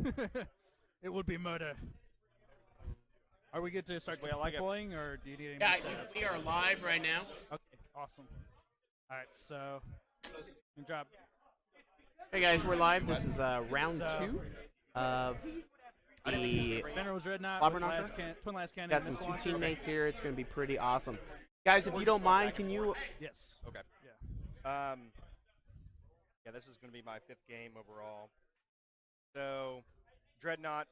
It would be murder. Are we good to start deploying, or do you need any Yeah, more setup? we are live right now. Okay, awesome. All right, so you drop. Hey guys, we're live. This is round 2 of the Venerals Dreadnought, Slobberknocker. twin last cannon. Got some missile 2 launcher. teammates here. It's going to be pretty awesome. Guys, if you don't mind, can you... Yes. Okay. Yeah. Yeah, this is going to be my 5th game overall. So, Dreadnought,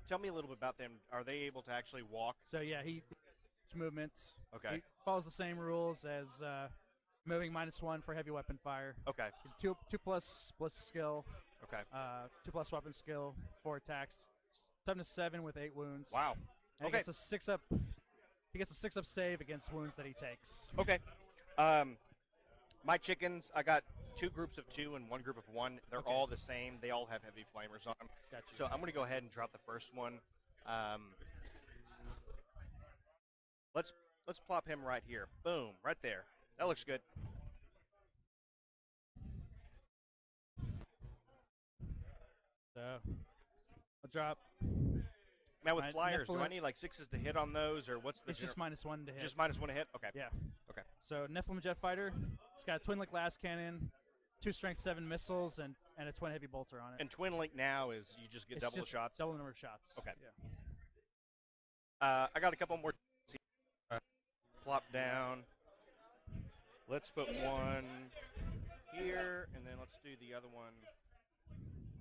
tell me a little bit about them. Are they able to actually walk? So yeah, he movements. Okay. He follows the same rules as moving -1 for heavy weapon fire. Okay. He's 2+ ballistic skill. Okay. 2+ weapon skill, 4 attacks, 7-7 with 8 wounds. Wow. And Okay. He gets a 6-up. He gets a 6-up save against wounds that he takes. Okay. My chickens, I got 2 groups of 2 and 1 group of 1. They're Okay. all the same. They all have heavy flamers on them. Gotcha. So I'm going to go ahead and drop the first one. Let's plop him right here. Boom, right there. That looks good. So I'll drop. Now with My flyers, do I Nephilim- need like 6s to hit on those, or what's the? It's just -1 to hit. Just -1 to hit. Okay. Yeah. Okay. So Nephilim Jet Fighter. It's got a twin link las cannon, 2 strength 7 missiles, and a twin heavy bolter on it. And twin link now is you just get It's double just the shots. Double the number of shots. Okay. Yeah. I got a couple more. Plop down. Let's put one here, and then let's do the other one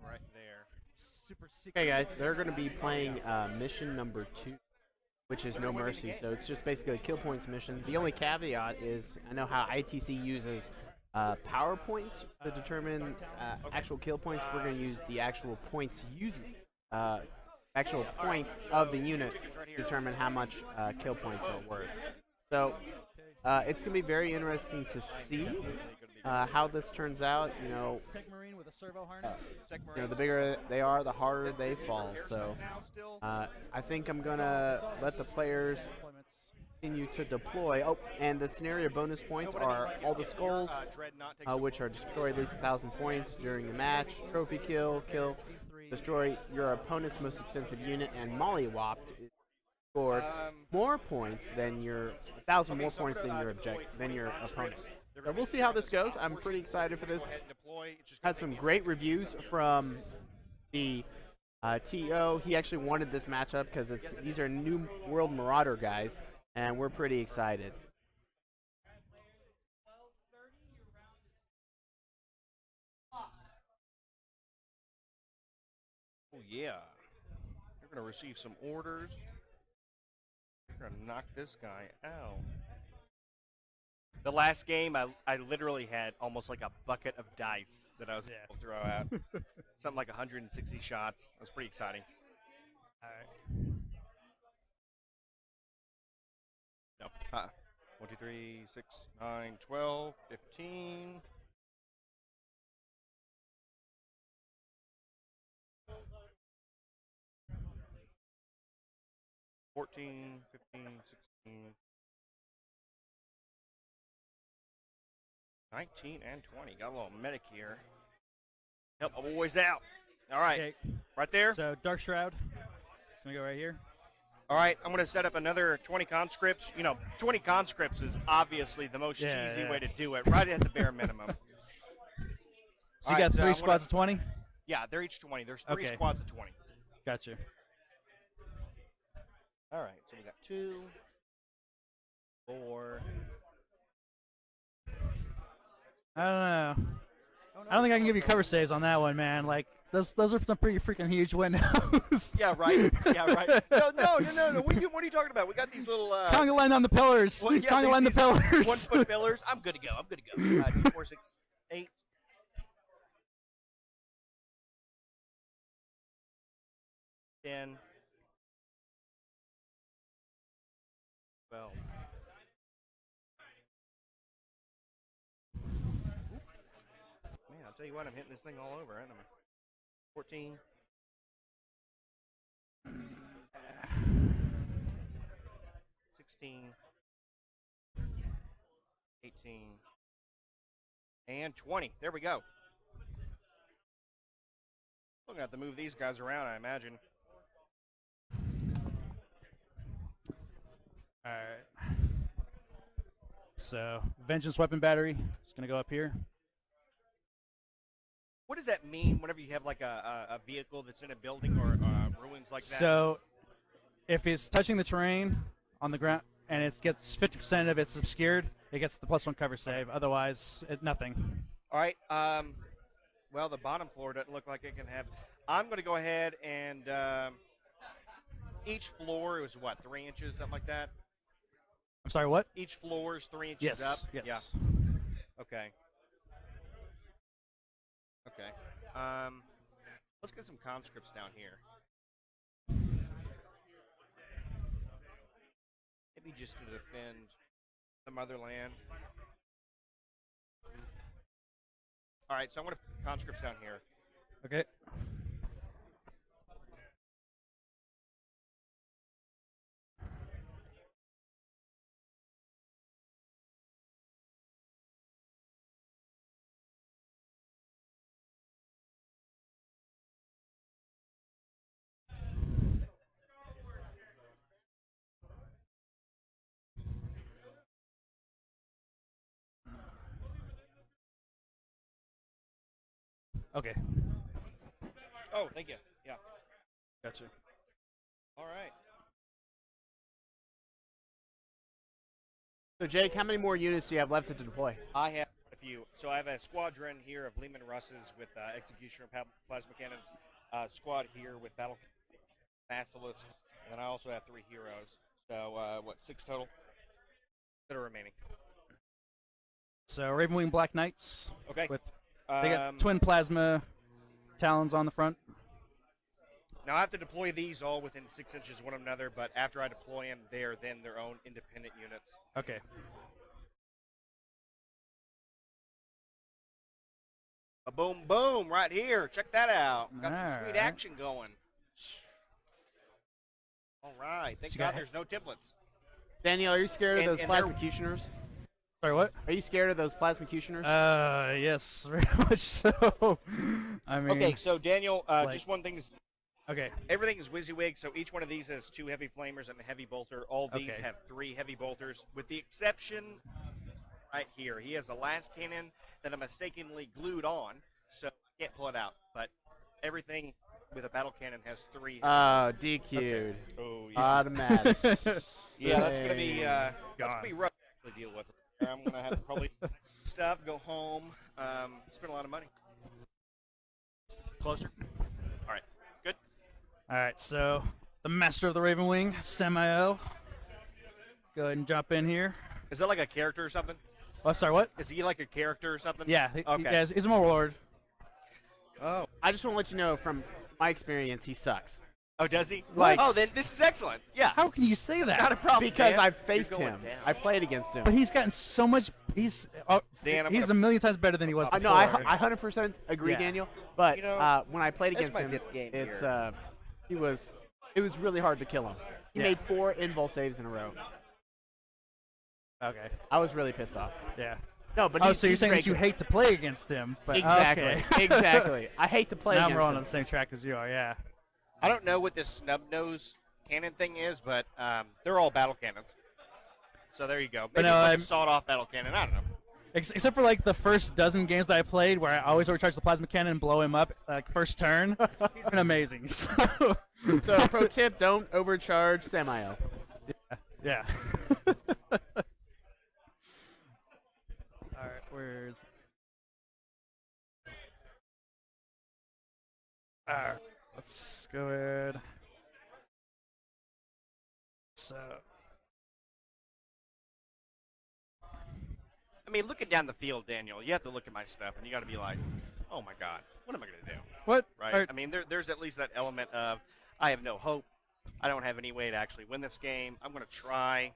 right there. Super secret. Hey guys, they're going to be playing mission number 2, which is No Mercy. So it's just basically a kill points mission. The only caveat is, I know how ITC uses power points to determine actual kill points. We're going to use the actual points actual points of the unit to determine how much kill points are worth. So it's going to be very interesting to see how this turns out. You know, Tech Marine with a servo harness. the bigger they are, the harder they fall. So I think I'm going to let the players continue to deploy. Oh, and the scenario bonus points are all the skulls, which are destroy at least 1,000 points during the match, trophy kill, destroy your opponent's most expensive unit, and mollywopped scored more points than 1,000 more points than your opponent. So we'll see how this goes. I'm pretty excited for this. Had some great reviews from the TO. He actually wanted this matchup because these are New World Marauder guys, and we're pretty excited. Oh yeah. You're gonna receive some orders. You're gonna knock this guy out. The last game, I literally had almost like a bucket of dice that I was able to throw out. Something like 160 shots. That was pretty exciting. All right. No. 1, 2, 3, 6, 9, 12, 15. $14, 15, 16, 19, and 20. Got a little medic here. Help my boys out. All right. Okay. Right there. So Dark Shroud. It's gonna go right here. All right. I'm going to set up another 20 conscripts. You know, 20 conscripts is obviously the most cheesy way to do it, right at the bare minimum. So you got 3 squads of 20? Yeah, they're each 20. There's 3 Okay. squads of 20. Gotcha. All right. So we got 2, 4. I don't know. I don't think I can give you cover saves on that one, man. Like those are some pretty freaking huge windows. Yeah, right. Yeah, right. No. What are you talking about? We got these little Conga line on the pillars. Well, yeah, Conga line the pillars. 1-foot pillars. I'm good to go. 2, 4, 6, 8. 10. 12. Man, I'll tell you what, I'm hitting this thing all over, aren't I? 14. 16. 18. And 20. There we go. We're going to have to move these guys around, I imagine. All right. So, Vengeance Weapon Battery is going to go up here. What does that mean whenever you have like a vehicle that's in a building or ruins like that? So, if it's touching the terrain on the ground and it gets 50% of it's obscured, it gets the +1 cover save. Otherwise, nothing. All right. Well, the bottom floor doesn't look like it can have. I'm going to go ahead and each floor is what, 3 inches, something like that? I'm sorry, what? Each floor is 3 inches Yes. up? Yes. Yeah. Okay. Okay. Let's get some conscripts down here. Maybe just to defend the motherland. All right, so I'm going to put conscripts down here. Okay. Okay. Oh, thank you. Yeah. Gotcha. All right. So, Jake, how many more units do you have left to deploy? I have a few. So I have a squadron here of Lehman Russes with executioner plasma cannons. Squad here with battle basilisks, and then I also have 3 heroes. So what, 6 total that are remaining? So, Ravenwing Black Knights. Okay. With they got twin plasma talons on the front. Now I have to deploy these all within 6 inches of one another, but after I deploy them, they are then their own independent units. Okay. A boom, boom, right here. Check that out. Got some sweet Alright. action going. All right. Thank So you God got- there's no templates. Daniel, are you scared of And- those and plasmacutioners? Sorry, what? Are you scared of those plasmacutioners? Yes, very much so. I mean, Okay, so Daniel, like- just one thing. okay. Everything is WYSIWYG, so each one of these has 2 heavy flamers and a heavy bolter. All these Okay. have 3 heavy bolters, with the exception right here. He has a last cannon that I mistakenly glued on, so I can't pull it out. But everything with a battle cannon has 3. DQ'd. Oh yeah. Automatic. Yeah, that's gonna be Gone. rough to actually deal with. I'm gonna have to probably stuff, go home, spend a lot of money. Closer. All right, good. All right, so the Master of the Ravenwing, Samael. Go ahead and jump in here. Is that like a character or something? Oh, sorry, what? Is he like a character or something? Yeah, Okay. he's a warlord. Oh. I just want to let you know from my experience, he sucks. Oh, does he? Like- oh, then this is excellent. Yeah. How can you say that? Not a problem. Because Dan. I've You're faced going him. down. I played against him. But he's gotten so much. He's Dan, I'm he's gonna- a million times better than he was I before. know, I 100% agree, Yeah. Daniel. But You know, when I played that's against my him, 5th game it's here. it was really hard to kill him. He Yeah. made 4 invul saves in a row. Okay. I was really pissed off. Yeah. No, but Oh, he's, so you're he's saying great that you good. hate to play against him? But Exactly. Okay. Exactly. I hate to play Now I'm against rolling him. on the same track as you are. Yeah. I don't know what this snub nose cannon thing is, but they're all battle cannons. So there you go. Maybe no, it's like I'm- a sawed-off battle cannon. I don't know. Except for like the first dozen games that I played, where I always overcharge the plasma cannon and blow him up like first turn. He's been amazing. So, So, pro tip, don't overcharge Samael. yeah. All right, where's? All right, let's go ahead. So, I mean, looking down the field, Daniel, you have to look at my stuff, and you got to be like, oh, my God, what am I going to do? what? Right? All right, I mean, there's at least that element of I have no hope. I don't have any way to actually win this game. I'm going to try.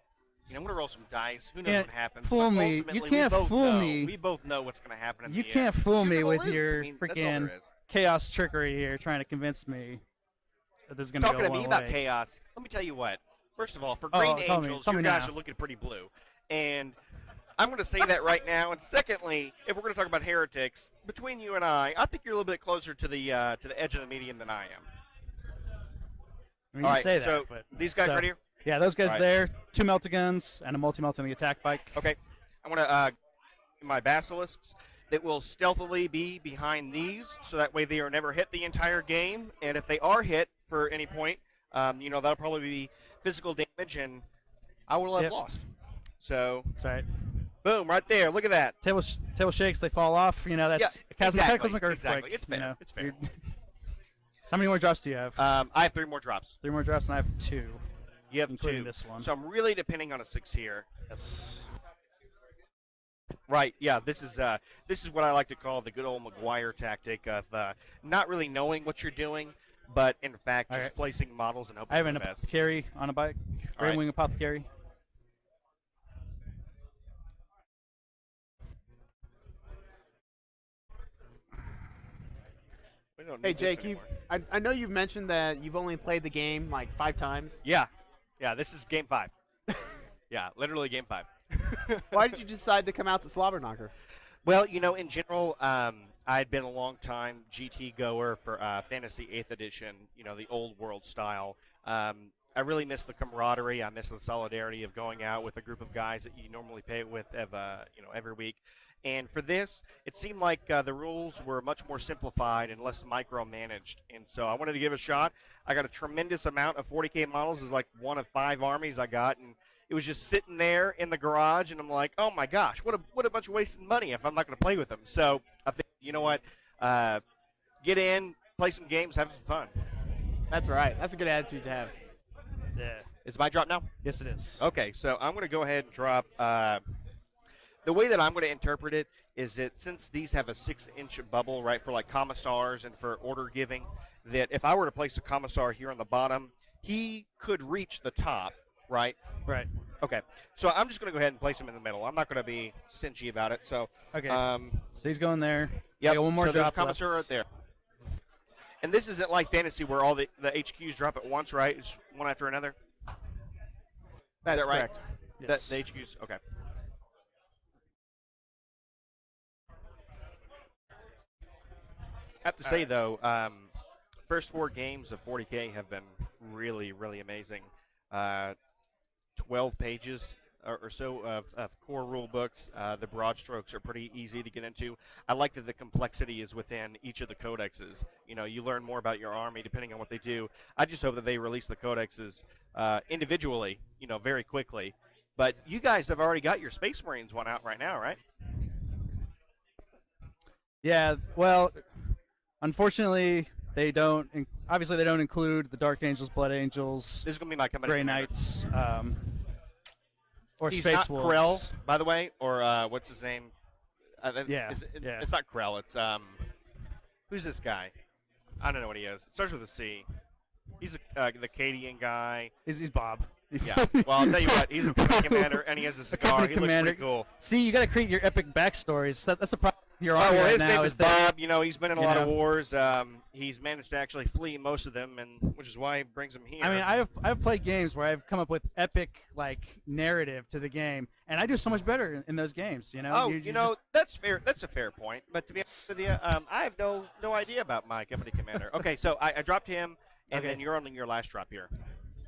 You know, I'm going to roll some dice. Who knows Can't what happens? fool but me. You ultimately, can't we both fool know. me. We both know what's going to happen in you the can't end. fool You're me gonna with lose. your I mean, that's all freaking there is. chaos trickery here, trying to convince me that this is going to go Talking to one me about way. chaos, let me tell you what. First of all, for Oh, Green tell me- Angels, tell your me guys now. are looking pretty blue. And I'm going to say that right now. And secondly, if we're going to talk about heretics, between you and I think you're a little bit closer to the edge of the median than I am. I mean, All you right, say that, so but these guys so, right here? Yeah, those guys All right. there. 2 melta-guns and a multi-melt on the attack bike. Okay. I'm going to my basilisks that will stealthily be behind these, so that way they are never hit the entire game. And if they are hit for any point, that'll probably be physical damage, and I will have lost. So, That's right. boom, right there. Look at that. Table shakes, they fall off. That's cataclysmic earthquake. Exactly. It's fair. It's fair. So how many more drops do you have? I have 3 more drops. 3 more drops, and I have 2. You have including 2. this one. So I'm really depending on a 6 here. Yes. Right. Yeah. This is what I like to call the good old McGuire tactic of not really knowing what you're doing, but in fact just placing models and hoping I have for an the best. apothecary on a bike. Great wing apothecary. Hey, Jake, I know you've mentioned that you've only played the game like 5 times. Yeah. This is game 5. Yeah, literally game 5. Why did you decide to come out to Slobberknocker? Well, in general, I'd been a long time GT goer for Fantasy 8th Edition, the old world style. I really miss the camaraderie. I miss the solidarity of going out with a group of guys that you normally play with every week. And for this, it seemed like the rules were much more simplified and less micromanaged. And so I wanted to give it a shot. I got a tremendous amount of 40K models. It's like one of 5 armies I got. And it was just sitting there in the garage. And I'm like, oh, my gosh, what a bunch of wasted money if I'm not going to play with them. So I think, you know what, get in, play some games, have some fun. That's right. That's a good attitude to have. Yeah. Is my drop now? Yes, it is. Okay, so I'm going to go ahead and drop. The way that I'm going to interpret it is that since these have a 6-inch bubble, right, for like commissars and for order giving, that if I were to place a commissar here on the bottom, he could reach the top, right? Right. Okay, so I'm just going to go ahead and place him in the middle. I'm not going to be stingy about it. So okay. So he's going there. Yeah. One more so drop. There's commissar right there. And this isn't like fantasy where all the HQs drop at once, right? It's one after another. That's Is that right? correct. Yes. The HQs. Okay. I have to say, though, first 4 games of 40K have been really, really amazing. 12 pages or so of core rule books. The broad strokes are pretty easy to get into. I like that the complexity is within each of the codexes. You learn more about your army depending on what they do. I just hope that they release the codexes individually, very quickly. But you guys have already got your Space Marines one out right now, right? Yeah, well, unfortunately, they don't. Obviously, they don't include the Dark Angels, Blood Angels, This is going to be my coming. Grey Knights, or He's Space not Wolves. Krell, by the way, or what's his name? Yeah, It's not Krell. It's who's this guy? I don't know what he is. It starts with a C. He's the Cadian guy. He's Bob. Yeah. Well, I'll tell you what. He's a company commander, and he has a cigar. He looks pretty cool. See, you got to create your epic backstories. That's the problem with your Oh, army well, right his now. name is that- Bob. He's been in a lot of wars. He's managed to actually flee most of them, and which is why he brings them here. I mean, I've played games where I've come up with epic narrative to the game, and I do so much better in those games. Oh, You that's fair. That's a fair point. But to be honest with you, I have no idea about my company commander. Okay, so I dropped him, and then you're on your last drop here.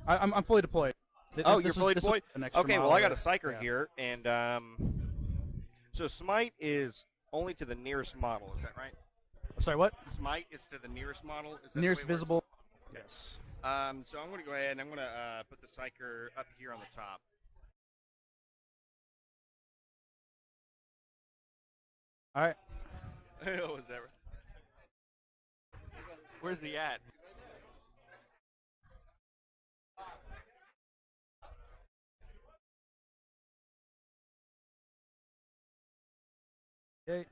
I'm fully deployed. You're fully deployed? Okay, well, I got a Psyker yeah. here, and so Smite is only to the nearest model. Is that right? I'm sorry, what? Smite is to the nearest model? Is that Nearest the way it works? visible. Yes. So I'm going to go ahead and I'm going to put the Psyker up here on the top. All right. Oh, is that right? Where's he at? Okay.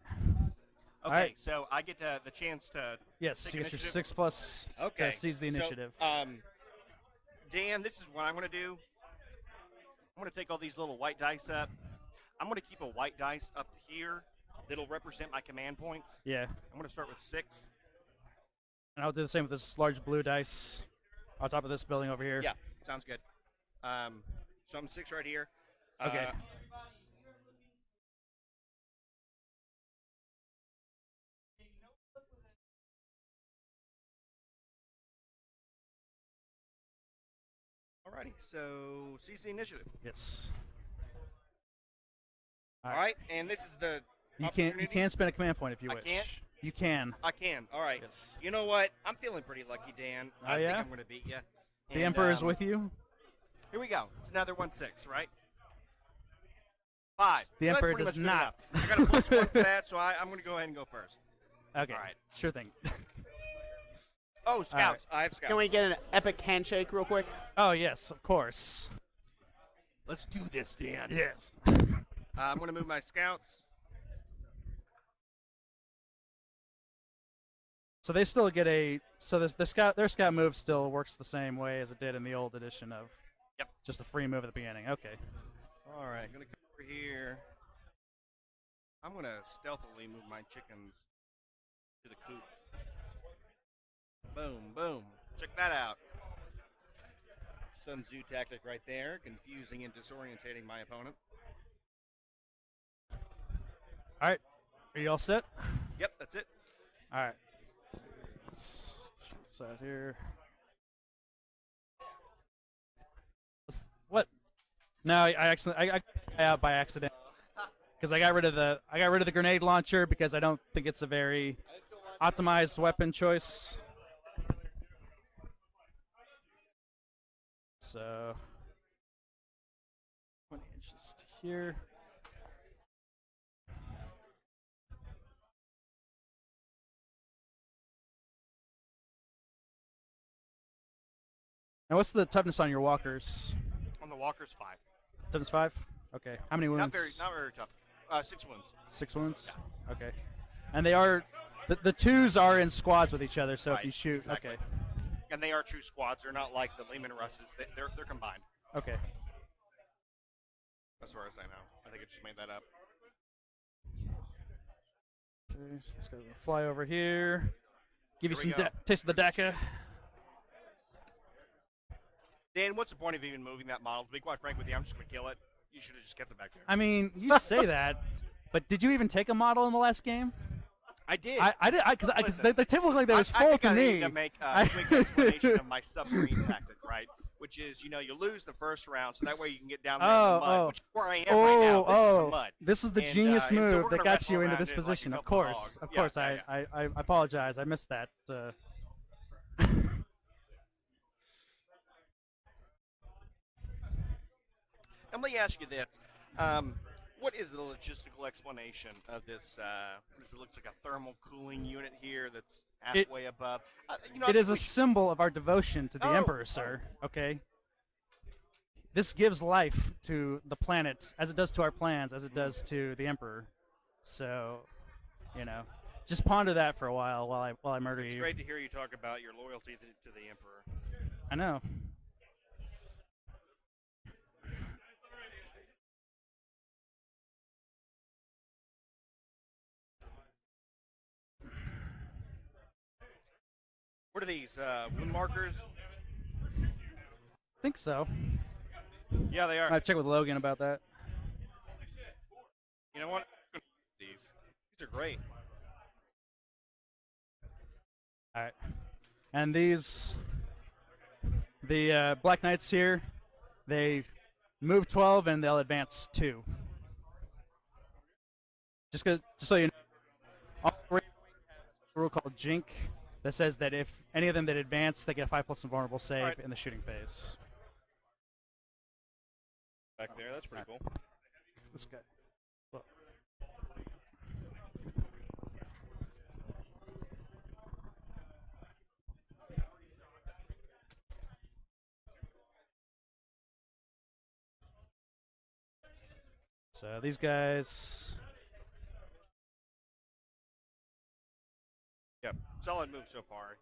Okay, right. so I get the chance to Yes, take you get your initiative? 6+ Okay, to seize the initiative. So, Dan, this is what I'm going to do. I'm going to take all these little white dice up. I'm going to keep a white dice up here that'll represent my command points. Yeah. I'm going to start with 6. And I'll do the same with this large blue dice on top of this building over here. Yeah, sounds good. So I'm 6 right here. Okay. Alrighty, so CC initiative. Yes. All right, and this is the You opportunity. can spend a command point if you I wish. can't? You can. I can. All right. Yes. You know what? I'm feeling pretty lucky, Dan. Oh, I think yeah? I'm going to beat you. The Emperor is with you. Here we go. It's another 1/6, right? 5. The So that's Emperor pretty does much good not. enough. I got a +1 for that, so I'm going to go ahead and go first. Okay. All right. Sure thing. Oh, scouts. I have scouts. Can we get an epic handshake real quick? Oh yes, of course. Let's do this, Dan. Yes. I'm going to move my scouts. So they still get a. So their scout move still works the same way as it did in the old edition of. Yep. Just a free move at the beginning. Okay. All right. I'm going to come over here. I'm going to stealthily move my chickens to the coop. Boom, boom. Check that out. Sun Tzu tactic right there, confusing and disorientating my opponent. All right. Are you all set? Yep, that's it. All right. Let's check this out here. What? No, I out by accident because I got rid of the grenade launcher because I don't think it's a very optimized weapon choice. So 20 inches to here. Now, what's the toughness on your walkers? On the walkers, 5. Toughness 5. Okay. How many wounds? Not very tough. 6 wounds. 6 wounds. Okay. And they are the twos are in squads with each other. So Right, if you shoot, exactly. okay. And they are true squads. They're not like the Lehman Russes. They're combined. Okay. As far as I know. I think I just made that up. Okay, so this guy's gonna fly over here. Give you Here some we go. taste of the DACA. Dan, what's the point of even moving that model? To be quite frank with you, I'm just going to kill it. You should have just kept it back there. I mean, you say that, but did you even take a model in the last game? I did. I did because Listen, the table looked like that was I full think to I me. need to make a quick explanation of my submarine tactic, right? Which is, you lose the first round, so that way you can get down there in the mud, which is where I am right now. This is the mud. This is the And, genius and so move we're that gonna got wrestle you into around this it like a position. Of couple course, hogs. of Yeah, course. yeah, yeah. I apologize. I missed that. And let me ask you this. What is the logistical explanation of this? It looks like a thermal cooling unit here that's halfway above. It is a symbol of our devotion to the Oh, Emperor, sir. Okay. This gives life to the planet, as it does to our plans, as it does to the Emperor. So, just ponder that for a while I murder It's you. great to hear you talk about your loyalty to the Emperor. I know. What are these? Wound markers? I think so. Yeah, they are. I check with Logan about that. You know what? These are great. All right. And the Black Knights here, they move 12 and they'll advance 2. Just so you know, a rule called Jink that says that if any of them that advance, they get a 5+ invulnerable save Right. in the shooting phase. Back there, that's pretty cool. This guy. Look. So these guys. Yep, solid move so far.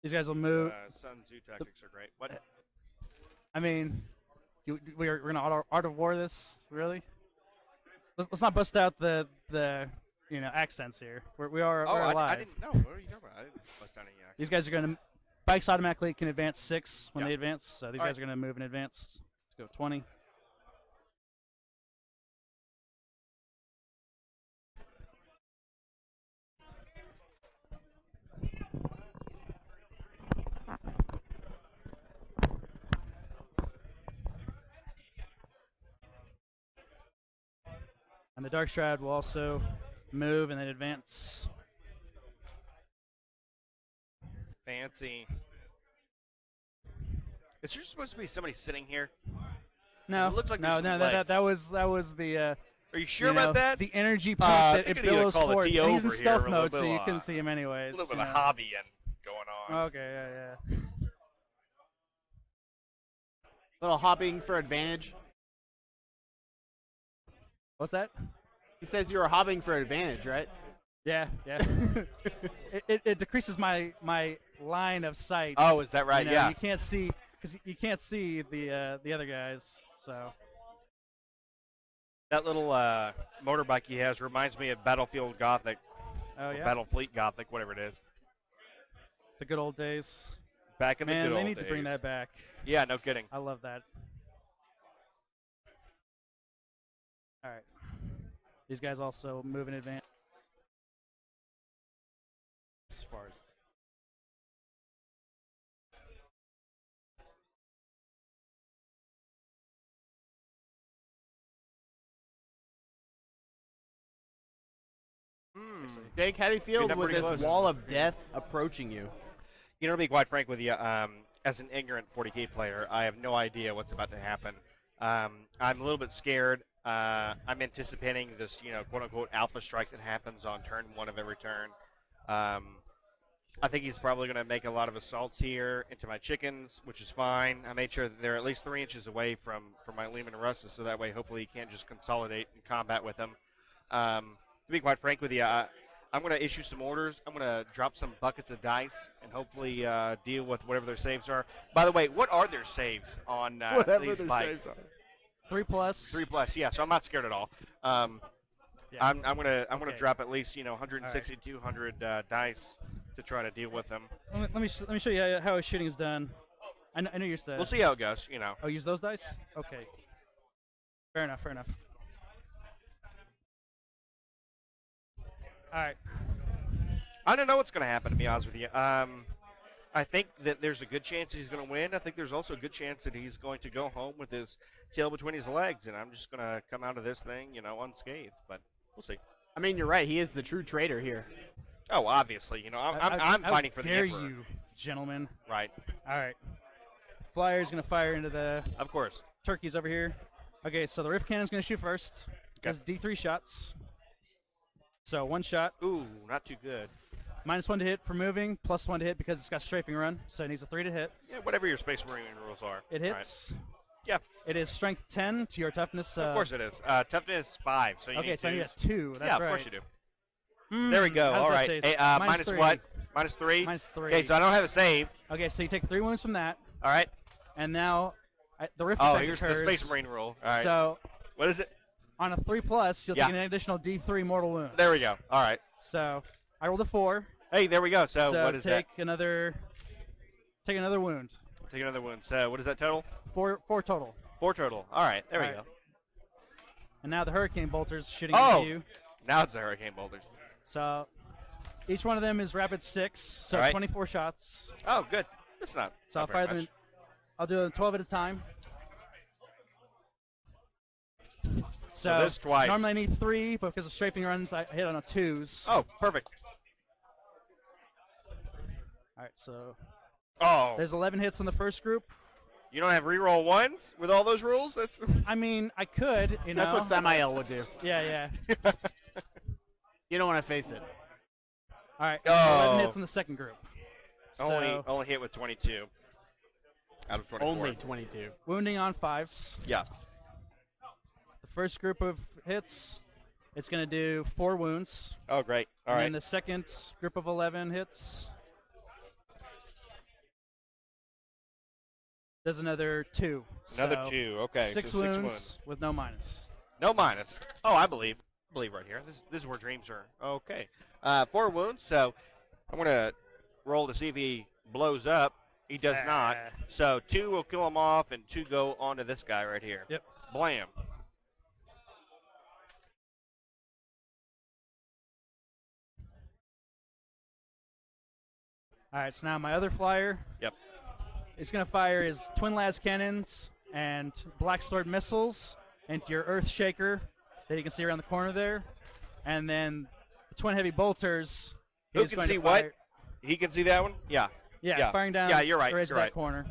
These guys will move. Sun Tzu tactics are great. What? I mean, we're gonna art of war this really. Let's not bust out the accents here. We're alive. I didn't know. What are you talking about? I didn't bust down any accents. These guys are gonna. Bikes automatically can advance 6 when Yeah. they advance. So these All guys right. are gonna move and advance. Let's go 20. And the Dark Shroud will also move and then advance. Fancy. Is there supposed to be somebody sitting here? No, It looks like no, there's no. some That legs. that was the. Are you sure you know, about that? The energy pump I that think it I need to billows call the forward. T And he's in over here. stealth A little mode, so bit, you couldn't see him anyways. A little bit you of know. hobbying going on. Okay, yeah. Little hopping for advantage. What's that? He says you were hopping for advantage, right? Yeah. it decreases my line of sight. Oh, is that right? You know, Yeah. You can't see because you can't see the other guys. So That little motorbike he has reminds me of Battlefield Gothic. oh Or yeah, Battlefleet Gothic, whatever it is. the good old days. Back in the Man, good they old need to bring days. that back. Yeah, no kidding. I love that. All right. These guys also move in advance. As far as Jake, how do you feel that with pretty this close. wall of death approaching you? You know, to be quite frank with you, as an ignorant 40K player, I have no idea what's about to happen. I'm a little bit scared. I'm anticipating this, quote-unquote alpha strike that happens on turn 1 of every turn. I think he's probably going to make a lot of assaults here into my chickens, which is fine. I made sure that they're at least 3 inches away from my Lehman Russes, so that way hopefully he can't just consolidate in combat with them. To be quite frank with you, I'm going to issue some orders. I'm going to drop some buckets of dice and hopefully deal with whatever their saves are. By the way, what are their saves on Whatever these their bikes? saves are. 3+. 3+, yeah. So I'm not scared at all. Yeah. I'm gonna Okay. drop at least 160, 200 dice to try to deal with them. Let me show you how his shooting is done. I know you're used to. We'll see how it goes. Oh, use those dice? Okay. Fair enough. All right. I don't know what's going to happen, to be honest with you. I think that there's a good chance he's going to win. I think there's also a good chance that he's going to go home with his tail between his legs, and I'm just going to come out of this thing, unscathed. But we'll see. I mean, you're right. He is the true traitor here. Oh, obviously, I'm fighting for the dare Emperor. you, gentlemen. Right. All right. Flyer's going to fire into the Of course. turkeys over here. Okay, so the Rift Cannon's going to shoot first. Does D3 shots. So 1 shot. Ooh, not too good. -1 to hit for moving, +1 to hit because it's got strafing run, so it needs a 3 to hit. Yeah, whatever your Space Marine rules are. It hits. Right. Yeah. It is strength 10 to your toughness. Of course it is. Toughness 5, so you Okay, need so I need a 2s. 2. That's Yeah, right. of course you do. There we go. How does All that right. taste? Hey, minus -3. what? -3? -3. Okay, so I don't have a save. Okay, so you take 3 wounds from that, All right. and now the Rift Oh, attack here's occurs. the Space Marine rule. All right. So What is it? on a 3+, you'll Yeah. take an additional D3 mortal wounds. There we go. All right. So I rolled a 4. Hey, there we go. So what is take that? another wound. Take another one. So what is that total? 4 total. 4 total. All right. There we All right. go. And now the Hurricane Bolter's shooting Oh! at you. Now it's the Hurricane Bolters. So each one of them is rapid 6, so All right. 24 shots. Oh, good. That's not. So I'll not very fire them. much. I'll do them 12 at a time. So this twice. normally I need 3, but because of strafing runs, I hit on a 2s. Oh, perfect. All right, so Oh, there's 11 hits on the first group. you don't have reroll 1s with all those rules? That's. I mean, I could, you know. That's what Samael would do. Yeah. You don't want to face it. All right, Oh. 11 hits on the second group. So only hit with 22 out of 24. Only 22. wounding on 5s. Yeah. The first group of hits, it's going to do 4 wounds. Oh, great. All and right. then the second group of 11 hits does another 2. Another So 2. Okay. 6 so wounds 6 wounds. with no minus. No minus. Oh, I believe right here. This is where dreams are. Okay. 4 wounds. So I'm gonna roll to see if he blows up. He does not. So 2 will kill him off, and 2 go onto this guy right here. Yep. Blam. All right, so now my other flyer. Yep. Is going to fire his twin las cannons and black sword missiles into your earth shaker that you can see around the corner there. And then the twin heavy bolters. Who he's can going see to what? fire- He can see that one? Yeah. Yeah, firing down Yeah, you're right. the edge You're of that right. corner.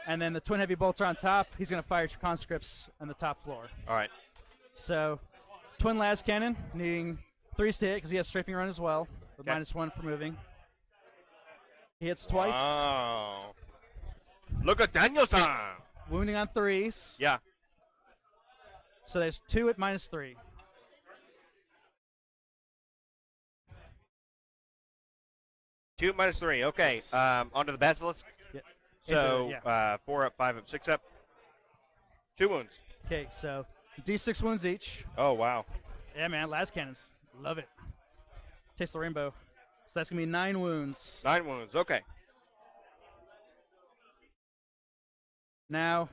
And then the twin heavy bolter on top, he's going to fire at your conscripts on the top floor. All right. So, twin las cannon, needing 3s to hit because he has strafing run as well, with Okay. -1 for moving. He hits twice, Wow. Look at Danielson. wounding on 3s. Yeah. So there's 2 at -3. Two minus three. Okay. Yes. Onto the basilisk. Yeah. So Yeah. 4 up, 5 up, 6 up. 2 wounds. Okay, so D6 wounds each. Oh wow. Yeah, man, las cannons. Love it. Taste the rainbow. So that's going to be 9 wounds. 9 wounds. Okay. Now,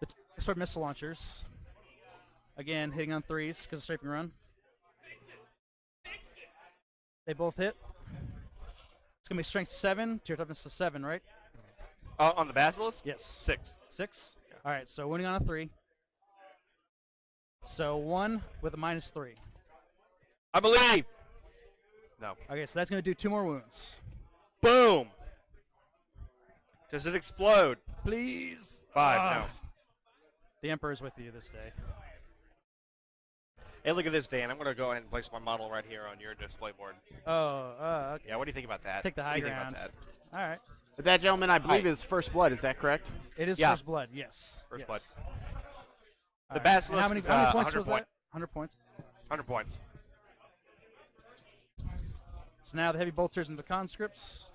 the sword missile launchers. Again, hitting on 3s because of strafing run. They both hit. It's going to be strength 7 to your toughness of 7, right? On the basilisk. Yes. 6. 6? All right, so wounding on a 3. So 1 with a -3. I believe. No. Okay, so that's going to do 2 more wounds. Boom. Does it explode? Please. 5. No. The Emperor is with you this day. Hey, look at this, Dan. I'm going to go ahead and place my model right here on your display board. Oh, okay. Yeah, what do you think about that? Take the high What do you think ground. about that? All right. But that gentleman, I believe, Hi. is first blood. Is that correct? It is Yeah. first blood, yes. First Yes. blood. All The right. basilisk And how many is, points 100 was point. that? 100 points. 100 points. So now the heavy bolters and the conscripts.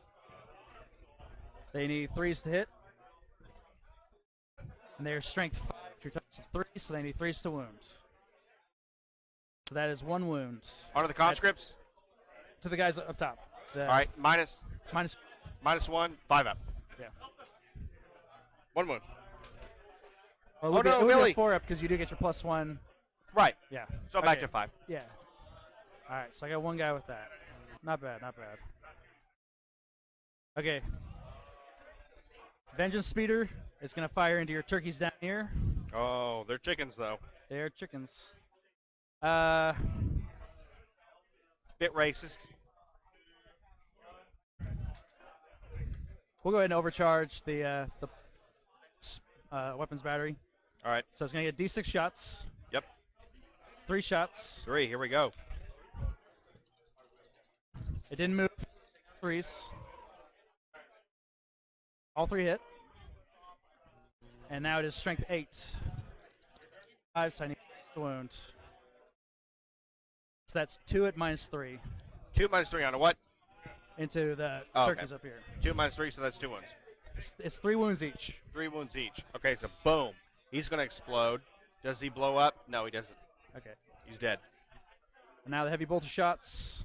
They need 3s to hit. And they're strength 5 to your touch of 3, so they need 3s to wound. So that is 1 wound. Onto the conscripts. To the guys up top. All right. Minus. -1. 5 up. Yeah. 1 wound. Well, Oh, no, Billy. 4 up because you do get your +1. Right. Yeah. So I'm back Okay. to 5. Yeah. All right, so I got 1 guy with that. Not bad, not bad. Okay. Vengeance Speeder is going to fire into your turkeys down here. Oh, they're chickens, though. They're chickens. Bit racist. We'll go ahead and overcharge the weapons battery. All right. So it's going to get D6 shots. Yep. 3 shots. 3. Here we go. It didn't move. 3s. All 3 hit. And now it is strength 8. 5, so I need the wound. So that's 2 at -3 2 minus 3 on a what? into the Oh, turkeys okay. up here. 2 minus 3, so that's 2 wounds. It's 3 wounds each. 3 wounds each. Okay, so boom. He's going to explode. Does he blow up? No, he doesn't. Okay. He's dead. And now the heavy bolter shots.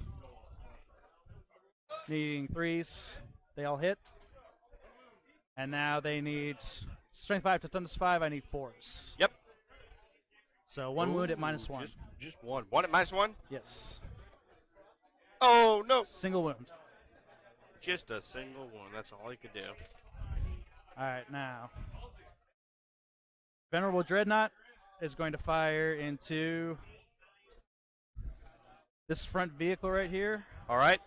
Needing 3s. They all hit. And now they need strength 5 to toughness 5. I need 4s. Yep. So 1 wound at Ooh, -1. Just 1. 1 at -1? Yes. Oh, no. Single wound. Just a single one. That's all he could do. All right, now. Venerable Dreadnought is going to fire into this front vehicle right here. All right.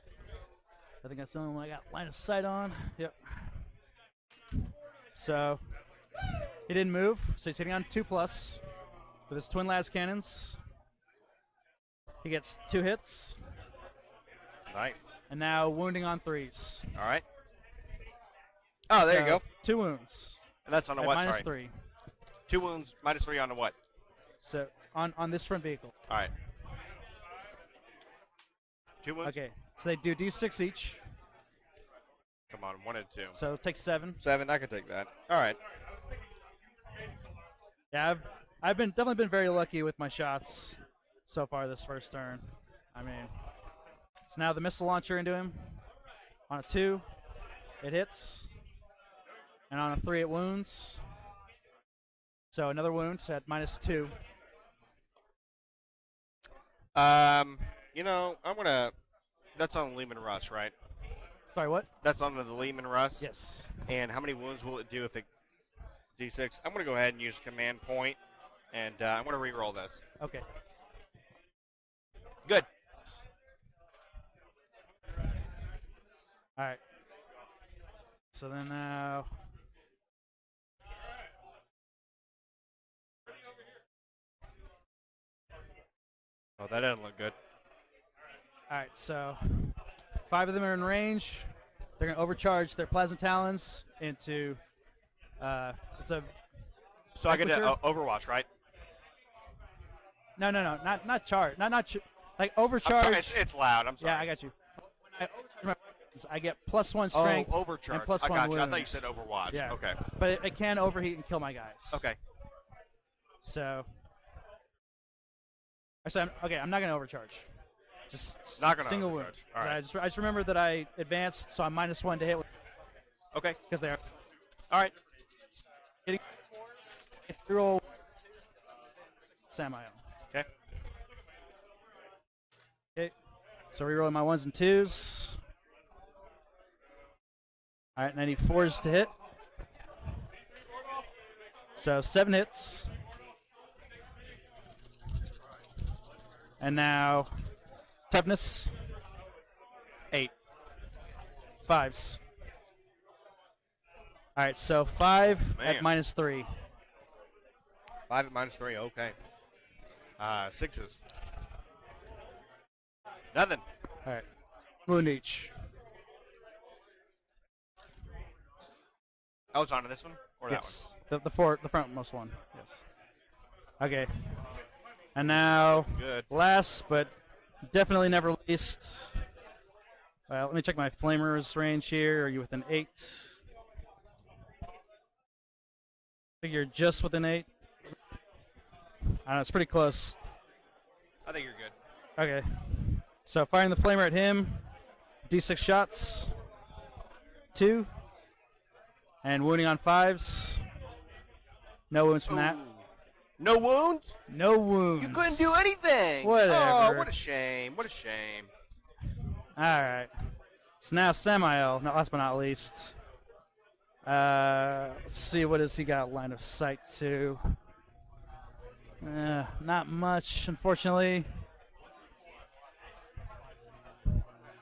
I think that's the only one I got line of sight on. Yep. So he didn't move, so he's hitting on 2+ with his twin las cannons. He gets 2 hits, Nice. and now wounding on 3s. All right. Oh, there you So, go. 2 wounds. And that's on a At what? -3. Sorry. 2 wounds, -3 on a what? So on this front vehicle. All right. 2 wounds? Okay. So they do D6 each. Come on, 1 and 2. So take 7. 7, I could take that. All right. Yeah, I've definitely been very lucky with my shots so far this first turn. I mean, so now the missile launcher into him. On a 2, it hits. And on a 3, it wounds. So another wound at -2. You know, I'm going to... That's on Lehman Russ, right? Sorry, what? That's on the Lehman Russ? Yes. And how many wounds will it do if it... D6? I'm going to go ahead and use command point And I'm going to re-roll this. Okay. Good. All right. So then now. Oh, that doesn't look good. All right. So 5 of them are in range. They're going to overcharge their plasma talons into. It's a. So I get to Aperture? Overwatch, right? No, not charge. Like I'm overcharge. sorry, it's loud. I'm sorry. Yeah, I got you. I get +1 strength. Oh, overcharge. And +1 I got you. I wounds. thought you said Overwatch. Yeah. Okay. But it can overheat and kill my guys. Okay. So. Actually, I'm not gonna overcharge. Just Not gonna single wound. overcharge. All right. I just remember that I advanced, so I'm -1 to hit Okay. because they are. All right. Hitting. Roll. Samael. Okay. Okay. So rerolling my 1s and 2s. All right, and I need 4s to hit. So 7 hits. And now toughness. 8. 5s. All right, so 5 at Man. -3. 5 at -3. Okay. 6s. Nothing. All right, wound each. I was on to this one or Yes, the frontmost one. Yes. Okay. And now, that one? Good. last but definitely never least. Well, let me check my flamer's range here. Are you within 8? I think you're just within 8. I don't know, it's pretty close. I think you're good. Okay. So firing the flamer at him, D6 shots, 2, and wounding on 5s. No wounds from that. Ooh. No wounds? No wounds. You couldn't do anything. Whatever. Oh, what a shame. What a shame. All right. So now Samael, last but not least. Let's see, what has he got line of sight to? Not much, unfortunately.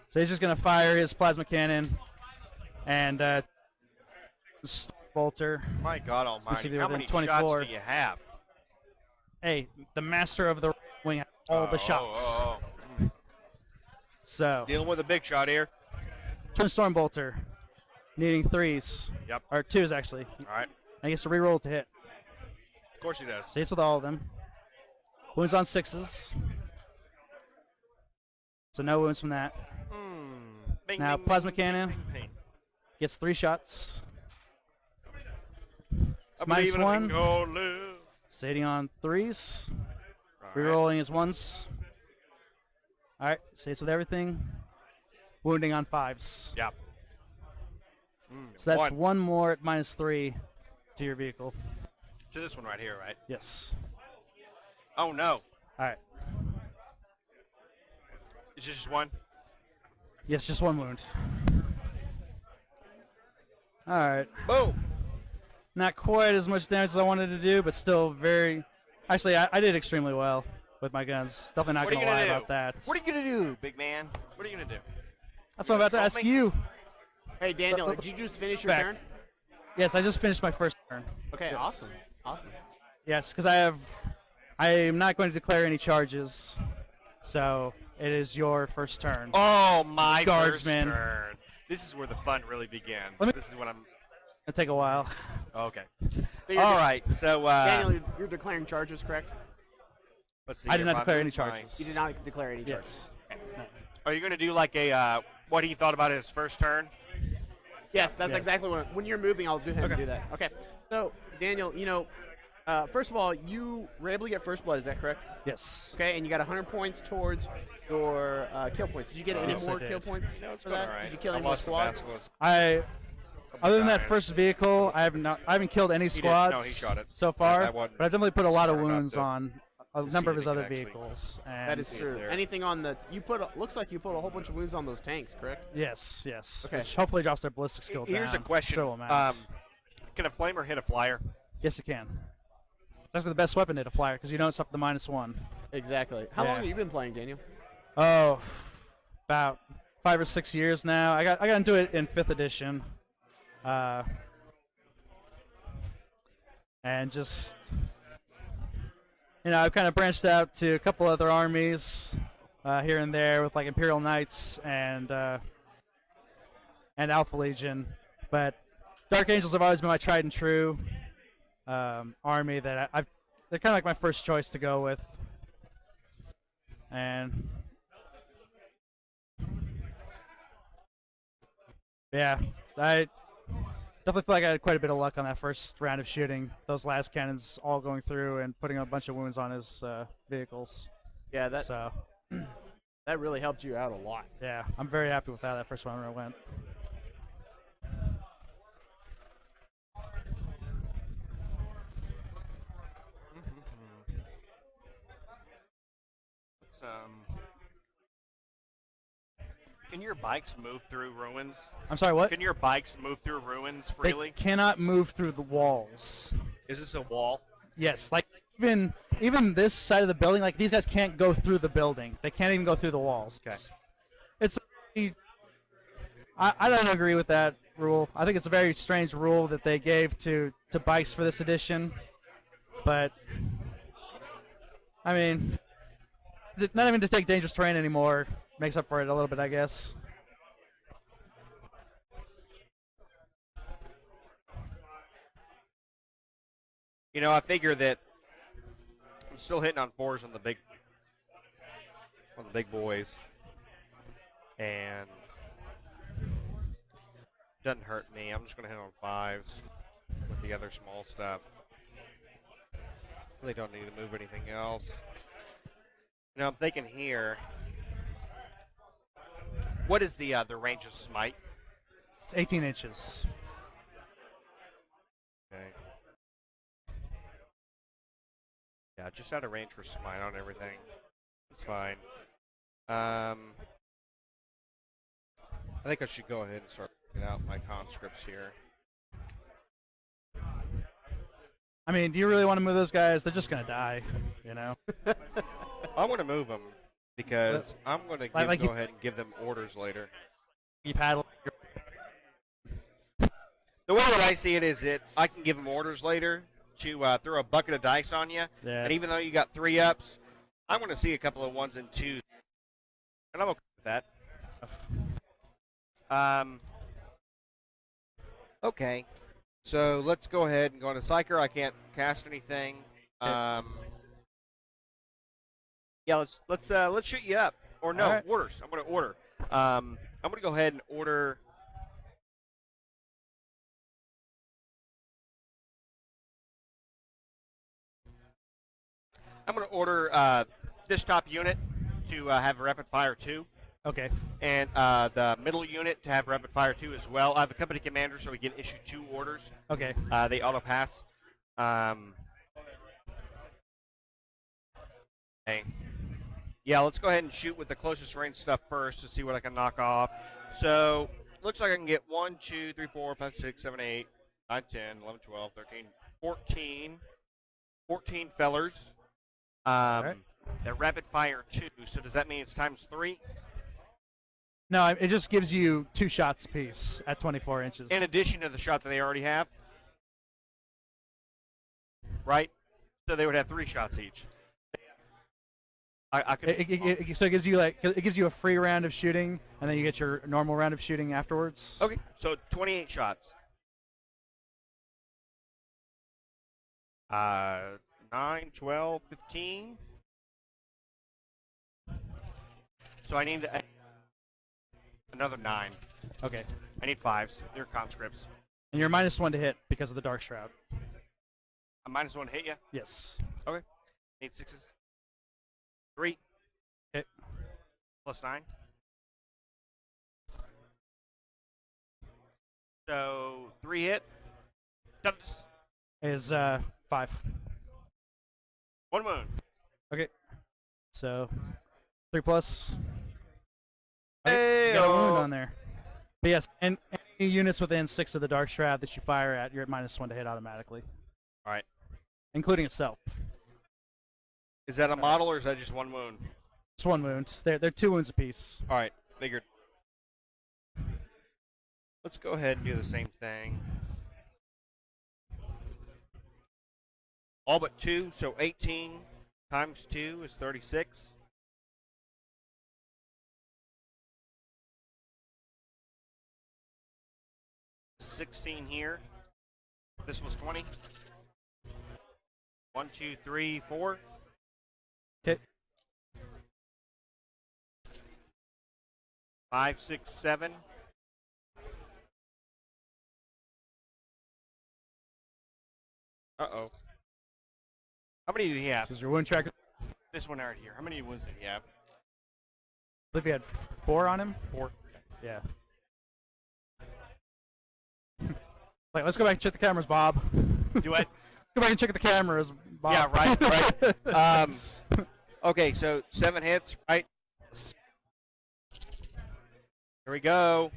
So he's just going to fire his plasma cannon and bolter. My God see if almighty. they're How within many 24. shots do you have? Hey, the master of the wing has all the shots. Oh. So, Dealing with a big shot here. Twin Storm Bolter, needing 3s. Yep. Or 2s, actually. All right. And he gets to reroll to hit. Of course he does. So hits with all of them. Wounds on 6s. So no wounds from that. Bing, Now, bing, plasma bing, cannon. bing, bing, bing. Gets 3 shots. It's I believe in a -1. bingo live. So hitting on 3s. All right. Rerolling his 1s. All right. So hits with everything. Wounding on 5s. Yep. So that's one more at -3 to your vehicle. To this one right here, right? Yes. Oh, no. All right. Is this just one? Yes, just 1 wound. All right. Boom. Not quite as much damage as I wanted to do, but still very. Actually, I did extremely well with my guns. Definitely not What are going you to lie gonna do? about that. What are you going to do, big man? What are you going to do? That's what I'm about to ask assault me? you. Hey, Daniel, did you just finish your Back. turn? Yes, I just finished my first turn. Okay, Yes. awesome. Awesome. Yes, because I am not going to declare any charges. So it is your first turn. Oh, my Guardsman. first turn. This is where the fun really begins. Let me- This is when I'm... It'll take a while. Okay. So you're All right, so... Daniel, you're declaring charges, correct? let's see I did here. not If I declare any move my- charges. You did not declare any charges. Yes. No. Are you going to do like a... what he thought about his first turn? Yes, that's Yeah. exactly when you're moving, I'll do him Okay. do that. Okay. So, Daniel, first of all, you were able to get first blood, is that correct? Yes. Okay, and you got 100 points towards your kill points. Did you get any Yes, I more did. kill points No, it's for going that? all right. Did you kill I any more lost the squads? basilisk. Other than that Giants. first vehicle, I haven't killed any did. squads No, he shot it. so far. I wasn't but I've definitely put a lot of smart enough wounds to on a number of his if he other could actually- vehicles. That And is see it true. there. Anything on the looks like you put a whole bunch of wounds on those tanks, correct? yes, yes. Okay. Which hopefully drops their ballistic skill Here's down. a question. Several amounts. Can a flamer hit a flyer? Yes, it can. It's actually the best weapon to hit a flyer because you don't suffer the -1. Exactly. How long have you been playing, Daniel? Oh, about 5 or 6 years now. I got into it in 5th edition, and just I've kind of branched out to a couple other armies here and there with like Imperial Knights and Alpha Legion, but Dark Angels have always been my tried and true army that they're kind of like my first choice to go with, and yeah, I definitely feel like I had quite a bit of luck on that first round of shooting. Those last cannons all going through and putting a bunch of wounds on his vehicles. Yeah, that So that really helped you out a lot. yeah, I'm very happy with how that first one went. Can your bikes move through ruins? I'm sorry, what? Can your bikes move through ruins They freely? cannot move through the walls. Is this a wall? Yes, like even this side of the building, like these guys can't go through the building. They can't even go through the walls. Okay. I don't agree with that rule. I think it's a very strange rule that they gave to bikes for this edition. But I mean, not even to take dangerous terrain anymore makes up for it a little bit, I guess. I figure that I'm still hitting on 4s on the big boys, and doesn't hurt me. I'm just gonna hit on 5s with the other small stuff. Really don't need to move anything else. I'm thinking here. What is the range of smite? It's 18 inches. Okay. Yeah, just out of range for smite on everything. It's fine. I think I should go ahead and start picking out my conscripts here. I mean, do you really want to move those guys? They're just gonna die, I want to move them because I'm going to go ahead and give them orders later. You've had The way that I see it is that I can give them orders later to throw a bucket of dice on you, and even though you got 3-ups, I'm going to see a couple of 1s and 2s, and I'm okay with that. Okay, so let's go ahead and go into Psyker. I can't cast anything. Yeah, let's shoot you up. Or no, right. orders. I'm going to order. I'm going to go ahead and order. I'm going to order this top unit to have a rapid fire 2. Okay. And the middle unit to have rapid fire 2 as well. I have a company commander, so we can issue 2 orders. Okay. They auto pass. Okay. Yeah, let's go ahead and shoot with the closest range stuff first to see what I can knock off. So, looks like I can get 1, 2, 3, 4, 5, 6, 7, 8, 9, 10, 11, 12, 13, 14 fellers. Right. They're rapid fire 2, so does that mean it's times 3? No, it just gives you 2 shots apiece at 24 inches. In addition to the shot that they already have? Right? So they would have 3 shots each. I could, so it gives you a free round of shooting, and then you get your normal round of shooting afterwards. Okay, so 28 shots. 9, 12, 15. So I need another 9. Okay. I need 5s. They're conscripts. And you're -1 to hit because of the Dark Shroud. A -1 hit you? Yes. Okay. Need 6s. 3. Okay. Plus 9. So 3 hit. Dumps. Is 5. 1 wound. Okay. So 3 plus. Hey, you got a wound on there. But yes, and any units within 6 of the Dark Shroud that you fire at, you're at -1 to hit automatically. All right. including itself. Is that a model or is that just one wound? It's 1 wound. They're 2 wounds apiece. All right, figured. Let's go ahead and do the same thing. All but 2, so 18 times 2 is 36. $16 here. This was 20. 1, 2, 3, 4. Okay. 5, 6, 7. Uh-oh. How many did he have? This is your wound tracker. This one right here. How many wounds did he have? I believe you had 4 on him. 4. Yeah. Like, let's go back and check the cameras, Bob. Do it. Go back and check the cameras, Bob. Yeah, right. Okay, so 7 hits, right? Here we go.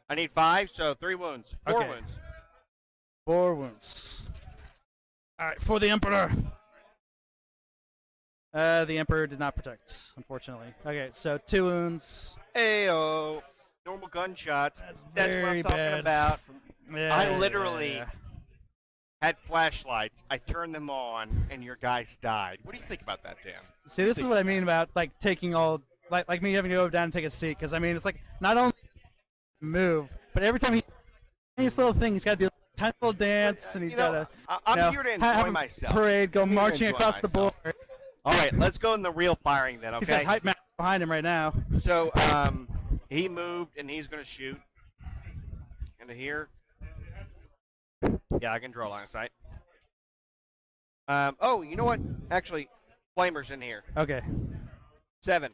I need 5, so 3 wounds. 4 Okay. wounds. 4 wounds. All right, for the Emperor. The Emperor did not protect, unfortunately. Okay, so 2 wounds. Ayo. Normal gunshots. That's what very I'm talking bad. about. Yeah, I literally yeah. had flashlights. I turned them on, and your guys died. What do you think about that, Dan? See, this is what I mean about like taking all like me having to go down and take a seat, because I mean it's like not only move, but every time he this little thing, he's got to do a tiny little dance, and he's got to. I'm here to enjoy have a myself. Parade, go I'm here to marching enjoy across the myself. board. All right, let's go in the real firing then, He's got his okay? hype man behind him right now. So, he moved, and he's going to shoot into here. Yeah, I can draw a line of sight. Oh, you know what? Actually, flamers in here. Okay. 7.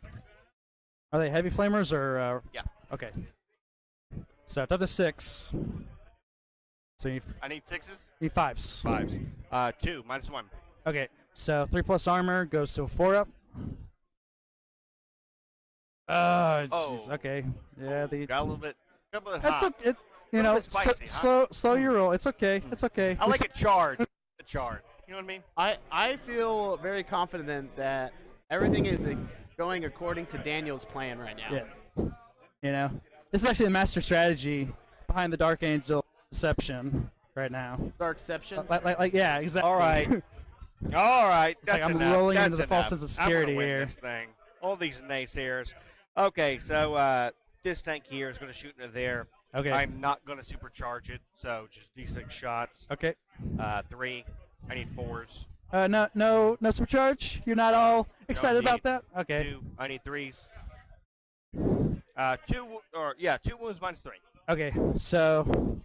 Are they heavy flamers or? Yeah. Okay. So it's up to 6. So you I need 6s. need 5s. 5s. 2 minus 1. Okay. So 3+ armor goes to a 4 up. Oh, jeez. Oh. Okay. Yeah. Got a little bit That's hot. okay. You Little know, bit spicy, huh? slow your roll. It's okay. It's okay. I like it charred. A charred. You know what I mean? I feel very confident that everything is going according to Daniel's plan right now. Yes. You know, this is actually the master strategy behind the Dark Angel deception right now. Darkception. Like yeah, exactly. All right. All right. It's That's like I'm enough. rolling That's into the false enough. sense of I'm gonna security win here. this thing. All these naysayers. Okay, so this tank here is going to shoot into there. Okay. I'm not going to supercharge it, so just D6 shots. Okay. 3. I need 4s. No supercharge. You're not all excited about that. Okay. 2. I need 3s. 2 wounds minus 3. Okay. So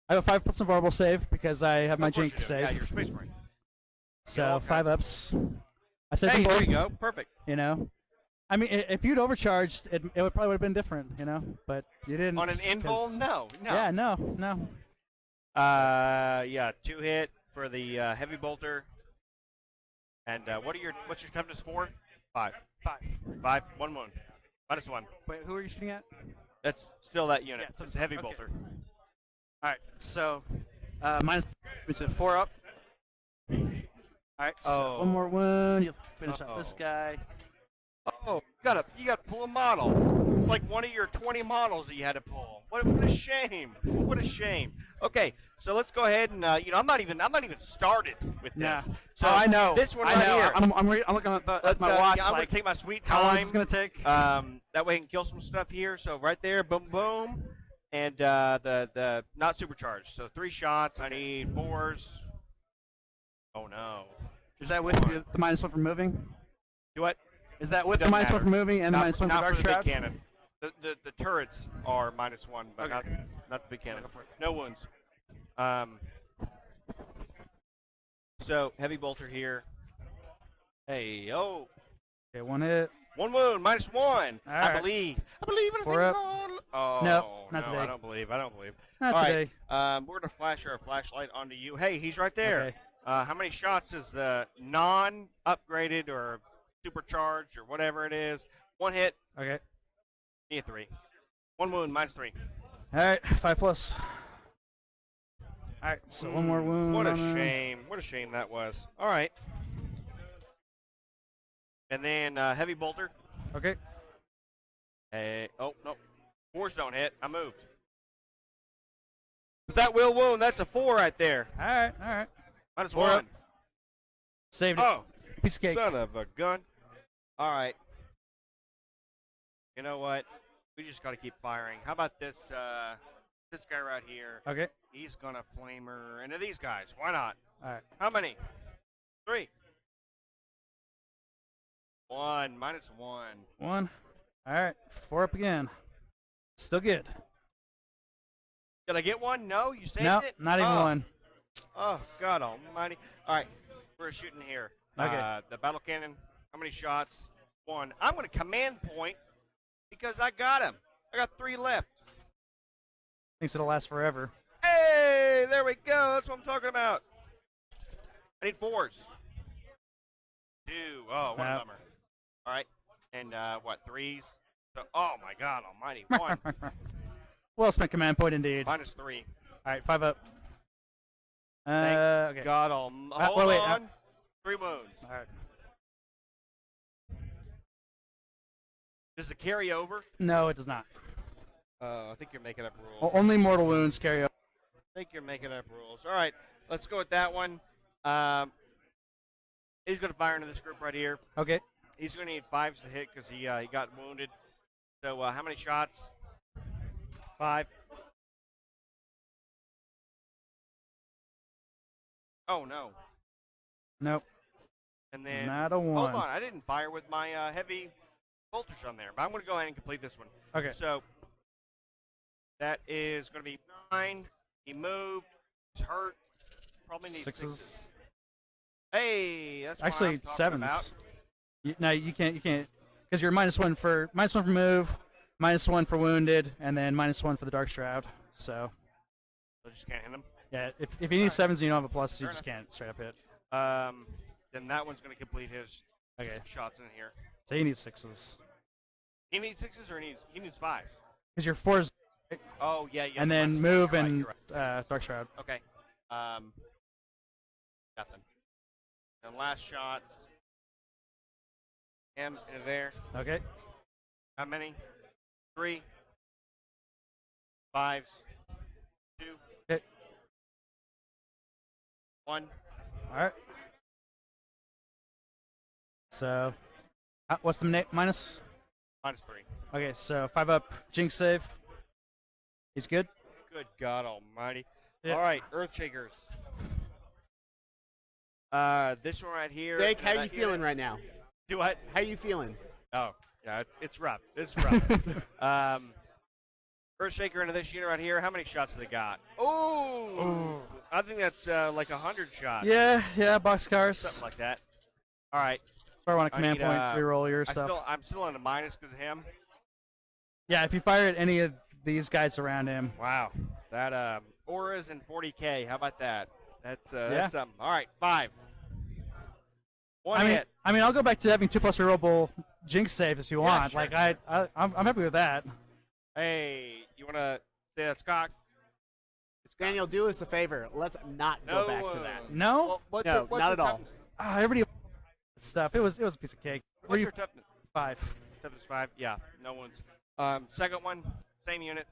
I have a 5+ vulnerable save because I have my Of course Jink you do. save. Yeah, you're a space marine. So all 5 kinds of- ups. I said Hey, them there both, you go. Perfect. you know. I mean, if you'd overcharged, it would probably would have been different, you know. But you didn't. On an invul? 'cause- No. Yeah, no. Yeah, 2 hit for the heavy bolter. And what's your toughness 4? 5. 5. 1 wound. Minus 1. Wait, who are you shooting at? That's still that unit. Yeah, It's a heavy okay. bolter. All right, so minus it's a 4 up. All right, so Oh. one more wound. You'll finish off this Uh-oh. guy. Oh, you gotta pull a model. It's like one of your 20 models that you had to pull. What a shame. What a shame. Okay, so let's go ahead and I'm not even started with this. Yeah. So I know. this one I right know. here. I'm looking at, at my watch. I'm like, gonna take my sweet how long is time. this gonna take? That way I can kill some stuff here. So right there, boom, boom, and the not supercharged. So 3 shots. I need 4s. Oh no. Is that with the -1 for moving? Do what? Is that with the Doesn't -1 for matter. moving and the Not- -1 for not dark for the big trap? cannon. The turrets are -1, but Okay. not the big cannon. No wounds. So heavy bolter here. Hey, oh, Okay, 1 hit. 1 wound, -1. All I right. believe in a 4 thing up. called. Oh No, not no, today. I don't believe. Not All today. right, we're gonna flash our flashlight onto you. Hey, he's right there. Okay. How many shots is the non-upgraded or supercharged or whatever it is? 1 hit. Okay. Need 3. 1 wound, -3. All right, 5+. All right, so one more wound. What a on him. shame. What a shame that was. All right. And then heavy bolter. Okay. Hey, oh, no. 4s don't hit. I moved. But that will wound. That's a 4 right there. All right, all right. Minus 4 1. up. Saved it. Oh, Piece of cake. son of a gun. All right. You know what? We just got to keep firing. How about this this guy right here? Okay. He's going to flamer into these guys. Why not? All right. How many? 3. 1. Minus 1. 1. All right. 4 up again. Still good. Did I get one? No? You saved No, it? not even one. Oh, God almighty. All right. We're shooting here. Okay. The battle cannon. How many shots? 1. I'm going to command point because I got him. I got 3 left. Thinks it'll last forever. Hey, there we go. That's what I'm talking about. I need 4s. 2. Oh, what a bummer. All right. And what, 3s? So, oh, my God almighty. 1. Well spent command point indeed. Minus 3. All right, 5 up. Thank Okay. God almighty. Hold wait, on. 3 wounds. All right. Does it carry over? No, it does not. I think you're making up rules. Only mortal wounds carry over. I think you're making up rules. All right, let's go with that one. He's going to fire into this group right here. Okay. He's going to need 5s to hit because he got wounded. So how many shots? 5. Oh, no. Nope. And then, Not a 1. hold on. I didn't fire with my heavy voltage on there, but I'm going to go ahead and complete this one. Okay. So that is going to be 9. He moved. He's hurt. Probably needs 6s. Hey, that's actually what I'm 7s. about. No, you can't, because you're -1 for move, -1 for wounded, and then -1 for the dark shroud. So I just can't hit him. yeah, if you need 7s and you don't have a plus, you Fair just can't straight up hit. Then that one's going to complete his shots in here. So he needs 6s. He needs 6s or he needs 5s? Because your 4s, Oh, yeah. and then you're move right, and you're right. dark shroud. Okay. Nothing. And last shots. Him into there. Okay. How many? 3. 5s. 2. Okay. 1. All right. So, what's the minus? Minus 3. Okay, so 5 up, Jinx save. He's good. Good God almighty. Yeah. All right, Earthshakers. This one right here. Jake, how are you feeling right now? Do what? How are you feeling? Oh, yeah, it's rough. It's rough. Earthshaker into this unit right here. How many shots do they got? Oh, I think that's like 100 shots. Yeah, boxcars. Something like that. All right. So I want a I command need, point, reroll your stuff. I'm still in a minus because of him. Yeah, if you fire at any of these guys around him. Wow. That Aura's in 40K. How about that? That's Yeah. something. All right, 5. One I mean, hit. I'll go back to having 2+ rerollable Jinx saves if you Yeah, want. sure. Like I'm happy with that. Hey, you want to say that's cocked? Daniel, do us a favor. Let's not go back to that. No, What's No, your not at all. toughness? everybody stuff. It was a piece of cake. What's your toughness? 5. Toughness 5. Yeah, no one's. Second one, same unit.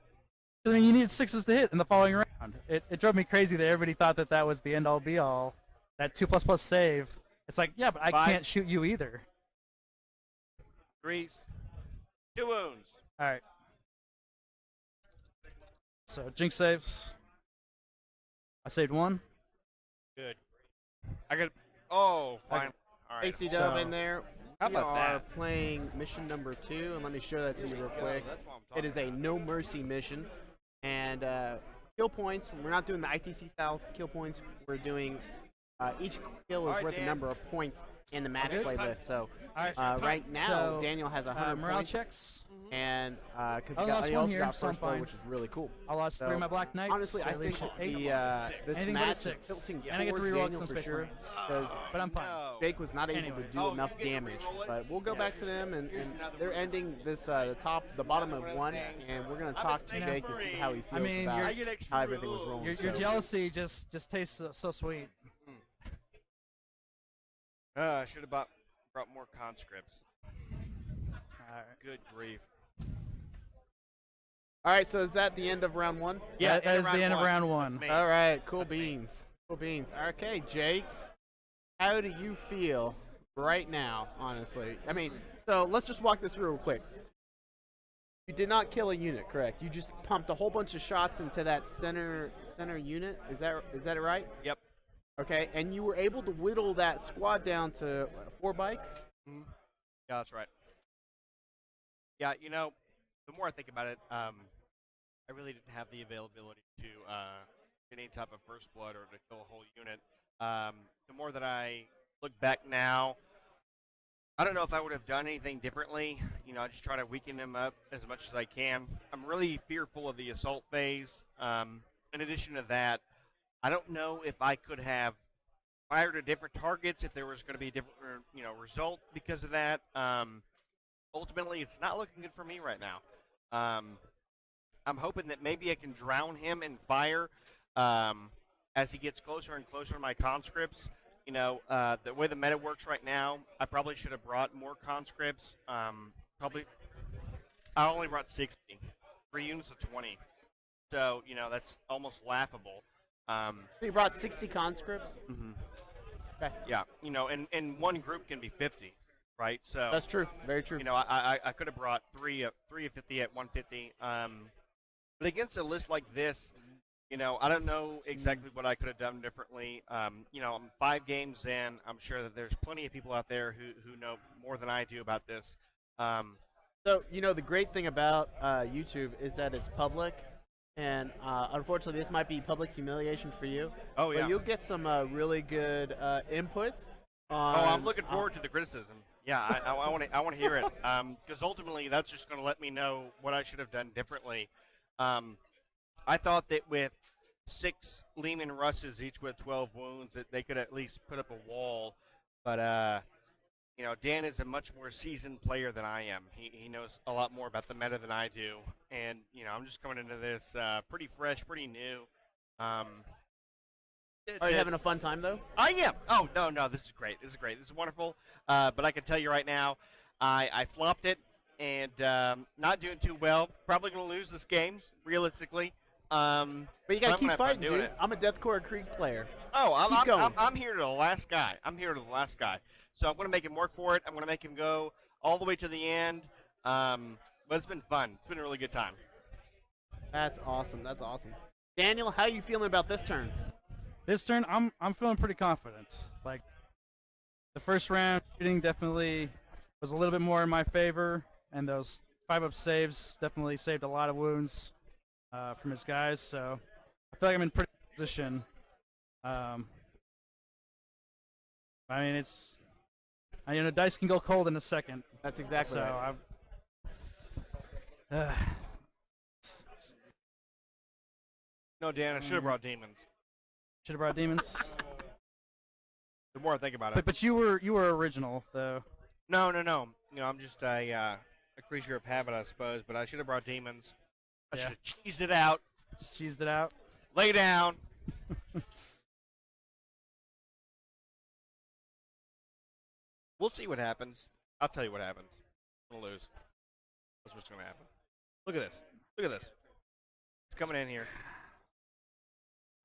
I mean, you needed 6s to hit in the following round. It drove me crazy that everybody thought that was the end-all be-all. That 2++ save. It's like, yeah, but I 5s. can't shoot you either. 3s. 2 wounds. All right. So Jinx saves. I saved 1. Good. I got. Oh, fine. All right. AC So- Dub in there. How We about are that? playing mission number 2, and let me show that to you real quick. That's what I'm talking It is a no mercy mission, and kill points. We're not doing the ITC style kill points. We're doing each kill is All right, worth a Dan. number of points. in the match Good. play list. So All right. right now, So, Daniel has 100 morale points, checks. and I because lost he one also here, got so I'm first blood, fine. which is really cool. I lost So, 3 of my Black Knights. Honestly, I think ship 8. this Anything but a match is 6. tilting And I get to towards reroll Daniel some for Space sure, Marines. because But I'm fine. Jake was not able Anyways. to do enough damage. But we'll go back to them, and they're ending this the bottom of 1, and we're gonna talk to Jake to see how he feels about how everything was rolling. Your So- jealousy just tastes so sweet. I should have brought more conscripts. All right. Good grief. All right, so is that the end of round 1? Yeah, that is the end of round 1. That's me. All right, cool That's me. beans. Cool beans. Okay, Jake, how do you feel right now, honestly? I mean, so let's just walk this through real quick. You did not kill a unit, correct? You just pumped a whole bunch of shots into that center unit. Is that it right? Yep. Okay, and you were able to whittle that squad down to 4 bikes? Mhm. Yeah, that's right. Yeah, you know, the more I think about it, I really didn't have the availability to get any type of first blood or to kill a whole unit. The more that I look back now, I don't know if I would have done anything differently. You know, I just try to weaken them up as much as I can. I'm really fearful of the assault phase. In addition to that, I don't know if I could have fired at different targets, if there was going to be a different, result because of that. Ultimately, it's not looking good for me right now. I'm hoping that maybe I can drown him in fire as he gets closer and closer to my conscripts. You know, the way the meta works right now, I probably should have brought more conscripts. I only brought 60. 3 units of 20. So, you know, that's almost laughable. So you brought 60 conscripts? Mm-hmm. Okay. Yeah, you know, and one group can be 50, right? So That's true. Very true. you know, I could have brought 3 of 50 at 150. But against a list like this, you know, I don't know exactly what I could have done differently. You know, I'm 5 games in. I'm sure that there's plenty of people out there who know more than I do about this. So, you know, the great thing about YouTube is that it's public, and unfortunately, this might be public humiliation for you. Oh, yeah. But you'll get some really good input. Oh, I'm looking forward to the criticism. Yeah, I want to hear it because ultimately that's just going to let me know what I should have done differently. I thought that with 6 Lehman Russes, each with 12 wounds, that they could at least put up a wall. But you know, Dan is a much more seasoned player than I am. He knows a lot more about the meta than I do, and you know, I'm just coming into this pretty fresh, pretty new. Are you having a fun time though? I am. Oh, no, this is great. This is wonderful. But I can tell you right now, I flopped it and not doing too well. Probably going to lose this game, realistically. But you gotta I'm keep gonna have fun fighting, doing dude. it. I'm a Deathcore Creek player. Oh, Keep going. I'm here to the last guy. So I'm going to make him work for it. I'm going to make him go all the way to the end. But it's been fun. It's been a really good time. That's awesome. That's awesome. Daniel, how are you feeling about this turn? This turn, I'm feeling pretty confident. Like the first round, shooting definitely was a little bit more in my favor, and those 5-up saves definitely saved a lot of wounds from his guys. So I feel like I'm in pretty good position. I mean, you know, dice can go cold in a second. That's exactly So right. No, Dan, I should have brought demons. Should have brought demons. The more I think about it. But you were original though. No. You know, I'm just a creature of habit, I suppose. But I should have brought demons. I Yeah. should have cheesed it out. Cheesed it out. Lay down. We'll see what happens. I'll tell you what happens. I'm gonna lose. That's what's gonna happen. Look at this. It's coming in here.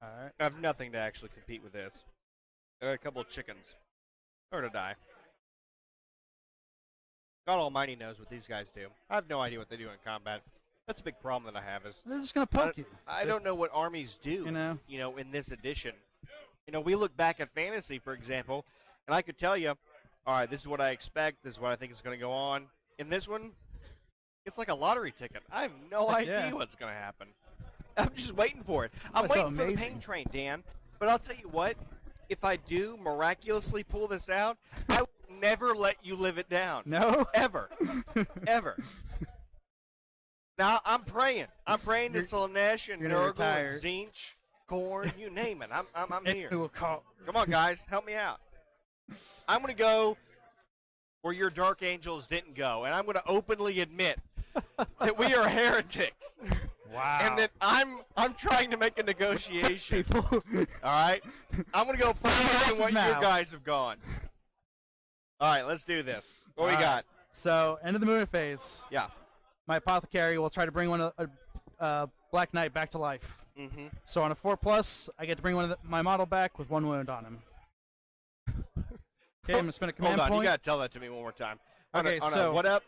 All right. I have nothing to actually compete with this. I got a couple of chickens. Or to die. God Almighty knows what these guys do. I have no idea what they do in combat. That's a big problem that I have. Is They're just gonna poke you. I don't know what armies do. You know. In this edition. You know, we look back at fantasy, for example, and I could tell you, all right, this is what I expect. This is what I think is going to go on. In this one, it's like a lottery ticket. I have no idea what's going to happen. I'm just waiting for it. I'm That's so waiting for the amazing. pain train, Dan. But I'll tell you what, if I do miraculously pull this out, I never let you live it down. No. Ever. Ever. Now, I'm praying. I'm praying to Slanesh and you're gonna Nurgle retire. and Zinch, Korn, you name it. I'm here. It will call. Come on, guys. Help me out. I'm going to go where your Dark Angels didn't go, and I'm going to openly admit that we are heretics. Wow. And that I'm trying to make a negotiation. People. All right? I'm going to go further than what you mouth. guys have gone. All right, let's do this. What we got? So, end of the movement phase. Yeah. My apothecary will try to bring a Black Knight back to life. Mm-hmm. So on a 4+, I get to bring my model back with 1 wound on him. Okay, I'm gonna spend a command Hold on, point. you got to tell that to me one more time. Okay, on a what up?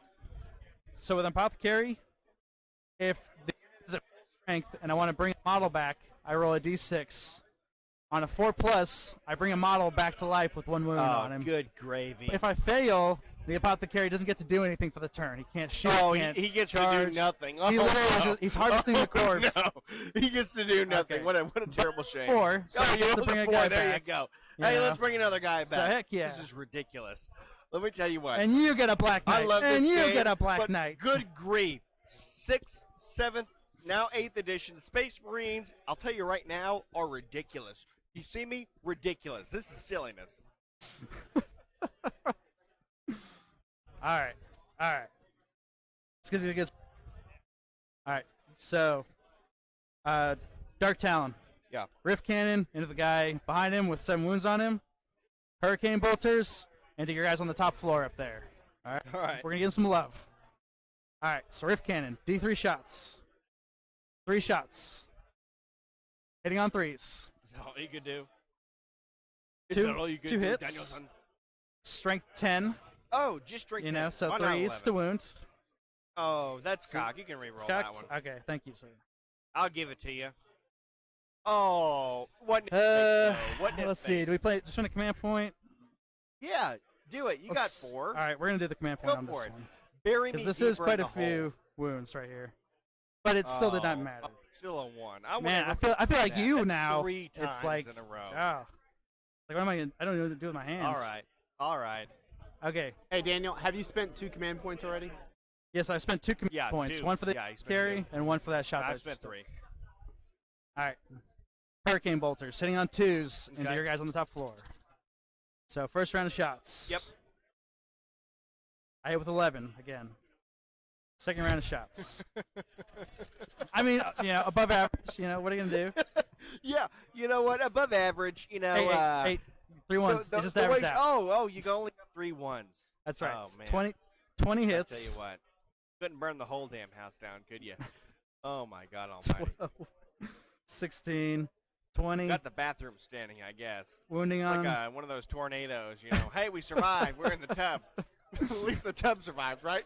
So with apothecary, if the is at strength and I want to bring a model back, I roll a d6. On a 4+, I bring a model back to life with 1 wound on him. Good gravy. If I fail, the apothecary doesn't get to do anything for the turn. He can't shoot. He gets charge. to do nothing. He literally he's harvesting the corpse. No, he gets to do nothing. Okay. What a terrible shame. Or so he you gets to rolled bring a a 4. guy There back. you go. You Hey, know? let's bring another guy So back. heck yeah. This is ridiculous. Let me tell you what. And you get a Black Knight. I love this and you game, get a Black but Knight. Good grief. 6th, 7th, now 8th edition. Space Marines, I'll tell you right now, are ridiculous. You see me? Ridiculous. This is silliness. All right. Let's get to the All right. So, Dark Talon. Yeah. Rift Cannon into the guy behind him with 7 wounds on him. Hurricane Bolters into your guys on the top floor up there. All right. All right. We're gonna give him some love. All right. So Rift Cannon, D3 shots. 3 shots. Hitting on 3s. Is that all you could do? Two hits. Danielson? Strength 10. Oh, just drink. You know, so Why not 3s 11? to wound. Oh, that's So- cock. You can re-roll that Skocks. one. Okay, thank you, sir. I'll give it to you. Oh, what? Let's see. Do we play just a command point? Yeah, do it. You got 4. All right, we're gonna do the command point Go on for this it. one Bury me because this deeper is quite in a the hole. few wounds right here, but it still did not matter. Still a 1. Man, I feel like that. you That's now. 3 times It's like in a row. like what am I? I don't know what to do with my hands. All right. Okay. Hey, Daniel, have you spent 2 command points already? Yes, I spent 2 command Yeah, points. 2. One for the Yeah, you spent carry 2. and one for that shot. that I I've spent just took. 3. All right. Hurricane Bolters hitting on 2s into Okay. your guys on the top floor. So first round of shots. Yep. I hit with 11 again. Second round of shots. I mean, above average. What are you gonna do? Yeah, you know what? Above average. Hey, 3 ones. It just averaged out. Oh, you only got 3 1s. That's right. Oh, It's man. 20 I'll hits. tell you what. Couldn't burn the whole damn house down, could you? Oh my God Almighty. 12, 16, 20. Got the bathroom standing, I guess. Wounding It's on. like one of those tornadoes, Hey, we survived. We're in the tub. At least the tub survived, right?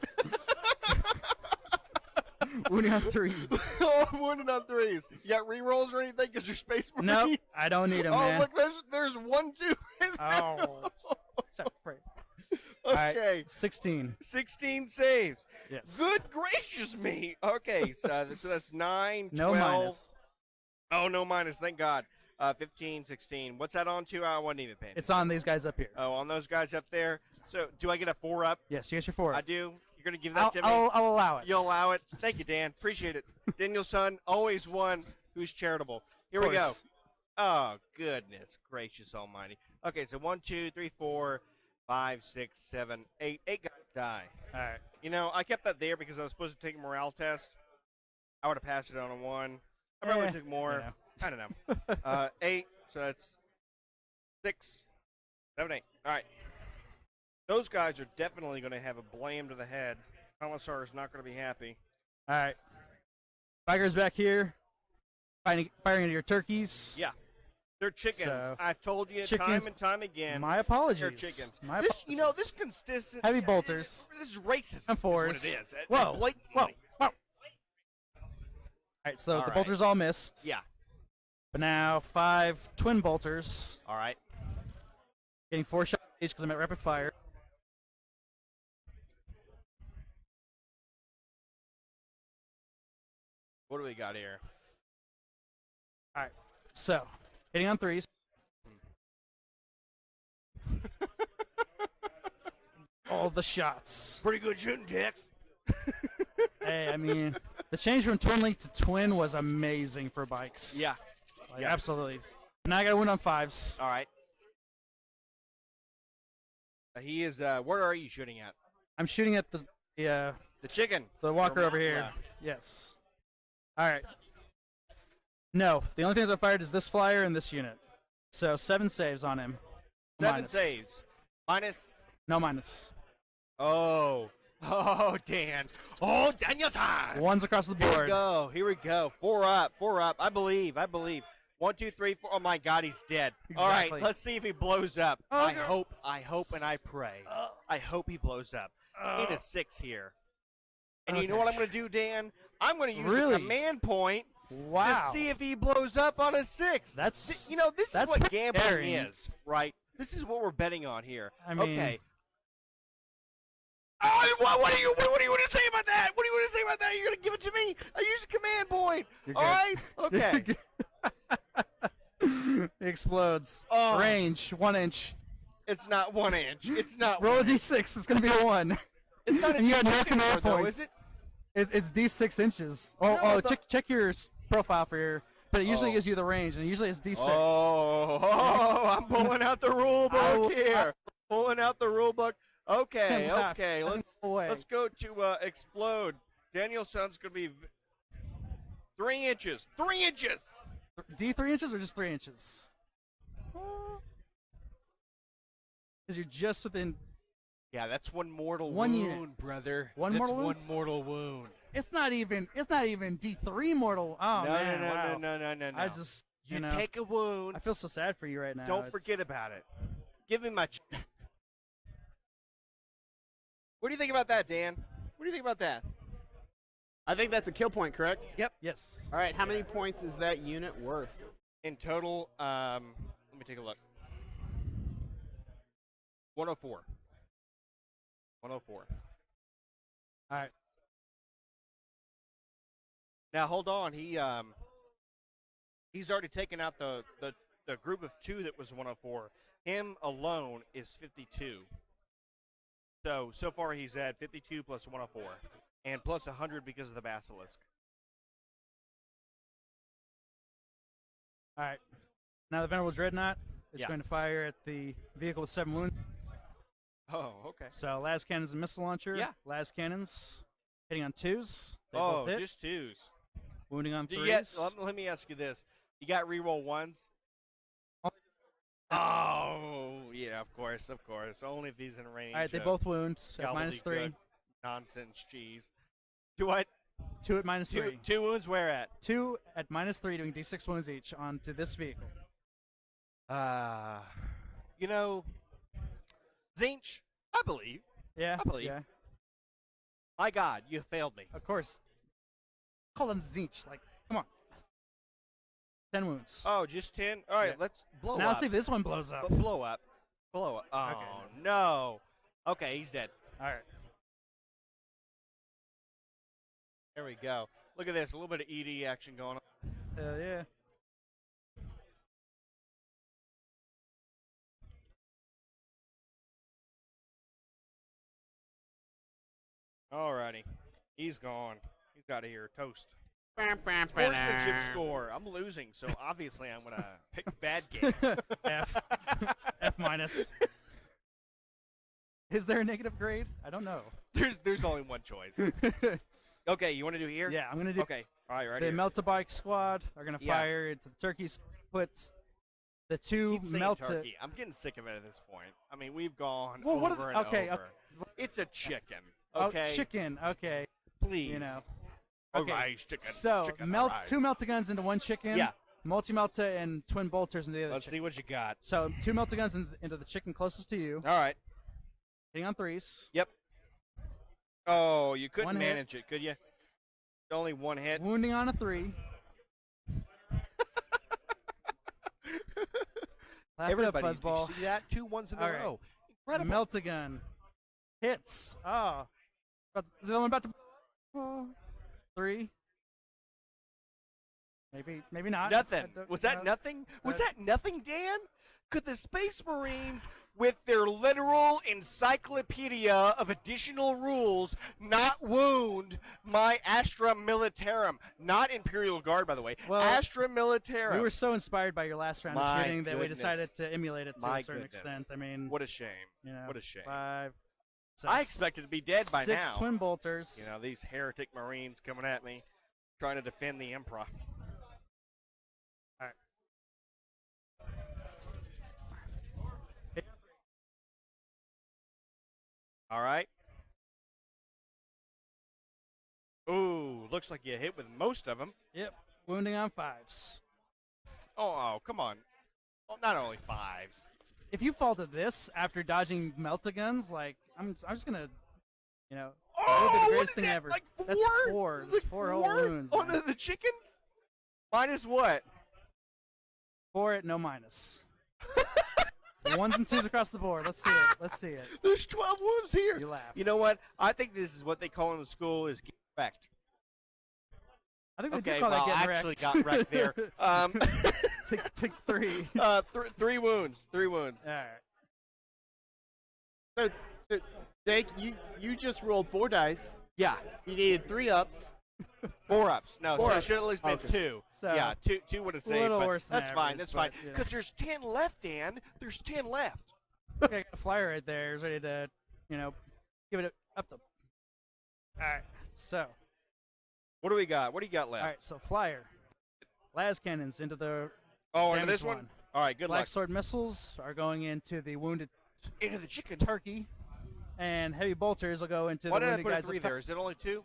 Wounding on 3s. Oh, wounded on 3s. You got rerolls or anything? Because you're Space Marines. Nope, I don't need them, Oh, man. look, there's 1, 2. In there. Oh, sacrifice. All right, Okay. 16. 16 saves. Yes. Good gracious me. Okay, so that's 9, 12. No minus. Oh, no minus. Thank God. 15, 16. What's that on to? I wasn't even paying. It's on these guys up here. Oh, on those guys up there. So, do I get a 4 up? Yes, you get your 4. I do. You're going to give that to me? I'll allow it. You'll allow it? Thank you, Dan. Appreciate it. Daniel's son, always one who's charitable. Here we go. Course. Oh, goodness gracious almighty. Okay, so 1, 2, 3, 4, 5, 6, 7, 8. 8 guys die. All right. I kept that there because I was supposed to take a morale test. I would have passed it on a 1. I probably took more. I don't know. 8, so that's 6, 7, 8. All right. Those guys are definitely going to have a blam to the head. Commissar is not going to be happy. All right. Fighters back here. Firing into your turkeys. Yeah. They're chickens. So, I've told you chickens- time and time again. My apologies. They're chickens. My This, apologies. this consistent. Heavy bolters. This is racism. And 4s. Is what it is. Whoa. Blatantly. Whoa. Whoa. All right, so All the right. bolters all missed. Yeah. But now 5 twin bolters. All right. Getting 4 shots each because I'm at rapid fire. What do we got here? All right. So, hitting on 3s. all the shots. Pretty good shooting, Tex. Hey, I mean, the change from twin link to twin was amazing for bikes. Yeah. Like, yeah. absolutely. Now I got to win on 5s. All right. He is. Where are you shooting at? I'm shooting at the chicken. the walker Or over here. left. Yes. All right. No, the only things I fired is this flyer and this unit. So 7 saves on him. 7 Minus. saves. Minus. No minus. Oh. Oh, Dan. Oh, Daniel-san. 1s across the Here we board. go. Here we go. 4 up. 4 up. I believe. 1, 2, 3, 4. Oh my God, he's dead. All Exactly. right, let's see if he blows up. Oh, I God. hope, and I pray. I hope he blows up. I need a 6 here. And you know Okay. what I'm going to do, Dan? I'm going to use Really? the command point Wow. to see if he blows up on a 6. That's This is that's what gambling daring. is, right? This is what we're betting on here. I mean- okay. Oh, what do you want to say about that? What do you want to say about that? You're going to give it to me? I use a command point. You're All right? good. Okay. It explodes. Oh. Range 1 inch. It's not 1 inch. It's not Roll a 1 inch. d6. It's gonna be a 1. It's not a and you got no D6 command anymore, though, points. is it? It's d6 inches. Oh, No, I oh, thought- check your profile for your. But it usually Oh. gives you the range, and usually it's d6. Oh, I'm pulling out the rule book here. Pulling out the rule book. Okay, Yeah, okay. no way. Let's go to explode. Daniel-san's gonna be 3 inches. 3 inches. D3 inches or just 3 inches? Because you're just within. Yeah, that's one mortal One wound, unit. brother. One that's mortal one wound? mortal wound. It's not even D3 mortal. Oh no, man, no, no, wow. no. I just you know, take a wound. I feel so sad for you right now. Don't It's- forget about it. Give me my. What do you think about that, Dan? What do you think about that? I think that's a kill point, correct? Yes. All right, how many points is that unit worth? In total, let me take a look. 104. 104. All right. Now hold on. He's already taken out the group of 2 that was 104. Him alone is 52. So far he's at 52 plus 104 and plus 100 because of the basilisk. All right. Now the Venerable Dreadnought is Yeah. going to fire at the vehicle with 7 wounds. Oh, okay. So las cannons and missile launcher. Yeah. Las cannons hitting on 2s. They Oh, both hit. just 2s. Wounding on Do 3s. you get, let me ask you this. You got reroll 1s? Oh, yeah, of course. Only if he's in range. All right, they of both wound at minus 3. gobbledygook Nonsense cheese. Do what? 2 at minus 3. Two wounds where at? 2 at minus 3, doing d6 wounds each onto this vehicle. You know, Zinch, I believe. Yeah. I believe. Yeah. My God, you failed me. Of course. Call them Zinch. Like, come on. 10 wounds. Oh, just 10? All right, Yeah. let's blow now up. let's see if this one blows up. Blow up. Blow up. Oh, Okay. no. Okay, he's dead. All right. There we go. Look at this. A little bit of ED action going on. Hell yeah. Alrighty. He's gone. He's out of here. Toast. Sportsmanship score. I'm losing, so obviously I'm going to pick bad game. F. F minus. Is there a negative grade? I don't know. There's only one choice. Okay, you want to do here? Yeah, I'm going to do. Okay. All right, right The here. Melta-Bike squad are going to Yeah. fire into the turkeys. Put the 2 Keep saying Melta. turkey. I'm getting sick of it at this point. I mean, we've gone Well, what are over the- and okay, over. It's a chicken. Oh, Okay. chicken. Okay. Please. You know. A Okay. rice chicken. So, chicken melt rice. 2 Melta guns into 1 chicken. Yeah. Multi-Melta and twin bolters into the other Let's chicken. see what you got. So 2 Melta guns into the chicken closest to you. All right. Hitting on 3s. Yep. Oh, you couldn't One hit. manage it, could you? Only one hit. Wounding on a 3. Laugh it up, Everybody, did Fuzzball. you see that? 2 1s in a All right. row. Incredible. Meltagun. Hits. Oh. Is the other one about to... Oh. 3. Maybe not. Nothing. I don't Was that know. nothing? Was that nothing, Dan? Could the Space Marines with their literal encyclopedia of additional rules not wound my Astra Militarum. Not Imperial Guard, by the way. Well, Astra Militarum. We were so inspired by your last round of My shooting that we goodness. decided to emulate it to My a certain goodness. extent. I mean, What a shame. you know, What a shame. 5. I expected to be dead by 6 now. twin bolters. You know, these heretic Marines coming at me, trying to defend the Emperor. All right. All right. Ooh, looks like you hit with most of them. Yep. Wounding on 5s. Oh, come on. Oh, not only 5s. If you fall to this after dodging melta-guns, like I'm just gonna, you know, it would be Oh, the what greatest is thing that? ever. Like 4? That's 4. It's That's like 4 whole wounds. on man. the chickens? Minus what? 4 at no minus. 1s and 2s across the board. Let's see it. Let's see it. There's 12 wounds here. You laugh. You know what? I think this is what they call in the school is get wrecked. I think they Okay, do call well, that I getting actually wrecked. got wrecked there. Take 3. 3 wounds. 3 wounds. All right. So Jake, you just rolled 4 dice. Yeah. You needed 3 ups. 4 ups. No, 4 so it ups. should at least been Okay. 2. So, yeah, 2 would have a saved. little but worse than that's fine. average, That's fine. but, you know. Because there's 10 left, Dan. There's 10 left. Okay, got a flyer right there is ready to, you know, give it up the. All right. So. What do we got? What do you got left? All right. So flyer. Las cannons into the. Oh, into damaged this one? All right, good Black luck. sword missiles are going into the wounded Into the chicken. turkey, and heavy bolters will go into Why the did I wounded put a guys. 3 up top. there? Is it only 2?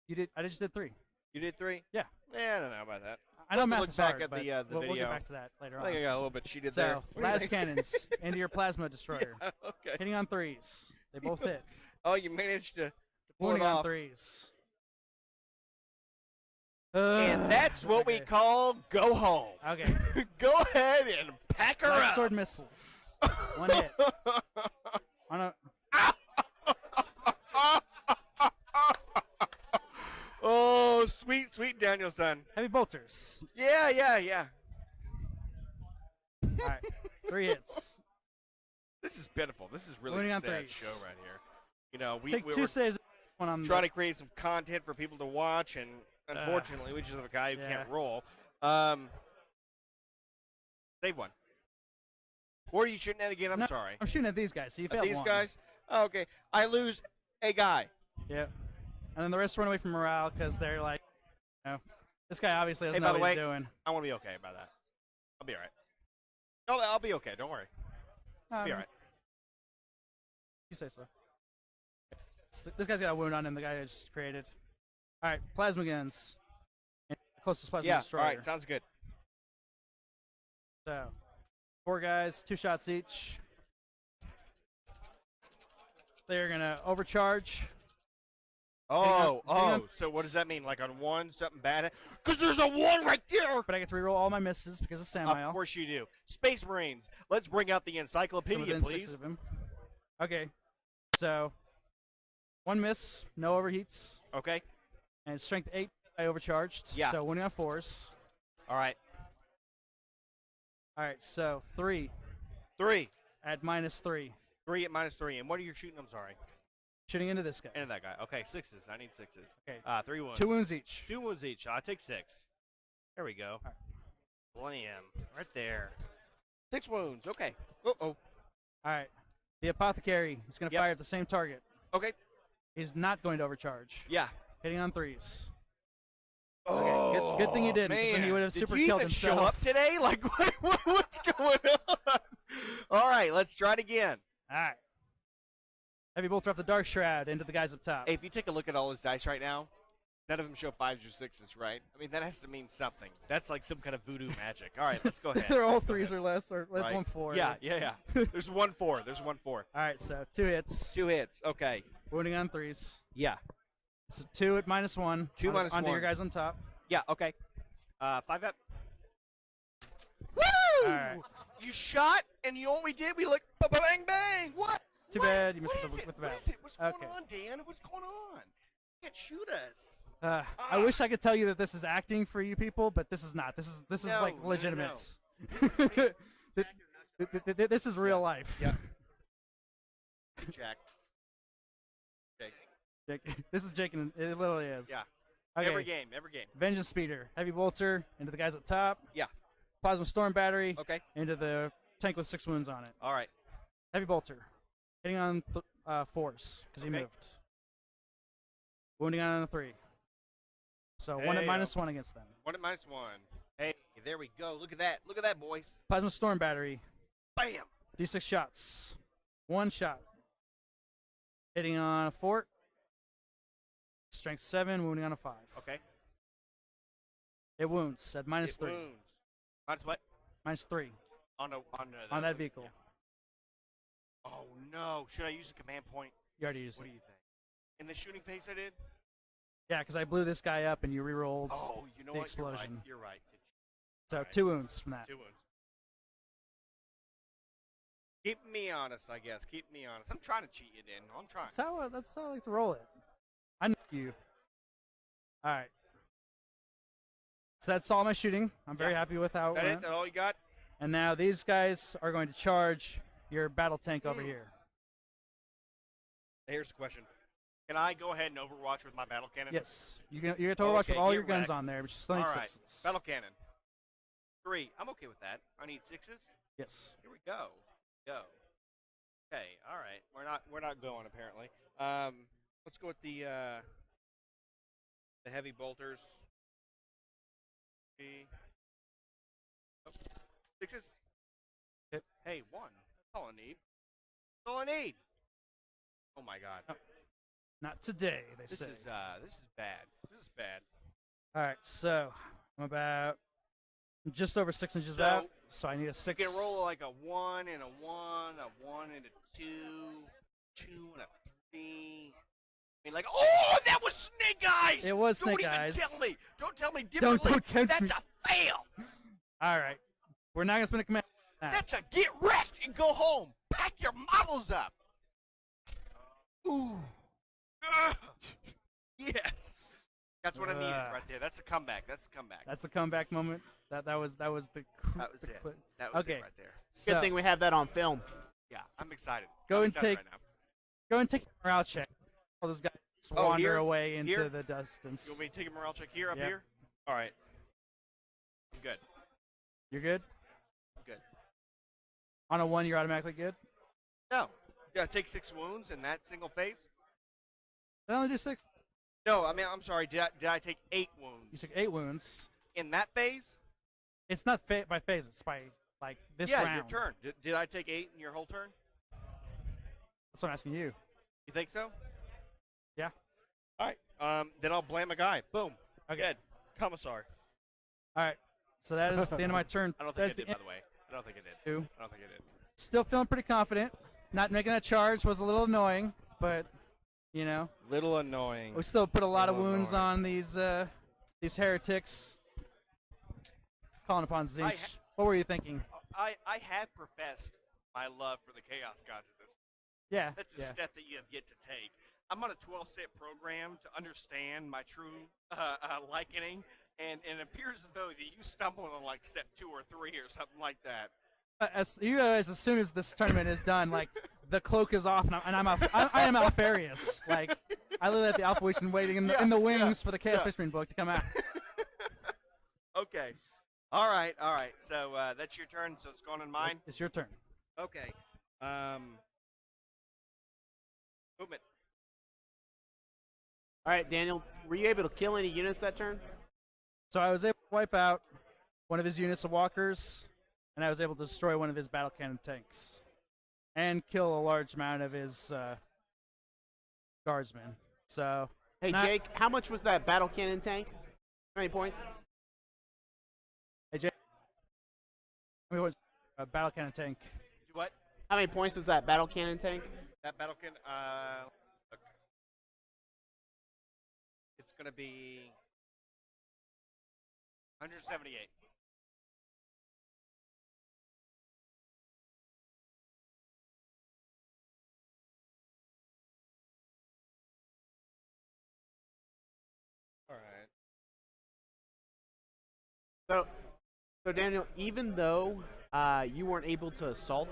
You did. I just did 3. You did 3? Yeah. Yeah, I don't know about that. I know We'll math look is back hard, at but the we'll video. get back to that later I think I on. got a little bit cheated So there. What do you las think? cannons into your plasma destroyer, Okay. hitting on 3s. They both hit. Oh, you managed to pull it Wounding on off. 3s. And that's what we Okay. call go home. Okay. Go ahead and pack her Black up. sword missiles. 1 hit. On a, Oh, sweet, sweet Danielson. heavy bolters. Yeah. All right. 3 hits. This is pitiful. This is really Winning a on sad 3s. show right here. You know, Take we 2 were saves. One on trying to create some content for people to watch, and unfortunately, we just have a guy who yeah. can't roll. Save one. What are you shooting at again? I'm No, sorry. I'm shooting at these guys, so you At failed these one. guys? Oh, okay. I lose a guy. Yep. And then the rest run away from morale because they're like, you know, this guy obviously doesn't Hey, by know the what he's way, doing. I want to be okay about that. I'll be all right. Oh, I'll be okay. Don't worry. I'll be all right. You say so. This guy's got a wound on him, the guy I just created. All right, plasma guns. Closest plasma Yeah, destroyer. all right. Sounds good. So, 4 guys, 2 shots each. They're going to overcharge. Oh, hang on. so what does that mean? Like on 1, something bad? Because there's a 1 right there! But I get to reroll all my misses because of Samael. Of course you do. Space Marines, let's bring out the So encyclopedia, within 6 please. of him. Okay. So, 1 miss, no overheats. Okay. And strength 8, I overcharged. Yeah. So winning on 4s. All right. All right, so 3 3. at -3. 3 at -3. And what are you shooting? I'm sorry. Shooting into this guy. Into that guy. Okay, 6s. I need 6s. Okay. 3 wounds. 2 wounds each. 2 wounds each. I take 6. There we go. All Blam. Right there. 6 wounds. Okay. Uh-oh. All right. The apothecary is going to Yep. fire at the same target. Okay. He's not going to overcharge. Yeah. Hitting on 3s. Oh, good thing you didn't, 'cause then he would have Did super you killed even himself. show up today? Like, what's going on? All right, let's try it again. All right. Heavy bolter off the Dark Shroud into the guys up top. Hey, if you take a look at all his dice right now, none of them show 5s or 6s, right? I mean, that has to mean something. That's like some kind of voodoo magic. All right, let's go ahead. They're all Let's go 3s ahead. or less, or that's Right. 1 4. Yeah. There's 1 4. There's 1 4. All right, so 2 hits. 2 hits. Okay. Wounding on 3s. Yeah. So 2 at -1. 2 minus onto 1. your guys on top. Yeah. Okay. 5 up. Woo! All right. You shot, and you only did. We like bang bang. What? Too What? bad you missed What with is the- it? with the What bounce. is it? What's Okay. going on, Dan? What's going on? You can't shoot us. I wish I could tell you that this is acting for you people, but this is not. This is No, like no, no, legitimate. no. This is real life. Yeah. Jack. Jake. Jake. This is Jake, and it literally is. Yeah. Okay. Every game. Vengeance Speeder, Heavy Bolter into the guys up top. Yeah. Plasma Storm Battery Okay. into the tank with 6 wounds on it. All right. Heavy Bolter, hitting on Force because he Okay. moved. Wounding on a 3. So Hey, 1 at -1 against them. 1 at -1. Hey, there we go. Look at that. Look at that, boys. Plasma Storm Battery, Bam. D6 shots. 1 shot. Hitting on a fort. Strength 7, wounding on a 5. Okay. It wounds at -3. It wounds. Minus what? -3 On that vehicle. Oh no! Should I use a command point? You already used What it. do you think? In the shooting phase, I did. Yeah, because I blew this guy up and you rerolled. Oh, you know the what? explosion. You're right. So alright. 2 wounds from that. 2 wounds. Keep me honest, I guess. Keep me honest. I'm trying to cheat you, Dan. I'm trying. That's how I like to roll it. I know you. All right. So that's all my shooting. I'm very happy with how it That went. it? That all you got? And now these guys are going to charge your battle tank over here. Here's the question. Can I go ahead and overwatch with my battle cannon? Yes. You get to overwatch with Okay, all get your guns wrecked. on there, but you still need All right. 6s. Battle cannon. 3. I'm okay with that. I need 6s. Yes. Here we go. Go. Okay. All right. We're not going apparently. Let's go with the heavy bolters. 3. Oh, 6s. Yep. Hey, 1. That's all I need. That's all I need. Oh my God. Oh, not today, they This say. is bad. This is bad. All right, so I'm about just over 6 inches So, out, so I need a 6. You can roll like a 1 and a 1, a 1 and a 2, 2 and a 3. I mean, like, oh, that was Snake Eyes. It was Don't Snake Eyes. Don't tell me differently. Don't tempt That's me. a fail. All right, we're not gonna spend a command. That's a get wrecked and go home. Pack your models up. Ooh. Ugh. Yes. That's what I needed right there. That's a comeback. That's a comeback. That's the comeback moment. That was the. That was it. That was Okay. it right there. So Good thing we have that on film. Yeah, I'm excited. Go I'm and excited take- right now. go and take a morale check. All those guys Oh, wander here? away into Here? the distance. You want me to take a morale check here, up Yep. here? All right. I'm good. You're good. I'm good. On a 1, you're automatically good. No. Yeah, take 6 wounds in that single phase? Did I only do 6? No, I mean, I'm sorry. Did I take 8 You wounds took 8 wounds. in that phase? It's not by phase. It's by like this Yeah, round. your turn. Did I take 8 in your whole turn? That's what I'm asking you. You think so? Yeah. All right. Then I'll blame a guy. Boom. Okay. Good. Commissar. All right. So that is the end of my turn. I don't That's think I did, the by the way. I don't think I did. end. I don't think I did. Still feeling pretty confident. Not making that charge was a little annoying, but you know, Little annoying. we still put a lot of Little wounds annoying. on these heretics. Calling upon I Zinch. What were you thinking? I have professed my love for the Chaos Gods at this. Yeah. That's a yeah. step that you have yet to take. I'm on a 12-step program to understand my true likening, and it appears as though that you stumbled on like step 2 or 3 or something like that. As you guys, as soon as this tournament is done, like the cloak is off, and I am Alfarius. Like I live at the Alpha Wishing waiting in the wings for the Chaos Space Marine book to come out. Okay. All right. So that's your turn. So it's going in mine. It's your turn. Okay. Movement. All right, Daniel, were you able to kill any units that turn? So I was able to wipe out one of his units of walkers, and I was able to destroy one of his battle cannon tanks, and kill a large amount of his guardsmen. So Hey, Not- Jake, how much was that battle cannon tank? How many points? hey Jay, I mean, a battle cannon tank. Do what? How many points was that battle cannon tank? That battlekin. Look. It's gonna be 178. All right. So Daniel, even though you weren't able to assault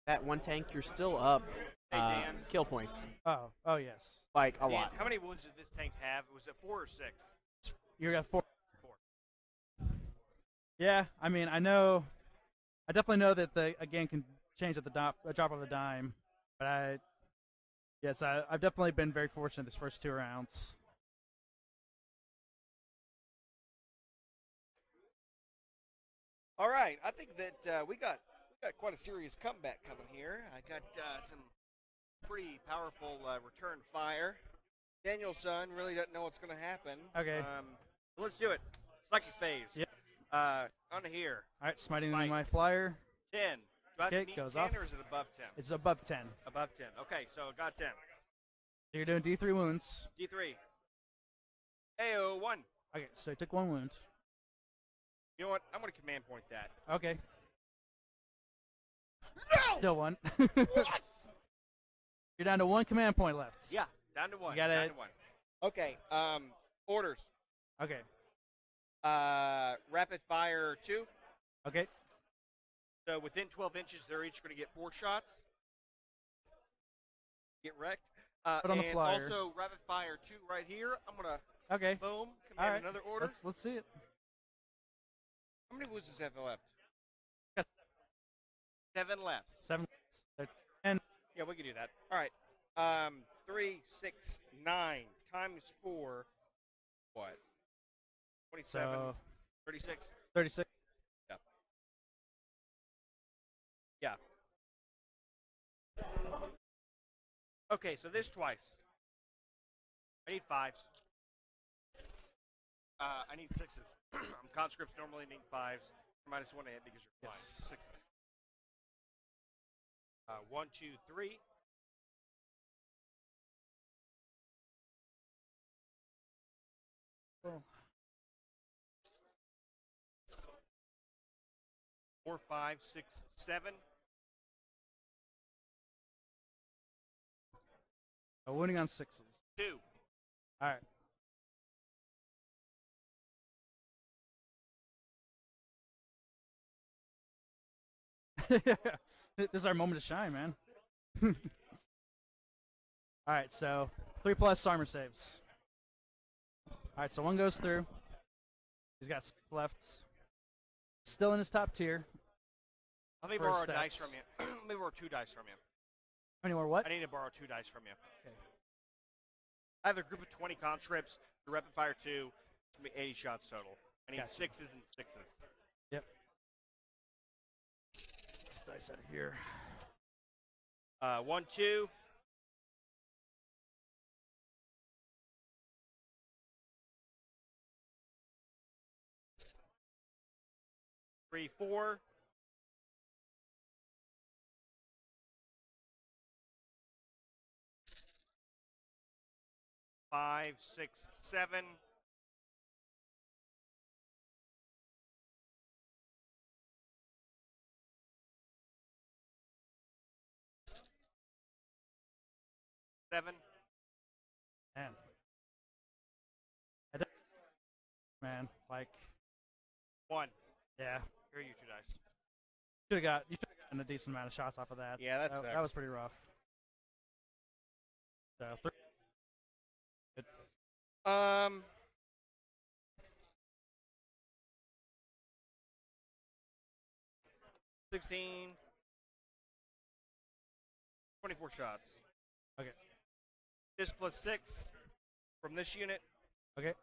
that one tank, you're still up Hey, Dan. kill points. Oh yes. Like, a Dan, lot. how many wounds did this tank have? Was it 4 or 6? You got 4. 4. Yeah, I mean, I definitely know that the game can change at the drop of a dime, but I've definitely been very fortunate this first 2 rounds. All right, I think that we got quite a serious comeback coming here. I got some pretty powerful return fire. Daniel's son really doesn't know what's going to happen. Okay. Let's do it. Psychic phase. Yep. On here. All right, smiting Smite. my flyer. 10. Do I have Okay, to meet goes 10 off. or is it above 10? It's above 10. Above 10. Okay, so got 10. So you're doing D3 wounds. D3. Ayo, 1. Okay, so you took 1 wound. You know what? I'm going to command point that. Okay. No! Still 1. What? You're down to 1 command point left. Yeah, down to 1. You got down it. to 1. Okay, orders. Okay. Rapid fire 2. Okay. So within 12 inches, they're each going to get 4 shots. Get wrecked. Put on the and flyer. also rapid fire 2 right here. I'm going to Okay. boom, All command right. another order. Let's see it. How many wounds does have left? Got 7 left. 7. 10. Yeah, we can do that. All right. 3, 6, 9 times 4. What? 27. So 36. 36. Yeah. Okay, so this twice. I need 5s. I need 6s. Conscripts normally need 5s. -1 to hit because you're flying. Yes. 6s. 1, 2, 3. Oh. 4, 5, 6, 7. Wounding on 6s. 2. All right. This is our moment to shine, man. All right, so 3+ armor saves. All right, so 1 goes through. He's got 6 left. Still in his top tier. Let me For his borrow a dice stats. from you. Let me borrow 2 dice from you. Any more what? I need to borrow 2 dice from you. Okay. I have a group of 20 conscripts. The rapid fire 2. It's going to be 80 shots total. I need Gotcha. 6s and 6s. Yep. This dice out of here. 1, 2. Three, 4. 5, 6, 7. Seven. Man, like, 1. yeah. Here are you 2 dice. You should have gotten a decent amount of shots off of that. Yeah, that that sucks. was pretty rough. So 3. Good. 16. 24 shots. Okay. This plus 6 from this unit. Okay.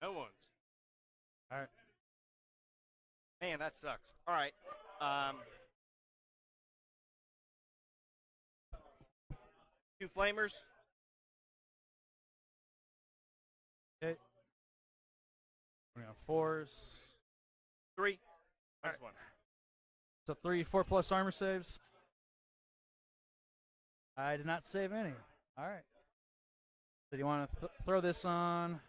No ones. All right. Man, that sucks. All right. 2 flamers. Okay. We got 4s. 3. All That's 1. So 3 4+ armor saves. I did not save any. All right. So do you want to throw this on?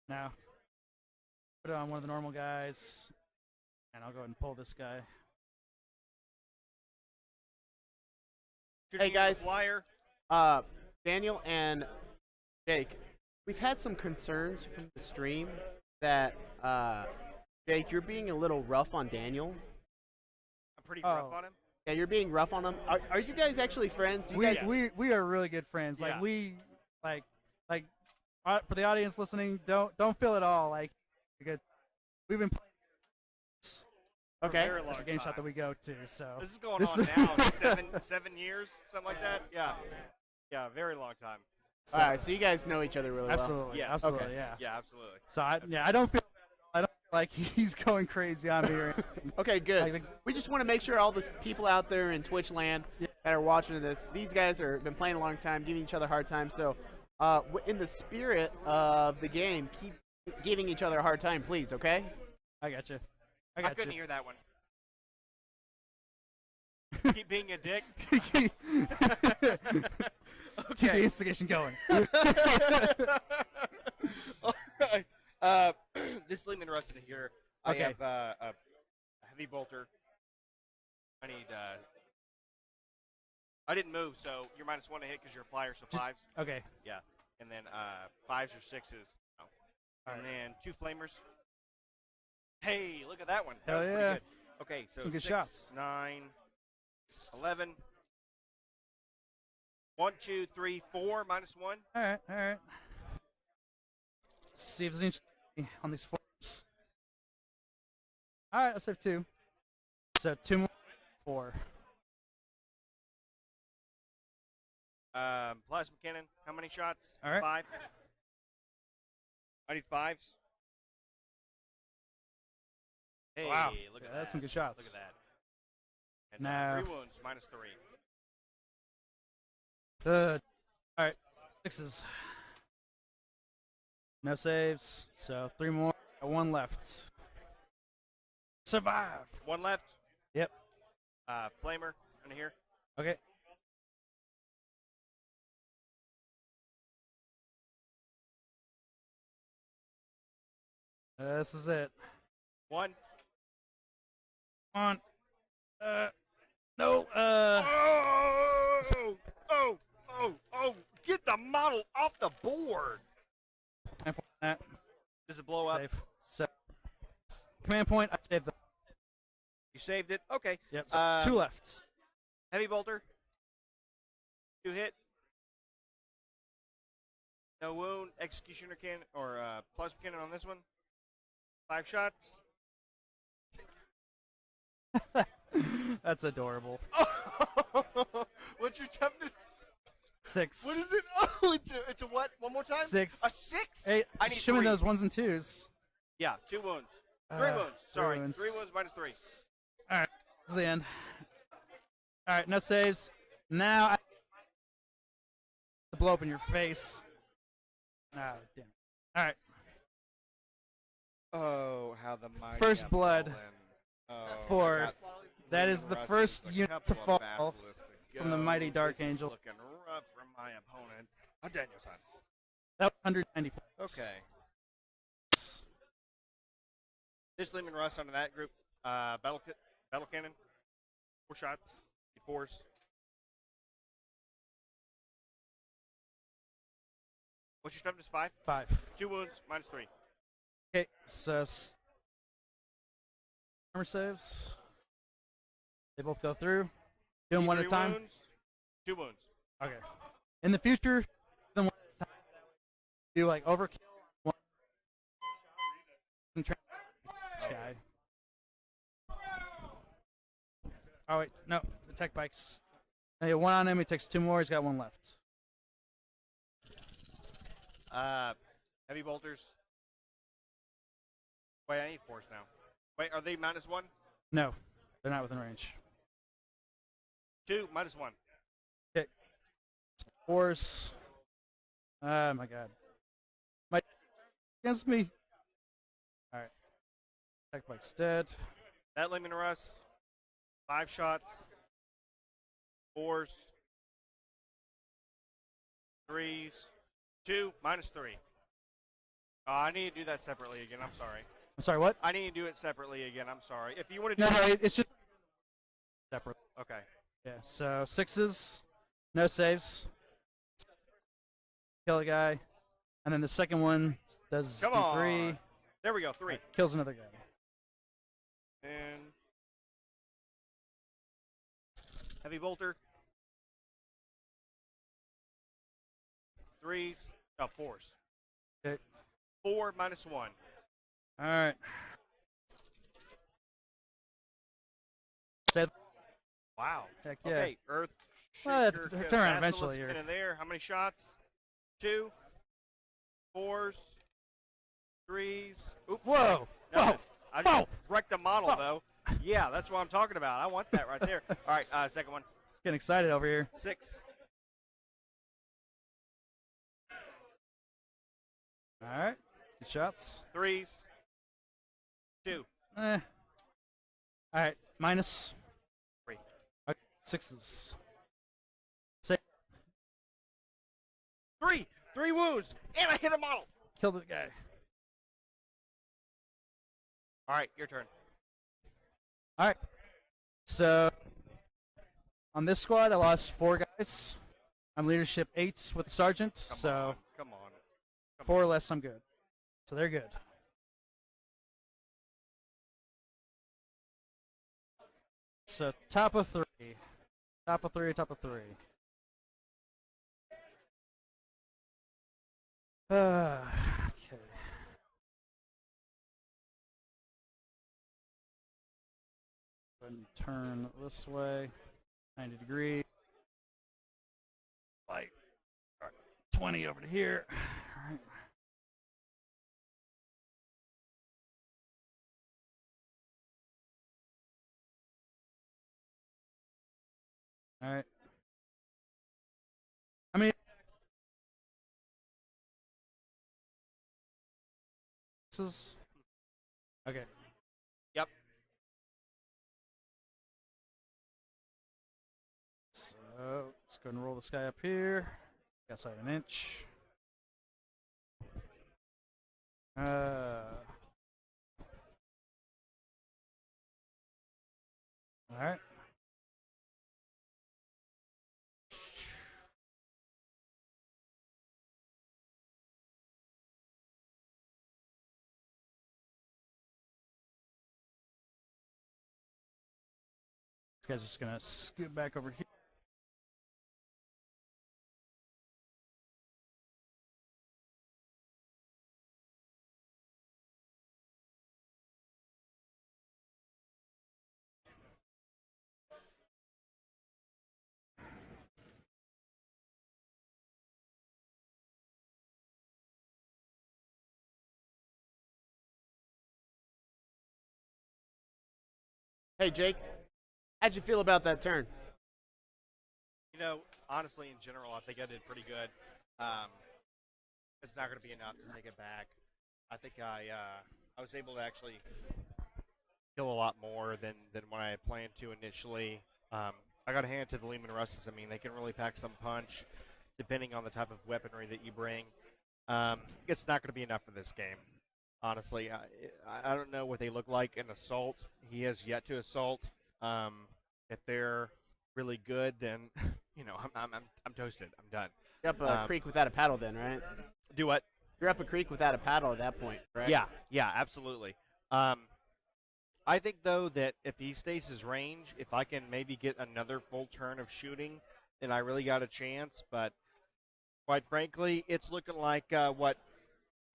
Now, put it on one of the normal guys, and I'll go ahead and pull this guy. Hey, guys. Flyer. Daniel and Jake, we've had some concerns from the stream that, Jake, you're being a little rough on Daniel. I'm pretty rough on him. Yeah, you're being rough on him. Are you guys actually friends? Do you guys? We are really good friends. Yeah. For the audience listening, don't feel at all like because we've been playing For a Okay. very long the game time. shop that we go to. So This is going on now 7 years, something like that. Yeah, very long time. All right, so you guys know each other really well. absolutely, Yes. absolutely, Okay. yeah. Yeah, absolutely. So I don't feel like he's going crazy on me. Or Okay, good. Like We just want to make sure all the people out there in Twitch land that are watching this, these guys are been playing a long time, giving each other a hard time. So, in the spirit of the game, keep giving each other a hard time, please. Okay? I got you. I I got couldn't you. hear that one. Keep being a dick. Keep the Okay. instigation going. All right. This Lehman Rusted here. Okay. I have a heavy bolter. I need. I didn't move, so you're -1 to hit because you're a flyer, so fives. Okay. Yeah. And then fives or sixes. No. All And right. then 2 flamers. Hey, look at that one. That Hell was yeah. pretty good. Okay, so Some good 6, shots. 9, 11. 1, 2, 3, 4, -1. All right. All right. See if there's anything on these forms. All right. Let's have 2. So 2 more. 4. Plasma cannon. How many shots? All right. 5. I need 5s. Hey, Wow. look Yeah, at that. that's some good shots. Look at that. And Now- 3 wounds, -3. All right. 6s. No saves. So 3 more. Got 1 left. Survive. 1 left. Yep. Flamer in here. Okay. This is it. 1. Come on. No. Oh! Get the model off the board. That. Does it blow up? Save. So, command point. I saved the. You saved it? Okay. Yep. So 2 left. Heavy bolter. 2 hit. No wound. Executioner cannon or plasma cannon on this one. 5 shots. That's adorable. What's your toughness? 6. What is it? Oh, it's a what? One more time? 6. A 6? Hey, I need shimmy 3s. those 1s and 2s. Yeah, 2 wounds. 3 wounds. Sorry, 3 wounds. 3 wounds -3. All right. This is the end. All right. No saves. Now I blow up in your face. Oh, damn. All right. Oh, how the mighty First have blood fallen. Oh, for- I got that is Lehman the Rusty's, first a unit to couple of fall basilisks to from the go. mighty Dark This is Angel. looking rough from my opponent. Danielson. That was 190 points. Okay. This Lehman Russ under that group. Battle cannon. 4 shots. 4s. What's your toughness? 5. 5. 2 wounds. -3. Okay. So armor saves. They both go through. Do them 1 at a 3 time. Wounds, 2 wounds. Okay. In the future, do them 1 at a time. Do like overkill. 1 and this guy. Oh wait, no. The tech bikes. Hey, 1 on him. He takes 2 more. He's got 1 left. Heavy bolters. Wait, I need 4s now. Wait, are they -1? No, they're not within range. 2, -1. Okay. 4s. Oh my god. My against me. All right. Tech bike's dead. That Lehman Russ. 5 shots. 4s. 3s. 2, -3. I need to do that separately again. I'm sorry. I'm sorry. What? I need to do it separately again. I'm sorry. If you want to No, do no. It's just separate. Okay. Yeah. So 6s. No saves. Kill a guy. And then the second one does Come D3. on. There we go. 3. Kills another guy. And heavy bolter. 3s. Oh, 4s. Okay. 4 minus 1. All right. Save. Wow. Heck yeah. Okay, Earth. Well, Shaker, turn around Basilisk eventually here. in there. How many shots? 2, 4s, 3s. Oops. Whoa. Nothing. Whoa. I just Whoa. wrecked the model, Whoa. though. Yeah, that's what I'm talking about. I want that right there. All right, second one. It's getting excited over here. 6. All right. Good shots. 3s. 2. All right. Minus. 3. 6s. Save. 3. 3 wounds. And I hit a model. Killed the guy. All right, your turn. All right. So on this squad, I lost 4 guys. I'm leadership 8 with the sergeant. Come so on. Come on. 4 less, I'm good. So they're good. So top of 3. Top of 3, top of 3. Okay. Go ahead and turn this way. 90 degrees. Light. All right. 20 over to here. All right. All right. I mean, this is okay. Yep. So let's go and roll this guy up here. Guess I have an inch. All right. This guy's just gonna scoot back over here. Hey, Jake. How'd you feel about that turn? You know, honestly, in general, I think I did pretty good. It's not going to be enough to take it back. I think I was able to actually kill a lot more than what I had planned to initially. I got to hand it to the Lehman Russes. I mean, they can really pack some punch, depending on the type of weaponry that you bring. It's not going to be enough for this game. Honestly, I don't know what they look like in assault. He has yet to assault. If they're really good, then you know I'm toasted. I'm done. You're up a creek without a paddle, then, right? Do what? You're up a creek without a paddle at that point, right? Yeah, absolutely. I think though that if he stays his range, if I can maybe get another full turn of shooting, then I really got a chance. But quite frankly, it's looking like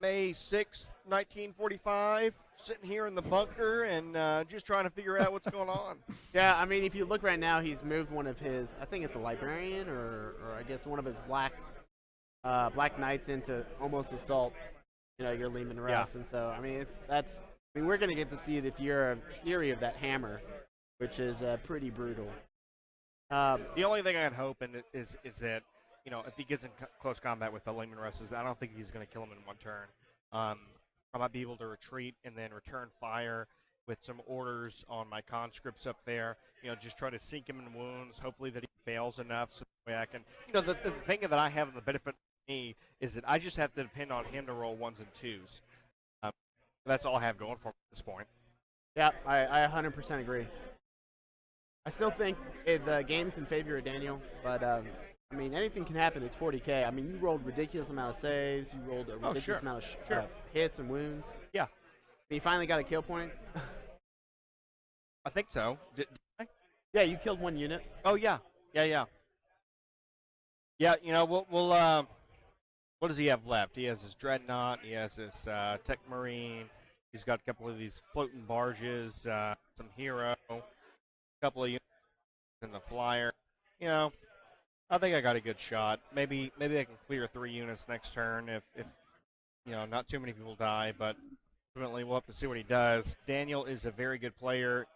May 6th, 1945, sitting here in the bunker and just trying to figure out what's going on. Yeah, I mean, if you look right now, he's moved one of his, I think it's a librarian or I guess one of his black knights into almost assault. You know, your Lehman Russ, and so I mean we're gonna get to see the fury of that hammer, which is pretty brutal. The only thing I can hope is that, you know, if he gets in close combat with the Lehman Russes, I don't think he's going to kill him in one turn. I might be able to retreat and then return fire with some orders on my conscripts up there. You know, just try to sink him in wounds. Hopefully that he fails enough so that way I can. You know, the thing that I have, the benefit of me is that I just have to depend on him to roll 1s and 2s. That's all I have going for me at this point. Yeah, I 100% agree. I still think the game's in favor of Daniel, but I mean, anything can happen. It's 40K. I mean, you rolled ridiculous amount of saves. You rolled a ridiculous sure. amount of Sure. hits and wounds. Yeah. You finally got a kill point. I think so. Did I? Yeah, you killed one unit. Oh yeah. Yeah. You know, we'll what does he have left? He has his dreadnought. He has his tech marine. He's got a couple of these floating barges, some hero, a couple of units in the flyer. You know, I think I got a good shot. Maybe I can clear 3 units next turn if you know, not too many people die, but ultimately we'll have to see what he does. Daniel is a very good player.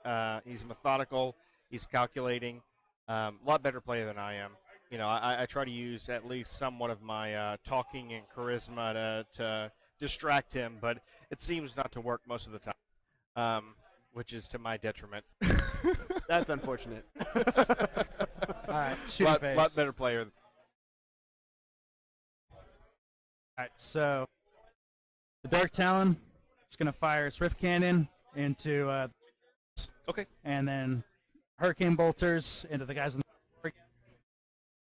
He's methodical. He's calculating. A lot better player than I am. You know, I try to use at least somewhat of my talking and charisma to distract him, but it seems not to work most of the time, which is to my detriment. That's unfortunate. All right, shooting phase. Lot better player. All right, so the Dark Talon is going to fire its Rift Cannon into Okay. and then Hurricane Bolters into the guys in the.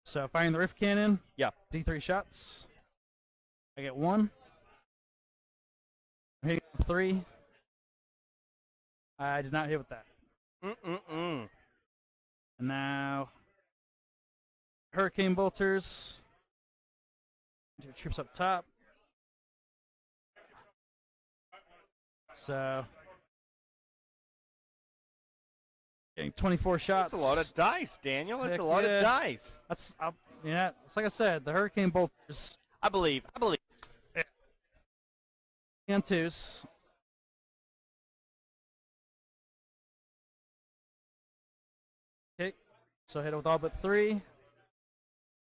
So firing the Rift Cannon. Yeah. D3 shots. I get 1. I'm hitting 3. I did not hit with that. And And now Hurricane Bolters. Your troops up top. So getting 24 shots. That's a lot of dice, Daniel. That's Heck a lot yeah. of dice. Yeah, it's like I said, the Hurricane Bolters I believe. on 2s. Okay, so hit it with all but 3.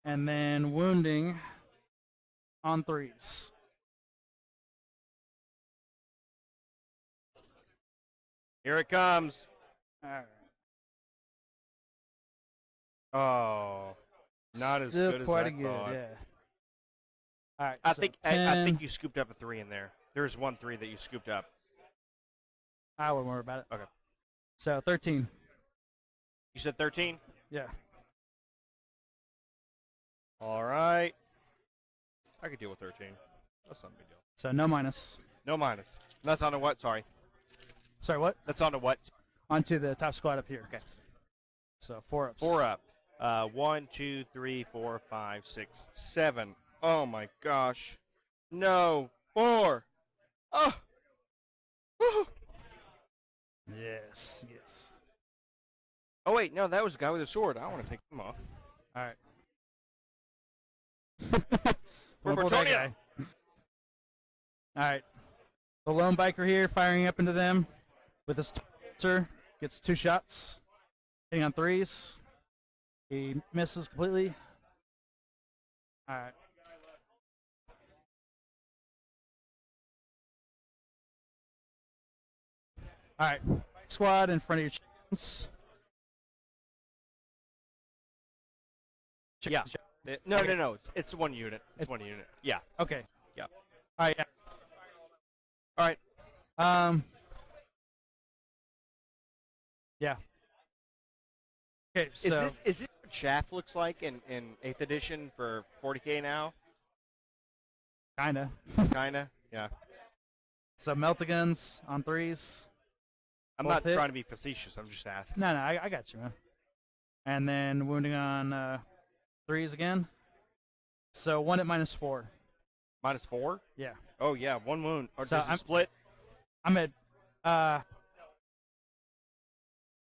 And then wounding on 3s. Here it comes. All right. Oh, not as Still good as quite I good, thought. yeah. All right, I so think 10. I think you scooped up a 3 in there. There's 1 3 that you scooped up. I wouldn't worry about it. Okay. So 13. You said 13? Yeah. All right. I could deal with 13. That's not a big deal. So no minus. No minus. That's on a what? Sorry. Sorry, what? That's on a what? Onto the top squad up here. Okay. So 4 ups. 4 up. 1, 2, 3, 4, 5, 6, 7. Oh my gosh. No. 4. Oh. Oh. Yes, yes. Oh wait, no, that was a guy with a sword. I want to take him off. All right. For We'll pull that Bertonia. guy. All right. The lone biker here firing up into them with his torture. Gets 2 shots. Hitting on 3s. He misses completely. All right. All right. Squad in front of your chickens. Yeah. No. It's 1 unit. It's 1 unit. Yeah. Okay. Yeah. All right. Yeah. All right. Yeah. Okay. So Is this what Shaft looks like in 8th edition for 40K now? kinda. Kinda. Yeah. So Meltagons on 3s. I'm Both not hit? trying to be facetious. I'm just asking. No, I got you, man. And then wounding on 3s again. So 1 at -4. -4? Yeah. Oh yeah, 1 wound. Or So does it I'm- split? I'm at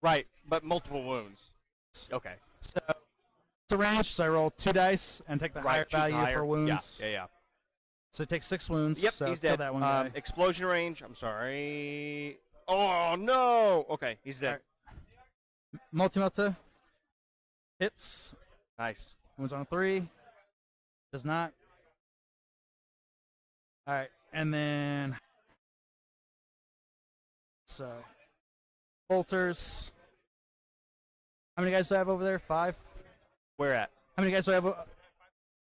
Right, but multiple wounds. Okay. so it's a range, so I roll 2 dice and take the higher Right, choose value higher. for wounds. Yeah. So it takes 6 wounds. Yep, so he's kill dead. that one guy. Explosion range. I'm sorry. Oh no. Okay, he's dead. Multi-melta hits. Nice. Wounds on 3. Does not. All right, and then so bolters. How many guys do I have over there? 5. Where at? How many guys do I have?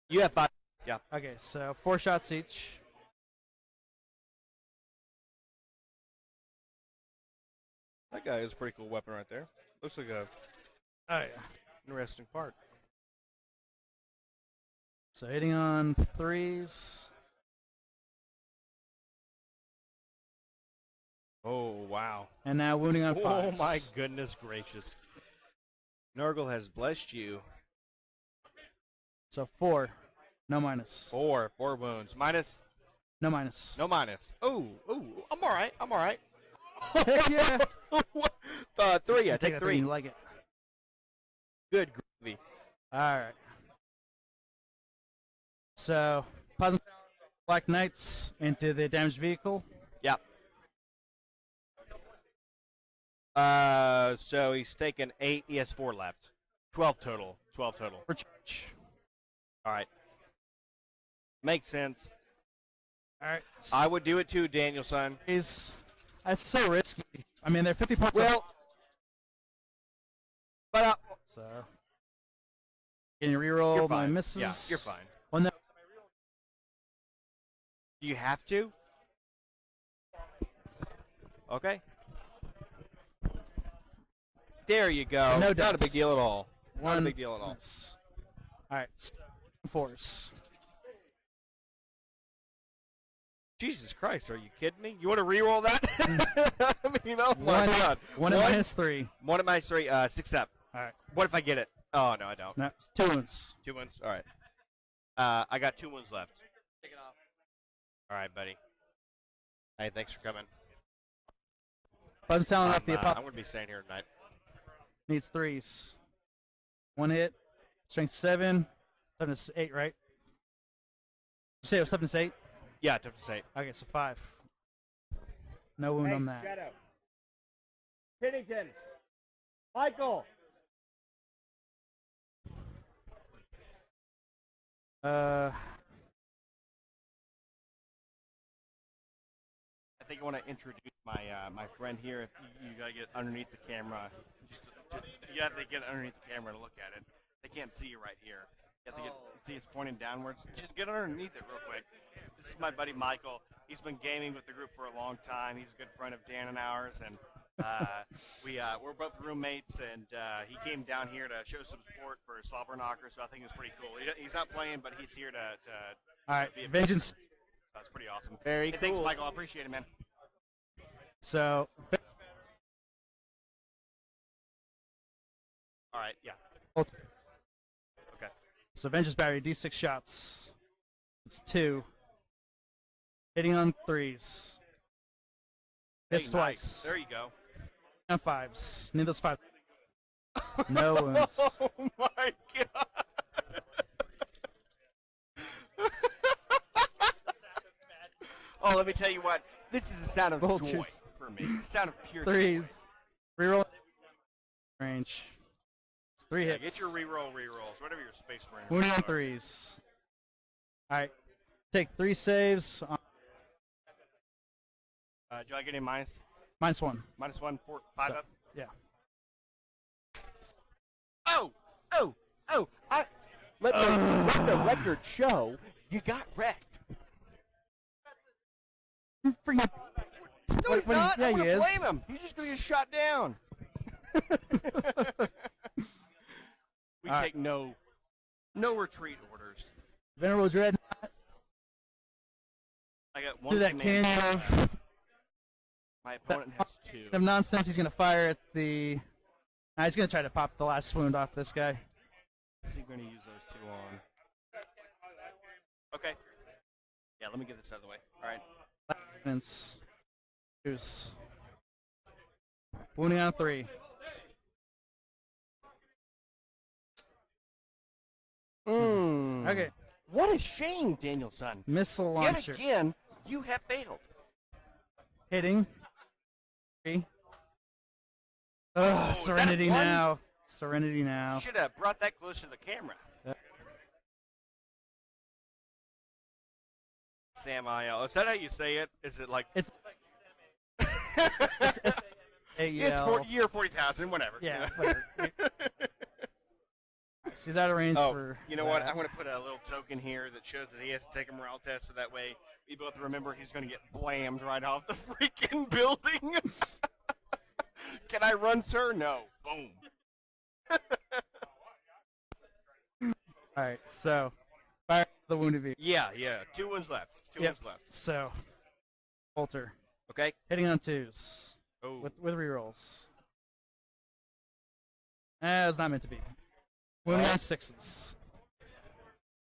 You have 5. Yeah. Okay, so 4 shots each. That guy is a pretty cool weapon right there. Looks like a Oh yeah. interesting part. So hitting on 3s. Oh, wow. And now wounding on 5s. Oh, my goodness gracious. Nurgle has blessed you. So 4. No minus. 4 wounds. Minus? No minus. No minus. Oh, I'm all right. I'm all right. Heck yeah. 3, I You take that 3. thing, you like it. Good gravy. All right. So, Plasma Black Knights into the damaged vehicle. Yep. So he's taken 8. He has 4 left. 12 total. 12 total. For charge. All right. Makes sense. All right. I would do it too, Danielson. That's so risky. I mean, they're 50 points Well, up. but So, can you reroll you're my fine. misses? Yeah, you're fine. Well, no. Do you have to? Okay. There you go. No Not a deaths. big deal at all. Not a One big deal at all. miss. All right. Force. Jesus Christ, are you kidding me? You want to re-roll that? I mean, oh my God. 1 and -3. 1 at minus 3, 6 up. All right. What if I get it? Oh, no, I don't. No, it's 2 wounds. 2 wounds? All right. I got 2 wounds left. Take it off. All right, buddy. Hey, thanks for coming. Buzz telling I'm off the going to be staying here tonight. needs 3s. 1 hit. Strength 7. 7 to 8, right? You say it was 7 to 8? Yeah, tough to say. Okay, so 5. No wound on that. Shadow. Pennington. Michael. I think I want to introduce my friend here. If you got to get underneath the camera. You have to get underneath the camera to look at it. They can't see you right here. You have to see it's pointing downwards. Just get underneath it real quick. This is my buddy Michael. He's been gaming with the group for a long time. He's a good friend of Dan and ours, and we're both roommates. And he came down here to show some support for Slobberknocker, so I think it's pretty cool. He's not playing, but he's here to All right, be a Vengeance. That's pretty awesome. Very Hey, thanks, cool. Michael. I appreciate it, man. So, All right, yeah. Okay. Okay. So Vengeance Battery, D6 shots. It's 2. Hitting on 3s. Hits Hey, twice. nice. There you go. On 5s. Need those 5. No wounds. Oh my God. Oh, let me tell you what. This is a sound of joy Vultures. for me. A sound of pure joy. 3s. Reroll. Range. It's 3 Yeah, hits. get your rerolls, whatever your space marine. Wounding on are. 3s. Alright. Take 3 saves. Do I get any minus? -1. Minus 1, 4, 5 So- up? Yeah. Oh! Let the record show you got wrecked. Freaking. No, he's not. Yeah, I'm he gonna is. blame him. He's just gonna get shot down. We All right. take no retreat orders. Venerable Dread. I got one Do that command. canyon of, My opponent has 2. of nonsense. He's going to fire at the. Nah, he's going to try to pop the last wound off this guy. Is he going to use those 2 on? Okay. Yeah, let me get this out of the way. All right. Lance. Deuce. Wounding on 3. Okay. What a shame, Danielson. Missile Yet launcher. again, you have failed. Hitting. 3. Oh, is that Serenity one? now. Serenity now. Should have brought that closer to the camera. Yep. Sam IL. Is that how you say it? Is it like It's it's AEL. year 40,000, whatever. Yeah, you know? whatever. So he's out of range Oh, for. you know what? that. I'm going to put a little token here that shows that he has to take a morale test, so that way we both remember he's going to get blammed right off the freaking building. Can I run, sir? No. Boom. All right, so fire the wounded vehicle. Yeah, yeah. 2 wounds left. Two Yep. wounds left. So, Bolter Okay. hitting on 2s Oh. with rerolls. It's not meant to be. Wounding on 6s.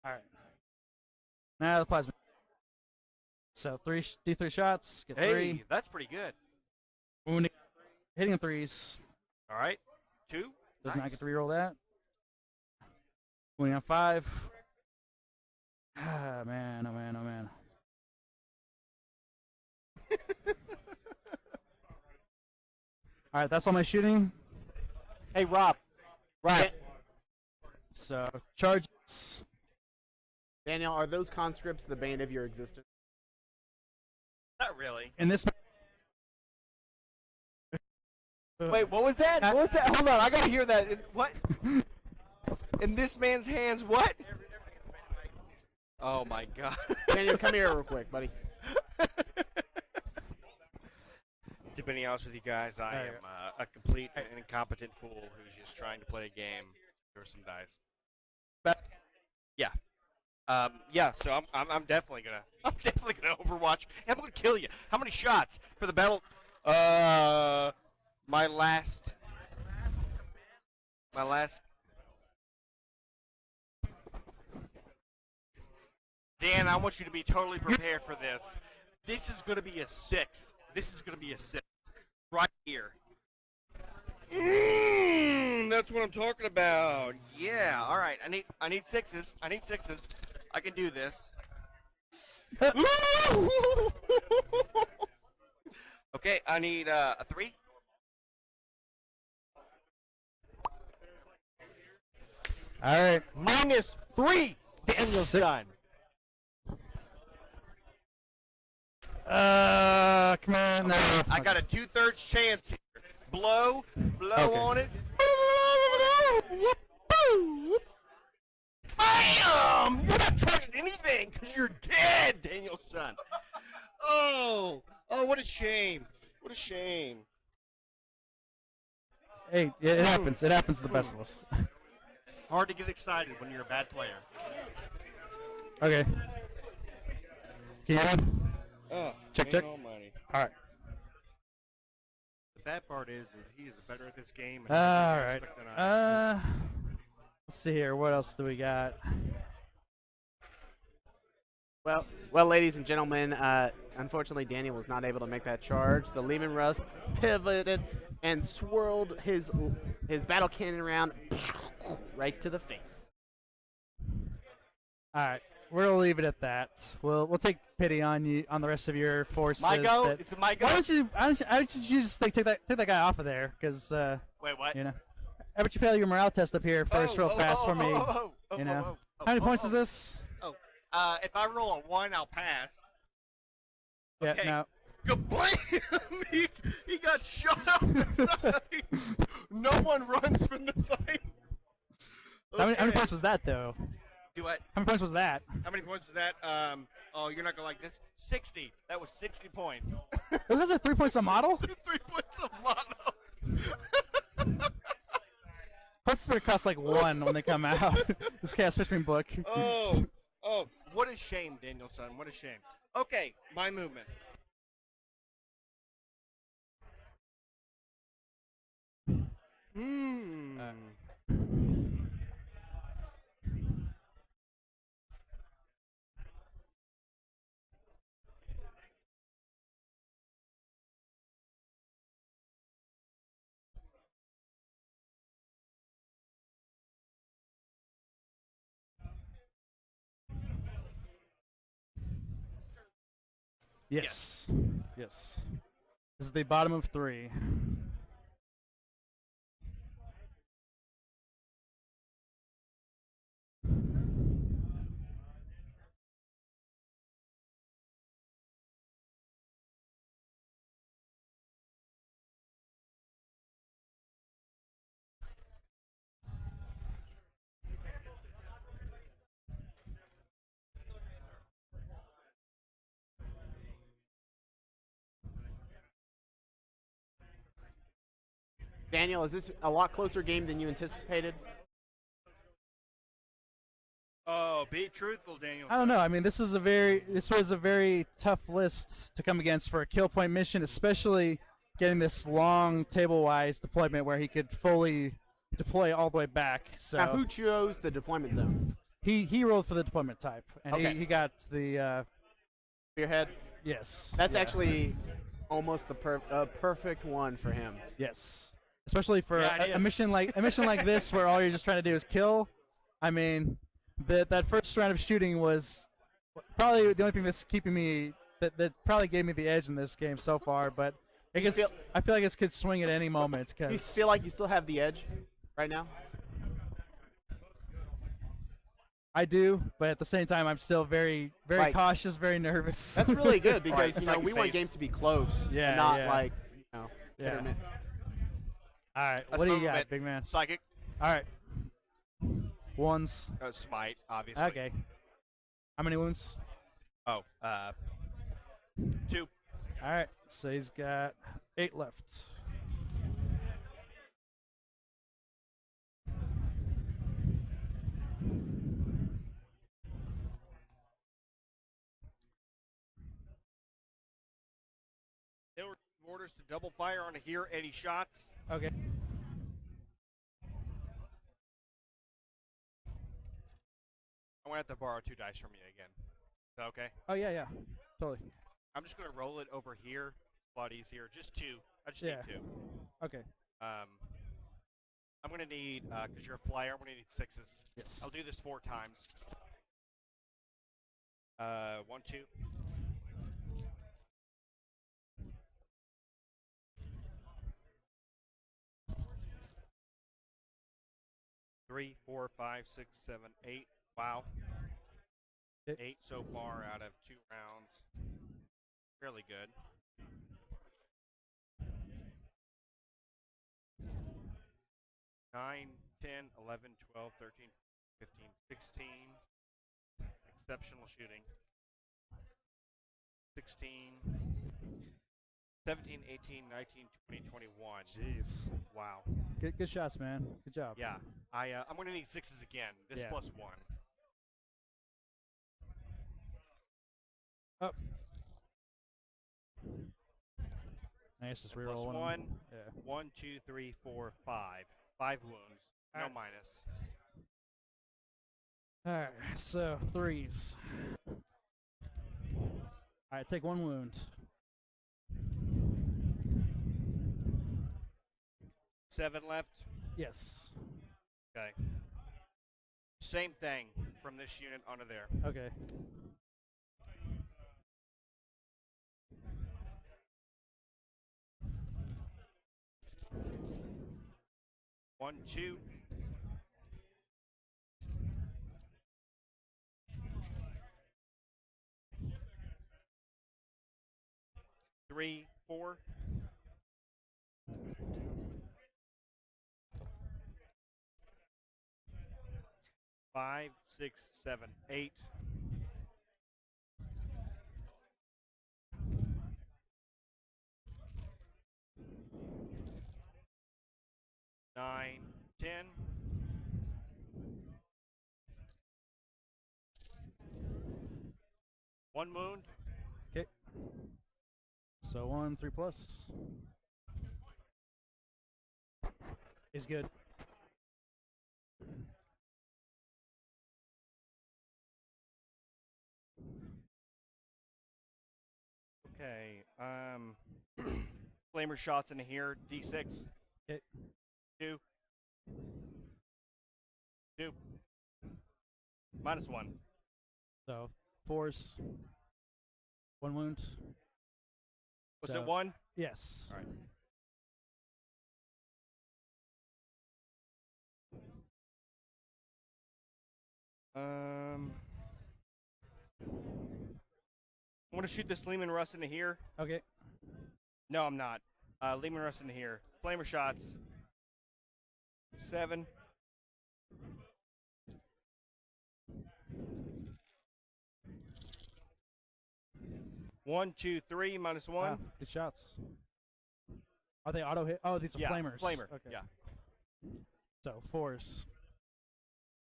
All right. Now the plasma. So D3 shots. Get Hey, 3. that's pretty good. Wounding, hitting on 3s. All right. 2. Does Nice. not get to reroll that. Wounding on 5. Ah, man, oh man, oh man. All right, that's all my shooting. Hey, Rob. Right. So charges. Daniel, are those conscripts the bane of your existence? Not really. In this. Wait, what was that? What was that? Hold on, I gotta hear that. What? In this man's hands, what? Oh my God. Daniel, come here real quick, buddy. To be honest with you guys, I Hey. am a complete and incompetent fool who's just trying to play a game. There are some dice. Yeah. Yeah. So I'm definitely gonna Overwatch. I'm gonna kill you. How many shots for the battle? My last. Dan, I want you to be totally prepared for this. This is gonna be a 6. This is gonna be a 6. Right here. That's what I'm talking about. Yeah. All right. I need 6s. I need 6s. I can do this. Okay. I need a 3. All right. -3. Daniel's Sick. done. Come on. No. I got a 2/3 chance here. Blow Okay. on it. Bam! You're not charging anything because you're dead, Daniel's son. Oh, what a shame. What a shame. Hey, it happens. It happens to the best of us. Hard to get excited when you're a bad player. Okay. Can you hear me? Oh, Check, check. Almighty. All right. The bad part is he is better at this game. All right. Than I am. Let's see here. What else do we got? Well, ladies and gentlemen, unfortunately Daniel was not able to make that charge. The Lehman Russ pivoted and swirled his battle cannon around right to the face. All right. We'll leave it at that. We'll take pity on you on the rest of your forces. My go? that- Is it my go? Why don't you just take that guy off of there? Because Wait, what? you know, how about you fail your morale test up here first, real fast for me? You know, how many points is this? If I roll a 1, I'll pass. Yeah, Okay. no. Kablam! he got shot off the side. No one runs from the fight. How many Okay. points was that though? Do what? How many points was that? How many points is that? Oh, you're not gonna like this. 60. That was 60 points. Those are 3 points a model. 3 points of mono. Points better cost like 1 when they come out. This chaos between book. Oh, what a shame, Danielson. What a shame. Okay, my movement. Yes. Yes. This is the bottom of 3. Daniel, is this a lot closer game than you anticipated? Oh, be truthful, Daniel. I don't know. I mean, this was a very tough list to come against for a kill point mission, especially getting this long table-wise deployment where he could fully deploy all the way back. So Now, who chose the deployment zone? he rolled for the deployment type, and Okay. he got the Spearhead? yes. That's yeah. actually almost the perfect one for him. Yes, especially for Yeah, it a is. mission like this where all you're just trying to do is kill. I mean, that first round of shooting was probably the only thing that's keeping me that probably gave me the edge in this game so far. But it gets, I feel like it could swing at any moment. Do you Cause feel like you still have the edge right now? I do, but at the same time, I'm still very Like- cautious, very nervous. That's really good because Right, you it's know like we your want face. games to be close, Yeah, and not yeah. like you know. hit or Yeah. miss. All right, Let's what do you move got, it. big man? Psychic. All right, ones. Smite, obviously. Okay. How many wounds? Oh, 2. All right, so he's got 8 left. They'll receive orders to double fire on here any shots. Okay. I'm gonna have to borrow 2 dice from you again. Is that okay? Oh yeah, totally. I'm just gonna roll it over here. A lot easier. Just 2. I just Yeah. need 2. Okay. I'm gonna need because you're a flyer. I'm gonna need 6s. Yes. I'll do this 4 times. 1, 2. 3, 4, 5, 6, 7, 8. Wow. Okay. 8 so far out of 2 rounds. Fairly good. Nine, 10, 11, 12, 13, 15, 16. Exceptional shooting. 16, 17, 18, 19, 20, 21. Jeez. Wow. Good shots, man. Good job. Yeah. I'm going to need 6s again. This Yeah. plus 1. Up. Nice, just Plus reroll 1. Yeah. 1, 2, 3, 4, 5. 5 wounds. No Alright. minus. All right, so 3s. All right, take 1 wound. 7 left. Yes. Okay. Same thing from this unit onto there. Okay. One, 2. Three, 4. 5, 6, 7, 8. 9, 10. 1 wound. Okay. So 1, 3 plus. Is good. Okay. Flamer shots in here. D6. Okay. 2. 2. Minus 1. So 4s. 1 wound. Was So- it 1? Yes. All right. I'm gonna shoot this Lehman Russ into here. Okay. No, I'm not. Lehman Russ into here. Flamer shots. 7. One, 2, 3, minus 1. Wow, good shots. Are they auto hit? Oh, these are Yeah, flamers. flamer. Okay. Yeah. So 4s.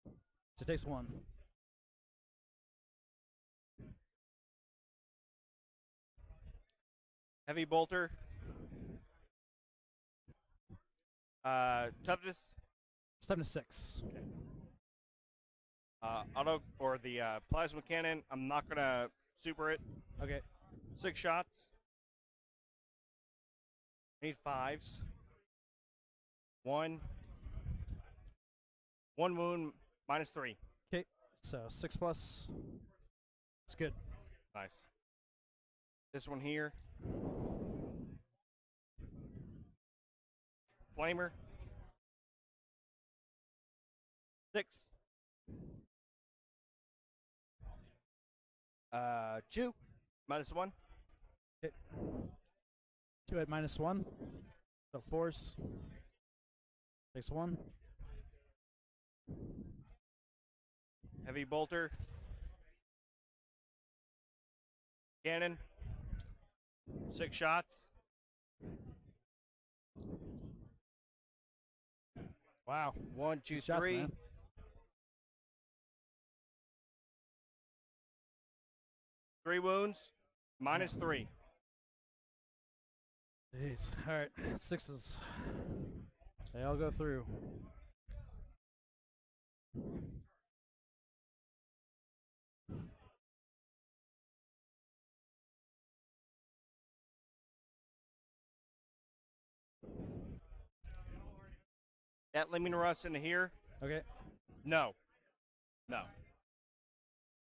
So it takes 1. Heavy bolter. Toughness. It's toughness 6. Auto or the plasma cannon. I'm not gonna super it. Okay. 6 shots. Need 5s. 1. 1 wound minus 3. Okay. So 6 plus. It's good. Nice. This one here. Flamer. 6. 2 minus 1. Okay. 2 at -1. So 4s. Takes 1. Heavy bolter. Cannon. 6 shots. Wow. 1, 2, Good shots, 3. man. Three wounds. Minus 3. Jeez. All right. 6s. They all go through. That Lemon Rust into here. Okay. No. No.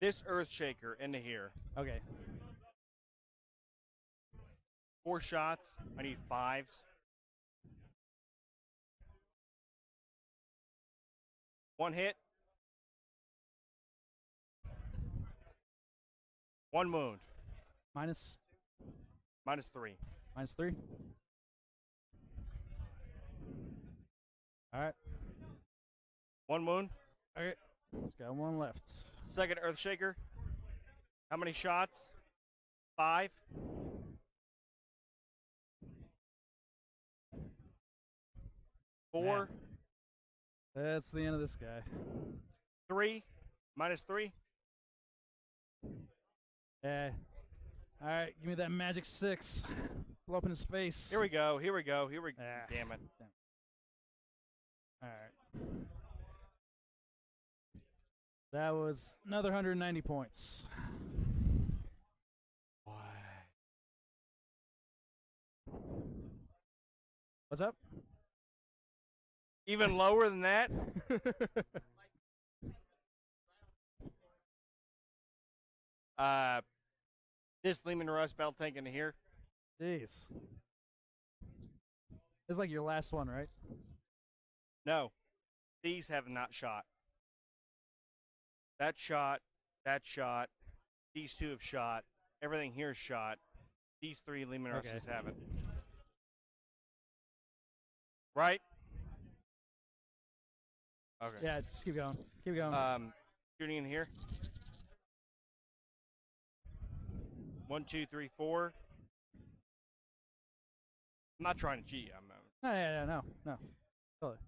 This Earthshaker into here. Okay. 4 shots. I need 5s. 1 hit. 1 wound. Minus Minus 3. -3. All right. 1 wound. Okay. He's got 1 left. Second Earthshaker. How many shots? 5. 4. That's the end of this guy. 3. Minus 3. Yeah. All right. Give me that magic 6. Blow up in his face. Here we go. Here we go. Here we go. Ah. Damn it. All right. That was another 190 points. What? What's up? Even lower than that? This Lehman Russ battle tank into here. Jeez. It's like your last one, right? No. These have not shot. That shot. That shot. These 2 have shot. Everything here is shot. These 3 Lehman Okay. Russes haven't. Right? Okay. Yeah, just keep going. Keep going. Shooting in here. 1, 2, 3, 4. I'm not trying to cheat. No. Totally.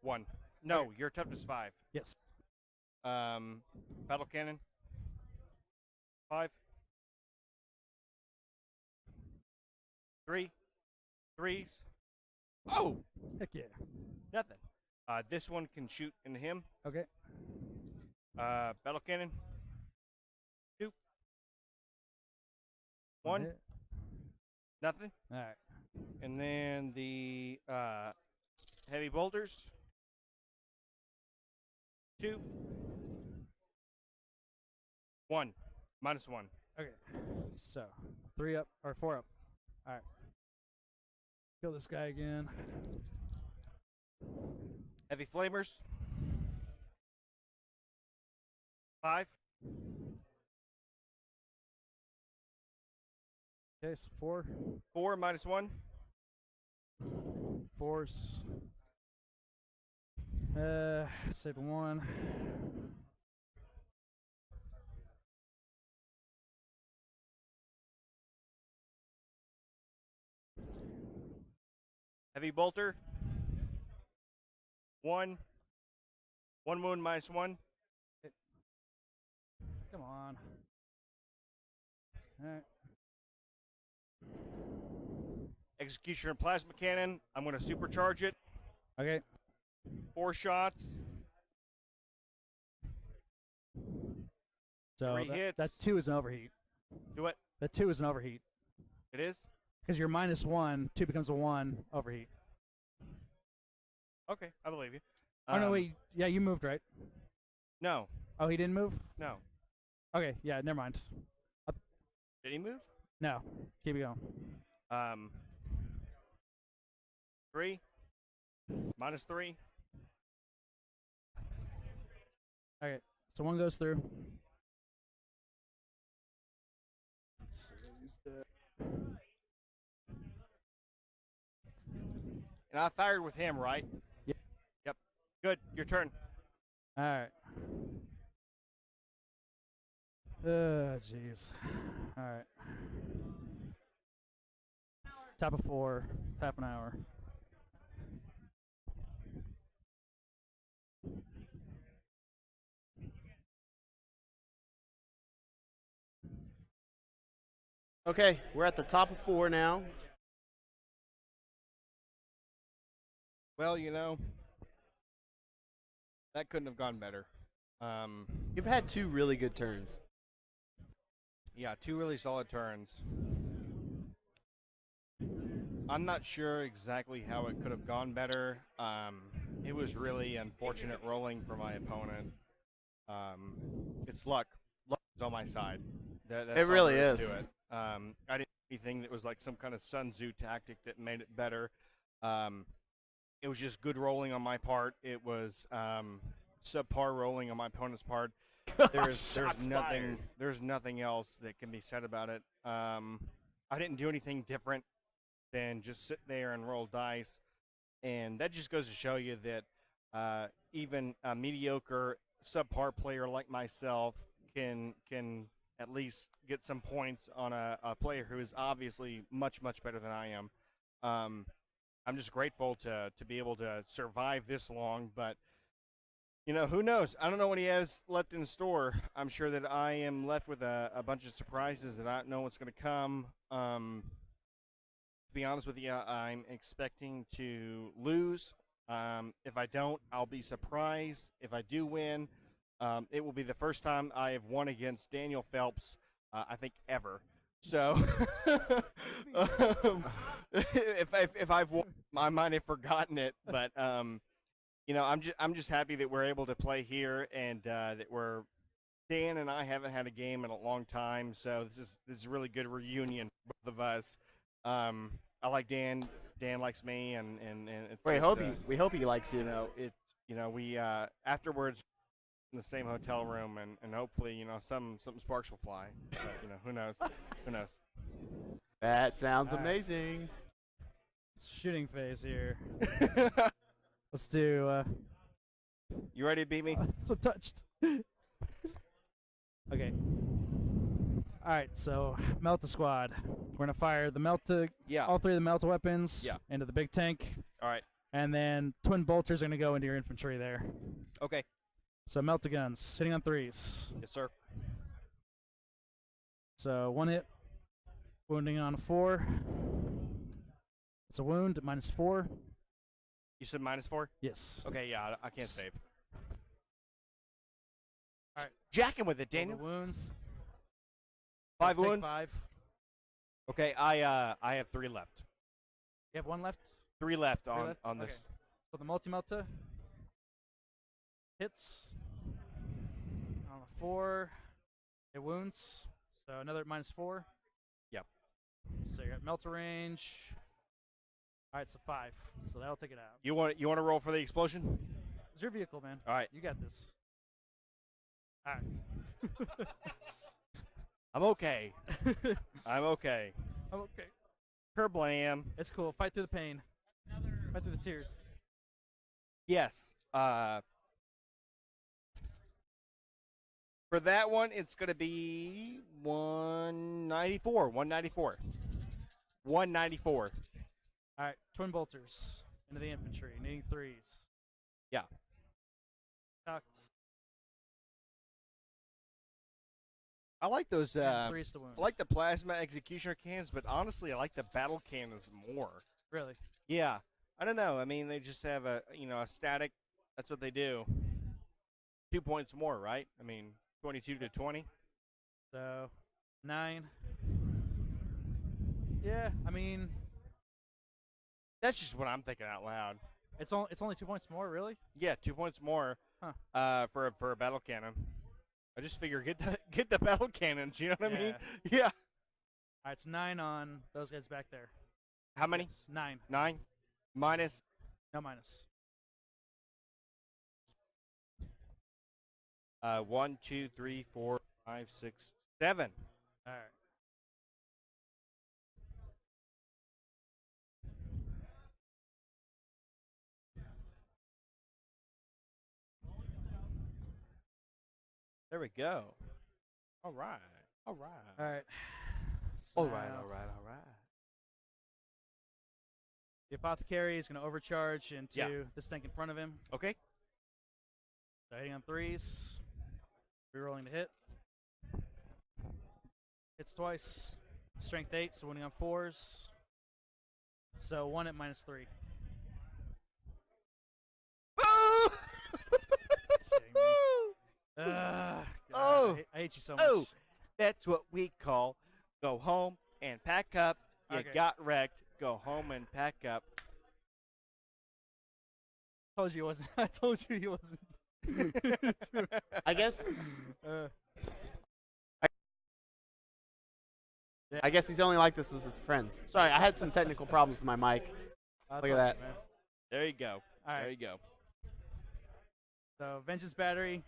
1. No, your toughness 5. Yes. Battle cannon. 5. 3. 3s. Oh! Heck yeah. Nothing. This one can shoot into him. Okay. Battle cannon. 2. 1. hit. Nothing. All right. And then the heavy bolters. 2. 1. Minus 1. Okay. So 3 up or 4 up. All right. Kill this guy again. Heavy flamers. 5. Okay, so 4. 4 minus 1. 4s. Save 1. Heavy bolter. 1. 1 wound minus 1. Come on. All right. Executioner Plasma Cannon. I'm going to supercharge it. Okay. 4 shots. So 3 hits. that 2 is an overheat. Do it. That 2 is an overheat. It is? Because you're -1, 2 becomes a 1, overheat. Okay, I believe you. Oh, no, wait. Yeah, you moved, right? No. Oh, he didn't move? No. Okay, yeah, never mind. Did he move? No. Keep it going. 3. -3. Okay, so 1 goes through. And I fired with him, right? Yep. Yep. Good. Your turn. All right. Jeez. All right. Top of 4, half an hour. Okay, we're at the top of 4 now. Well, that couldn't have gone better. You've had 2 really good turns. Yeah, 2 really solid turns. I'm not sure exactly how it could have gone better. It was really unfortunate rolling for my opponent. It's luck. Luck is on my side. That's It really all there is. to it. I didn't do anything that was like some kind of Sun Tzu tactic that made it better. It was just good rolling on my part. It was subpar rolling on my opponent's part. There's nothing else that can be said about it. I didn't do anything different than just sit there and roll dice, and that just goes to show you that even a mediocre subpar player like myself can at least get some points on a player who is obviously much better than I am. I'm just grateful to be able to survive this long, but who knows? I don't know what he has left in store. I'm sure that I am left with a bunch of surprises that I don't know what's going to come. To be honest with you, I'm expecting to lose. If I don't, I'll be surprised. If I do win, it will be the first time I have won against Daniel Phelps, I think, ever. So, if I've won, I might have forgotten it, but I'm just happy that we're able to play here, and that Dan and I haven't had a game in a long time, so this is a really good reunion, both of us. I like Dan. Dan likes me, and it's. We hope he likes you. We afterwards in the same hotel room, and hopefully some sparks will fly. But, who knows? Who knows? That sounds amazing. Shooting phase here. Let's do. You ready to beat me? So touched. Okay. All right, so Melta squad. We're gonna fire the Melta, all 3 of the Melta weapons into the big tank. All right. And then twin bolters are gonna go into your infantry there. Okay. So Melta guns, hitting on 3s. Yes, sir. So 1 hit, wounding on a 4. It's a wound, -4. You said -4? Yes. Okay, yeah, I can't save. All right. Jacking with it, Daniel. Wounds. 5 wounds? 5. Okay, I have 3 left. You have 1 left? 3 left 3 on left? on this. Okay. So the multi-melta hits on a 4. It wounds. So another -4. Yep. So you got melta range. All right, so 5. So that'll take it out. You want to roll for the explosion? It's your vehicle, man. All right. You got this. All right. I'm okay. I'm okay. I'm okay. Kerblam. It's cool. Fight through the pain. Fight through the tears. Yes. For that one, it's going to be 194. 194. 194. All right, twin bolters into the infantry, needing 3s. Yeah. Tucked. I like those. And 3s to wound. I like the plasma executioner cannons, but honestly, I like the battle cannons more. Really? Yeah. I don't know. I mean, they just have a a static. That's what they do. 2 points more, right? I mean, 22 to 20. So 9. Yeah, I mean, That's just what I'm thinking out loud. it's only 2 points more, really? Yeah, 2 points more. Huh. For a battle cannon. I just figure get the battle cannons. You know what I mean? Yeah. Yeah. All right, it's 9 on those guys back there. How many? Yes, 9. 9 minus. No minus. 1, 2, 3, 4, 5, 6, 7. All right. There we go. All right. All right. All right. All So right. now All right. All right. The apothecary is going to overcharge into Yeah. this tank in front of him. Okay. So hitting on 3s. Rerolling to hit. Hits twice. Strength 8, so winning on 4s. So 1 at -3. Oh! Kidding me? God, Oh! I hate you so much. Oh! That's what we call go home and pack up. You Okay. got wrecked. Go home and pack up. Told you he wasn't. I told you he wasn't. I guess. Uh, I guess he's only like this with his friends. Sorry, I had some technical problems with my mic. that's Look at all that. good, man. There you go. All right. There you go. So Vengeance battery.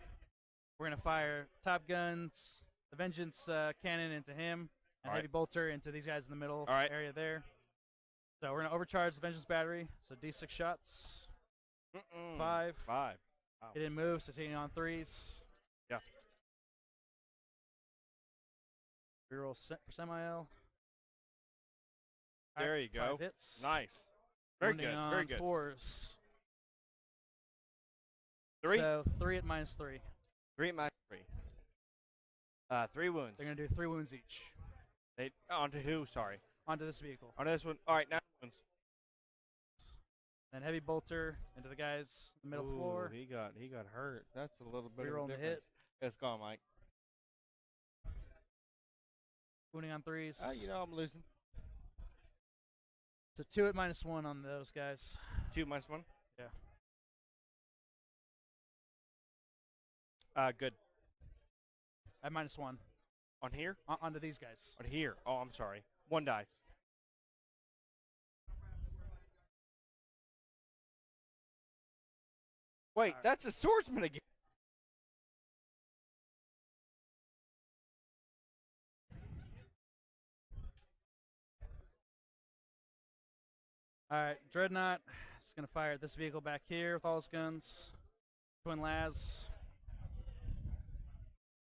We're gonna fire top guns, the Vengeance cannon into him, and All right. heavy bolter into these guys in the middle All right. area there. So we're gonna overcharge the Vengeance battery. So D6 shots. 5. 5. Wow. It didn't move, so it's hitting on 3s. Yeah. Reroll for semi-L. There you go. 5 hits. Nice. Very Wounding good. on Very good. 4s. 3. So 3 at -3. 3 minus 3. 3 wounds. They're gonna do 3 wounds each They onto who? Sorry. onto this vehicle. On this one. All right. Now wounds. Then heavy bolter into the guys in the middle floor. He got hurt. That's a little bit Reroll of a to hit. difference. Let's go, Mike. Wounding on 3s. I'm losing. So 2 at -1 on those guys. 2 minus 1. Yeah. Good. At -1 On here. onto these guys. On here. Oh, I'm sorry. 1 dice. Wait, Alright. that's a swordsman again. All right, Dreadnought is gonna fire at this vehicle back here with all its guns. Twin las.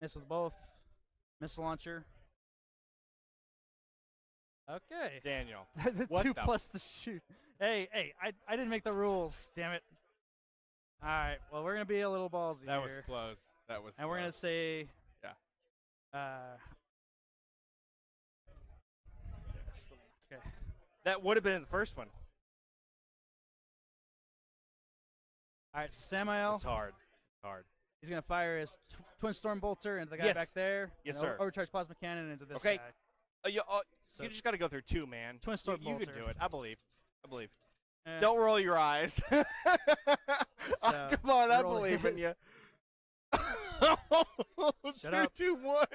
Miss with both. Missile launcher. Okay. Daniel. The What 2 the- plus the shoot. Hey, I didn't make the rules. Damn it. All right. Well, we're gonna be a little ballsy That was here, close. That was and we're gonna close. say. Yeah. Okay. That would have been in the first one. All right. So Samael, It's hard. It's hard. he's gonna fire his twin storm bolter into the guy Yes. back there. Yes, and sir. Overcharge plasma cannon into this Okay. guy. You just got to go through 2, man. Twin storm You can bolter. do it. I believe. Eh, Don't roll your eyes. So, Come on, I roll believe in it. you. Shut up. 2, 1.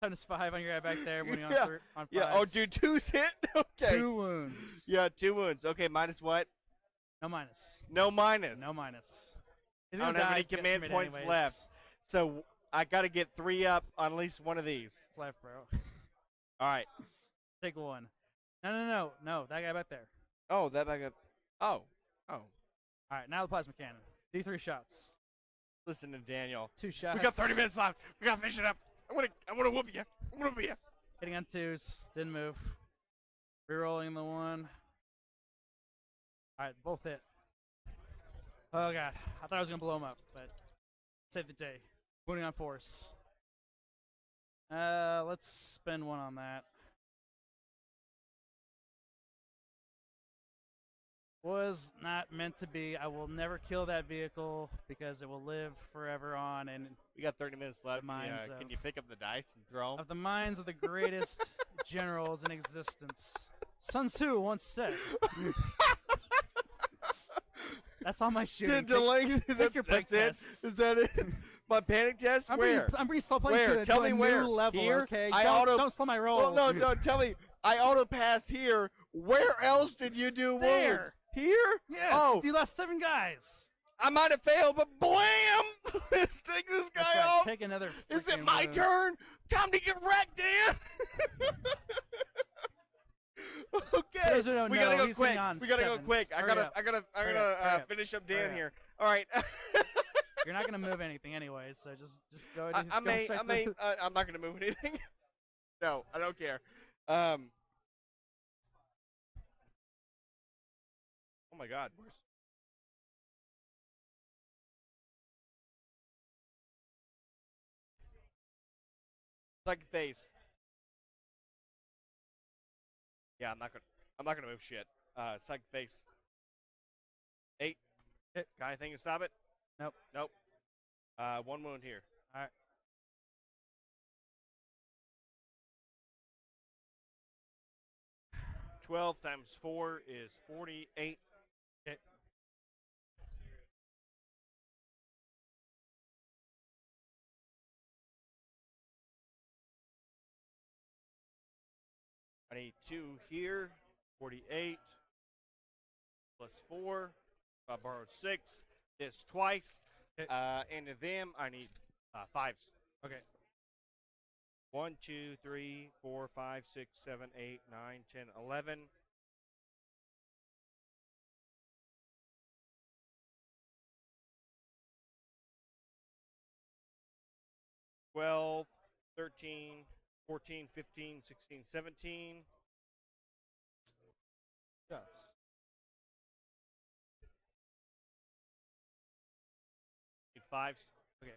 -5 on your guy back there. Winning on Yeah. on Yeah. Oh, fives. dude, 2's hit. Okay. 2 wounds. Yeah, 2 wounds. Okay, minus what? No minus. No minus. No minus. He's I don't gonna have die any if he gets command hit points anyways. left. So I got to get 3 up on at least one of these. It's left, bro. All right. Take 1. No. That guy back there. Oh, that back up. Oh. All right, now the plasma cannon. D3 shots. Listen to Daniel. 2 shots. We got 30 minutes left. We got to finish it up. I want to whoop you. I want to whoop you. Hitting on 2s. Didn't move. Rerolling the 1. All right, both hit. Oh god, I thought I was gonna blow him up, but save the day. Wounding on 4s. Let's spend one on that. Was not meant to be. I will never kill that vehicle because it will live forever on and We got 30 minutes left. minds Can of- you pick up the dice and throw 'em? of the minds of the greatest generals in existence. Sun Tzu once said. That's all my shooting. Take your break tests. Is that it? My panic test? I'm Where? bringing slow playing Where? to, Tell to me a where. new level. Here? Okay, I don't slow my roll. Well, no, tell me. I auto pass here. Where else did you do There. wounds? Here? Yes, Oh, you lost 7 guys. I might have failed, but blam! Let's take this guy That's right, off. take another. Is it freaking my wound. turn? Time to get wrecked, Dan. Okay, those who don't we know, gotta go he's quick. hitting on We gotta go sevens. quick. I Hurry gotta up. Hurry gotta up. finish up Hurry Dan up. here. All right. You're not gonna move anything anyway, so just go. I Just may. go I'm not gonna move anything. No, I don't care. Oh my God, where's? Like face. Yeah, I'm not gonna move shit. Psych face. 8. Hit. Got anything to stop it? Nope. Nope. 1 wound here. All right. 12 times 4 is 48. Okay. I need 2 here. 48 plus 4. I borrowed 6. This twice. Okay. And to them, I need 5s. Okay. 1, 2, 3, 4, 5, 6, 7, 8, 9, 10, 11. $12, 13, 14, 15, 16, 17. Shots. Need 5s. Okay.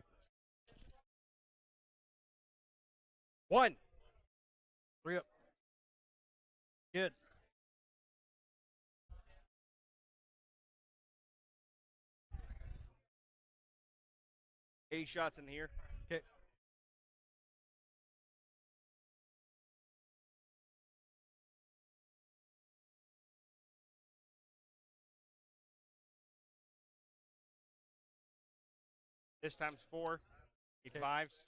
1. 3 up. Good. Eighty shots in here. Okay. This time's 4. Need Okay. 5s.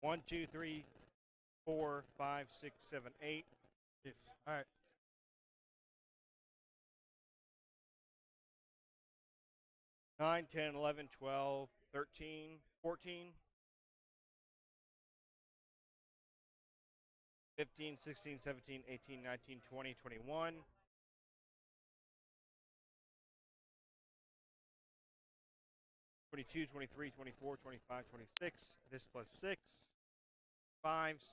One, 2, 3, 4, 5, 6, 7, 8. Yes. All right. 9, 10, 11, 12, 13, 14. 15, 16, 17, 18, 19, 20, 21. 22, 23, 24, 25, 26. This plus 6. 5s.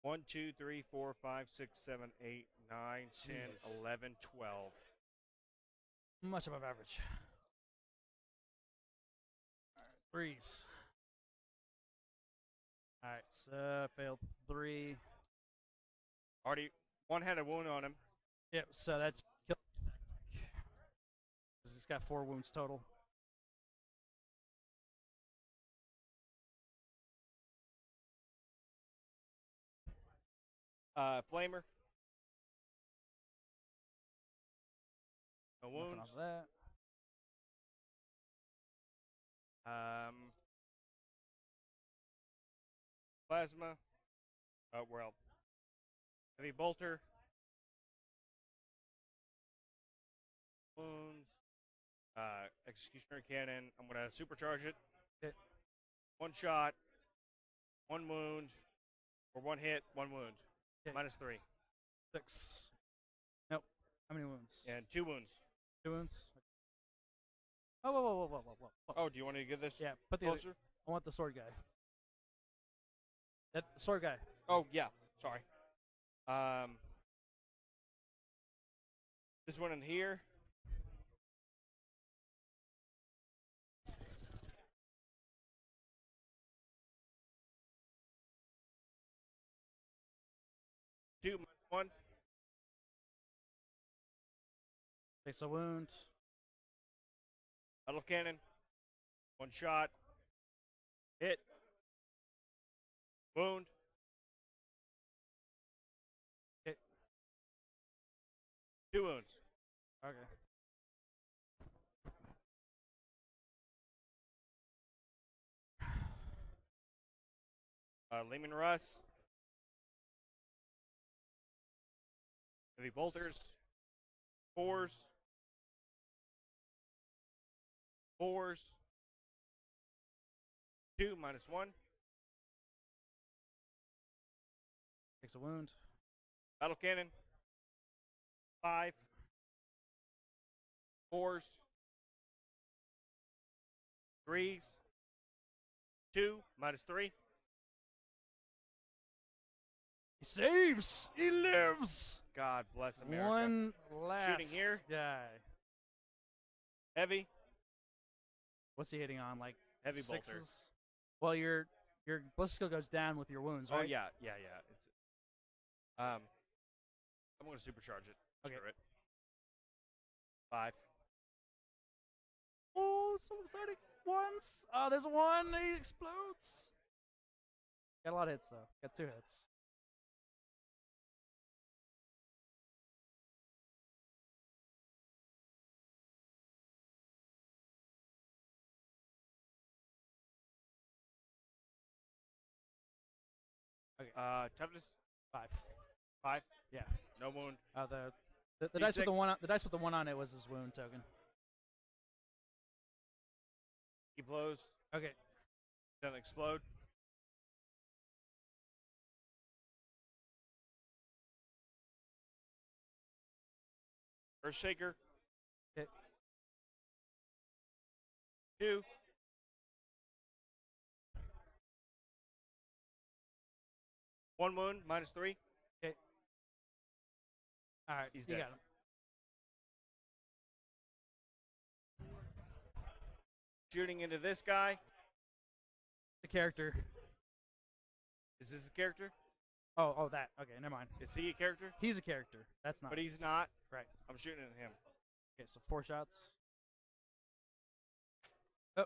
One, 2, 3, 4, 5, 6, 7, 8, 9, 10, Jeez. 11, 12. Much above average. All right. 3s. All right. So failed 3. Already, one had a wound on him. Yep. So that's kill. He's got 4 wounds total. Flamer. No Nothing wounds. off of that. Plasma. Well. Heavy bolter. Wounds. Executioner cannon. I'm gonna supercharge it. Okay. 1 shot. 1 wound. Or 1 hit. 1 wound. Okay. Minus 3. 6. Nope. How many wounds? And 2 wounds. 2 wounds. Oh, whoa. Oh, do you want to get this Yeah. Put the other, closer? want the sword guy. That sword guy. Oh yeah, sorry. This one in here. Two minus one. Takes a wound. Metal cannon. One shot. Hit. Wound. Hit. 2 wounds. Okay. Lehman Russ. Heavy bolters. 4s. 4s. 2 minus 1. Takes a wound. Battle cannon. 5. 4s. 3s. 2 minus 3. He saves. He lives. God bless America. One last Shooting here. guy. Heavy. What's he hitting on? Like Heavy sixes? bolters. Well, your ballistic skill goes down with your wounds, Oh right? yeah. It's I'm gonna supercharge it. Okay. Screw it. 5. Oh, so exciting! Once. Oh, there's one. He explodes. Got a lot of hits though. Got 2 hits. Okay. Toughness 5. 5. Yeah. No wound. The dice with the D6. one. The dice with the one on it was his wound token. He blows. Okay. Doesn't explode. Earth shaker. Hit. 2. One wound minus 3. All right. He's you dead. got him. Shooting into this guy. The character. Is this a character? Oh, that. Okay, never mind. Is he a character? He's a character. That's not. But he's not. Right. I'm shooting at him. Okay, so 4 shots. Oh.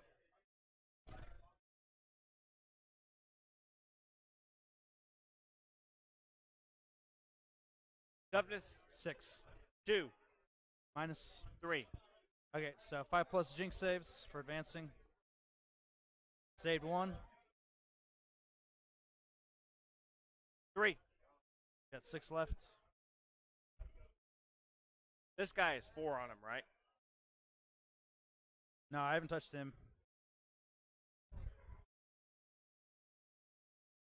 Toughness 6. 2. Minus. 3. Okay, so 5 plus Jinx saves for advancing. Saved 1. 3. Got 6 left. This guy is 4 on him, right? No, I haven't touched him.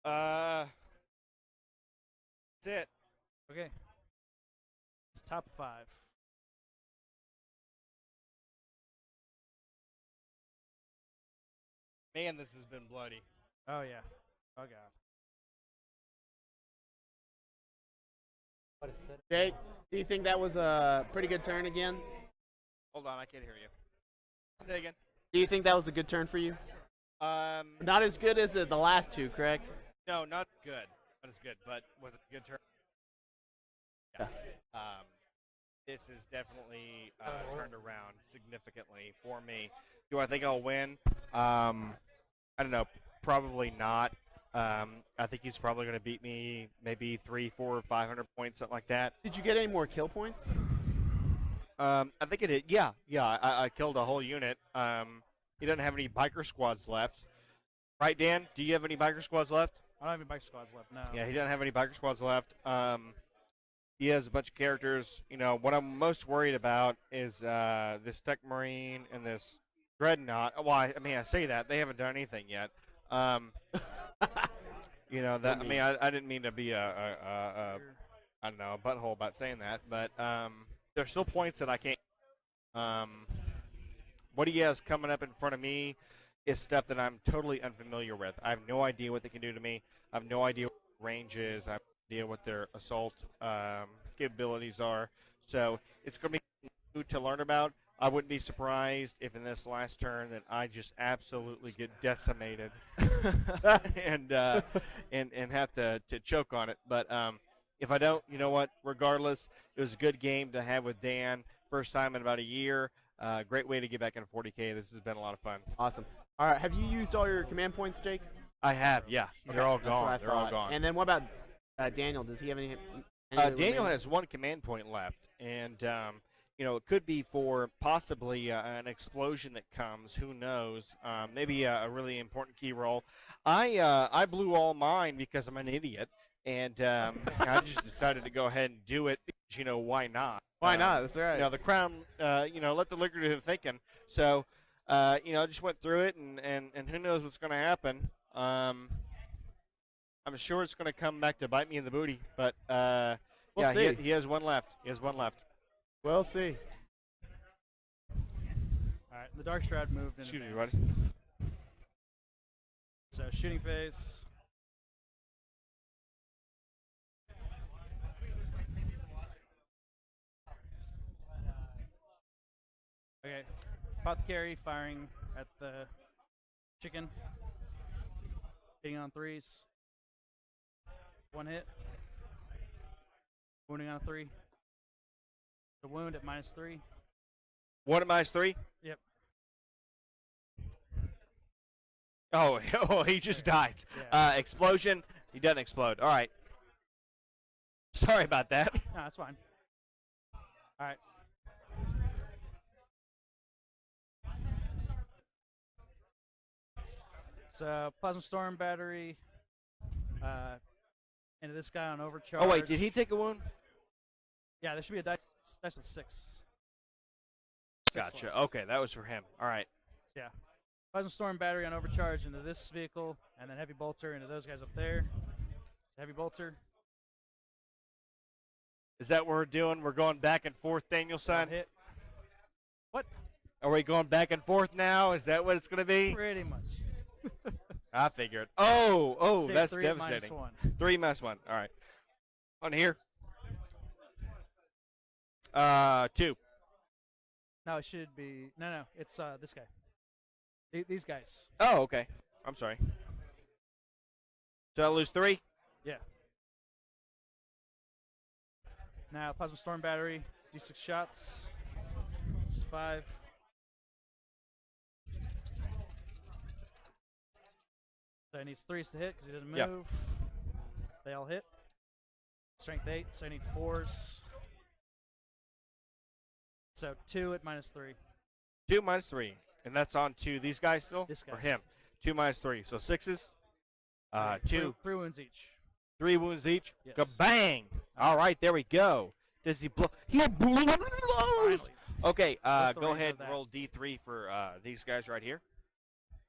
That's it. Okay. It's top 5. Man, this has been bloody. Oh yeah. Oh god. What is it? Jake, do you think that was a pretty good turn again? Hold on, I can't hear you. Say again. Do you think that was a good turn for you? Not as good as the last 2, correct? No, not good. Not as good, but was it a good turn? Yeah. This is definitely turned around significantly for me. Do I think I'll win? I don't know. Probably not. I think he's probably going to beat me maybe 300, 400, 500 points, something like that. Did you get any more kill points? I think it did. Yeah. I killed a whole unit. He doesn't have any biker squads left. Right, Dan? Do you have any biker squads left? I don't have any bike squads left. No. Yeah, he doesn't have any biker squads left. He has a bunch of characters. You know, what I'm most worried about is this Tech Marine and this Dreadnought. Well, I say that. They haven't done anything yet. You know, that. I mean, I didn't mean to be I don't know, a butthole about saying that, but there's still points that I can't. What he has coming up in front of me is stuff that I'm totally unfamiliar with. I have no idea what they can do to me. I have no idea what range is. I have no idea what their assault capabilities are. So it's going to be new to learn about. I wouldn't be surprised if in this last turn that I just absolutely get decimated and have to choke on it. But if I don't, you know what? Regardless, it was a good game to have with Dan. First time in about a year. Great way to get back into 40K. This has been a lot of fun. Awesome. All right, have you used all your command points, Jake? I have, yeah. Okay, They're all that's what I gone. They're all thought. gone. And then what about Daniel? Does he have any Daniel remaining? has one command point left, and it could be for possibly an explosion that comes. Who knows? Maybe a really important key roll. I blew all mine because I'm an idiot, and I just decided to go ahead and do it. Why not? Why not? That's right. The crown. Let the liquor do the thinking. So, just went through it, and who knows what's going to happen. I'm sure it's going to come back to bite me in the booty, but We'll see. he has one left. He has one left. We'll see. All right, the Dark Shroud moved in Excuse me, advance. buddy. So shooting phase. Okay, Apothecary firing at the chicken. Hitting on 3s. One hit. Wounding on a 3. The wound at -3. 1 at -3. Yep. Oh, he just died. Yeah. Explosion. He doesn't explode. All right. Sorry about that. No, that's fine. All right. So Plasma Storm battery into this guy on overcharge. Oh wait, did he take a wound? Yeah, there should be a dice with 6. Gotcha. left. Okay, that was for him. All right. Yeah. Plasma Storm battery on overcharge into this vehicle, and then Heavy Bolter into those guys up there. So Heavy Bolter. Is that what we're doing? We're going back and forth, Danielson? Hit. What? Are we going back and forth now? Is that what it's going to be? Pretty much. I figured. Oh, Save that's 3 at devastating. -1. 3 -1. All right. On here. 2. No, it should be. No, it's this guy. These guys. Oh, okay. I'm sorry. So I lose 3? Yeah. Now Plasma Storm battery, D6 shots. It's 5. So he needs 3s to hit because he doesn't move. Yep. They all hit. Strength 8, so I need 4s. So 2 at -3. 2 -3. And that's on to these guys still? This guy. Or him? 2 -3. So 6s? Alright, 2. 3 wounds each. 3 wounds each? Yes. Kabang! All right, there we go. Does he blow? He blows! Finally. Okay, What's the go range ahead of and that? roll D3 for these guys right here.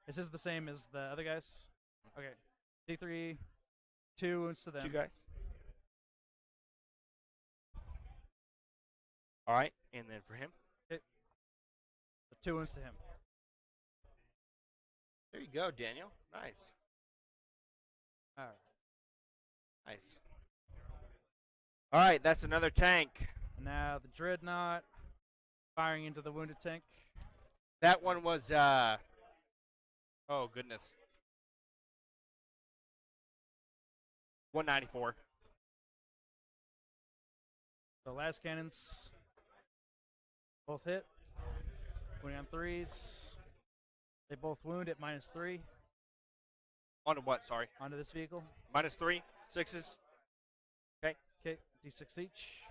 Is this the same as the other guys? Okay. D3, 2 wounds to them. 2 guys. All right, and then for him. 2 wounds to him. There you go, Daniel. Nice. All right. Nice. All right, that's another tank. Now the Dreadnought firing into the wounded tank. That one was, oh, goodness. 194. The last cannons both hit. Wounding on 3s. They both wound at -3 On to what, sorry? onto this vehicle. -3, 6s. Okay. Okay, D6 each.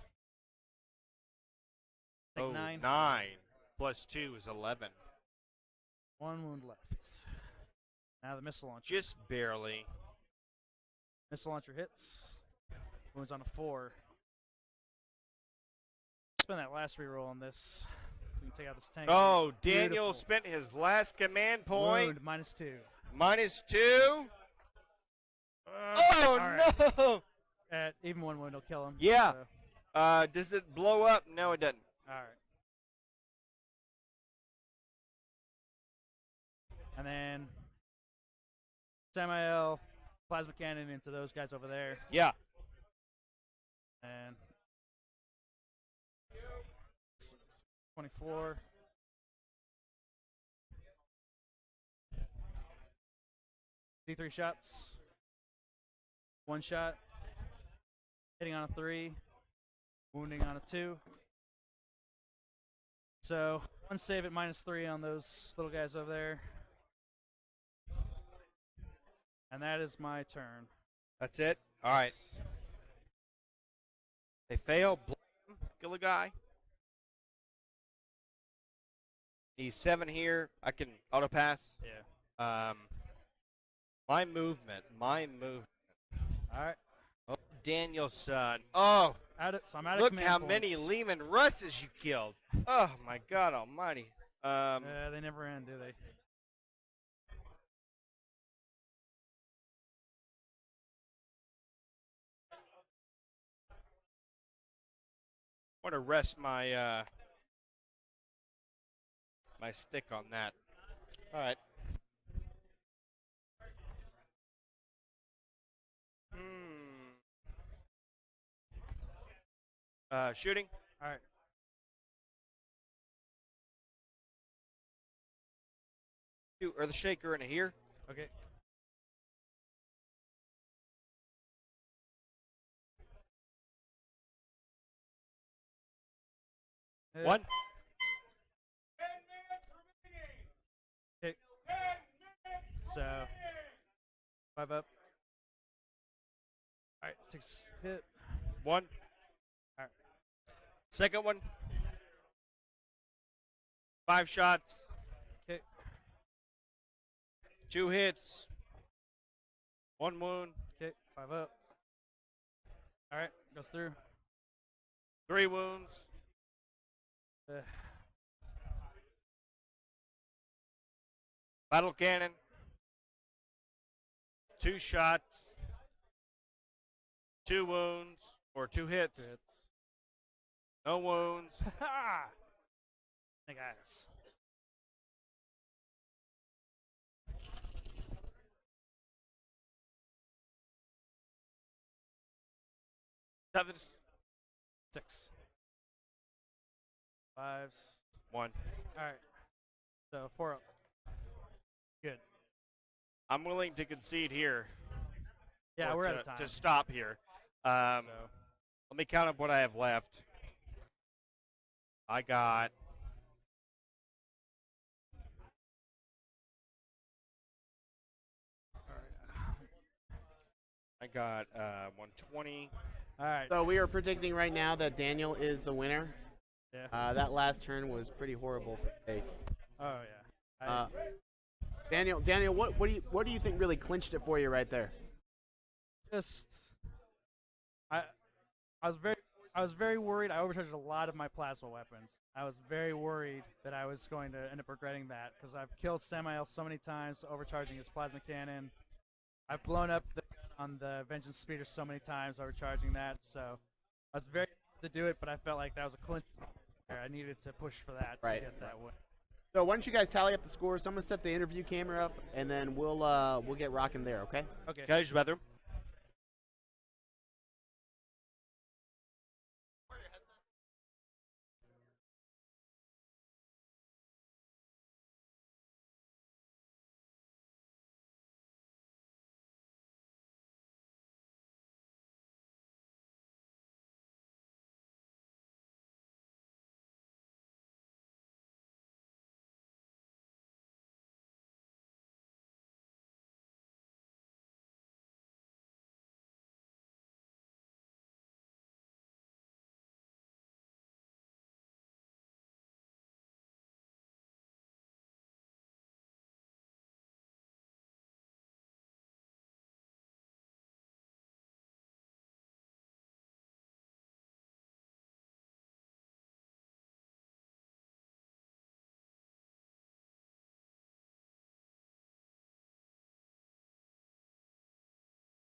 Take Oh, 9. 9 plus 2 is 11. 1 wound left. Now the missile launcher. Just barely. Missile launcher hits. Wounds on a 4. Spend that last reroll on this. We can take out this tank. Oh, Daniel Beautiful. spent his last command point. Wound -2. -2. Oh, all right. no. At even 1 wound will kill him. Yeah. So, Does it blow up? No, it doesn't. all right. And then Samael, plasma cannon into those guys over there, Yeah. and 24. D3 shots. 1 shot. Hitting on a 3. Wounding on a 2. So 1 save at -3 on those little guys over there. And that is my turn. That's it? All right. They fail. Blame. Kill a guy. He's 7 here. I can auto pass. Yeah. My movement. All right. Oh, Danielson. Oh, So I'm out of look command how points. many Lehman Russes you killed. Oh, my God almighty. They never end, do they? I want to rest my my stick on that. All right. Shooting. All right. Two Earth Shaker in here. Okay. One. Okay. So 5 up. All right. 6 hit. One. All right. Second one. 5 shots. Okay. 2 hits. 1 wound. Okay. 5 up. All right. Goes through. 3 wounds. Battle cannon. 2 shots. 2 wounds or 2 hits. 2 hits. No wounds. Hey guys. Seven. 6. 5s. 1. All right. So 4 up. Good. I'm willing to concede here. Yeah, or we're to, out of time. to stop here. So Let me count up what I have left. I got I got 120. all right. So we are predicting right now that Daniel is the winner. Yeah. That last turn was pretty horrible for Jake. Oh yeah. Daniel, what do you think really clinched it for you right there? Just I was very worried. I overcharged a lot of my plasma weapons. I was very worried that I was going to end up regretting that because I've killed Samael so many times overcharging his plasma cannon. I've blown up on the Vengeance Speeder so many times overcharging that. So I was very to do it, but I felt like that was a clinch. I needed to push for that to get that win. So why don't you guys tally up the scores? I'm gonna set the interview camera up, and then we'll get rocking there. Okay? Okay. Can I use the bathroom?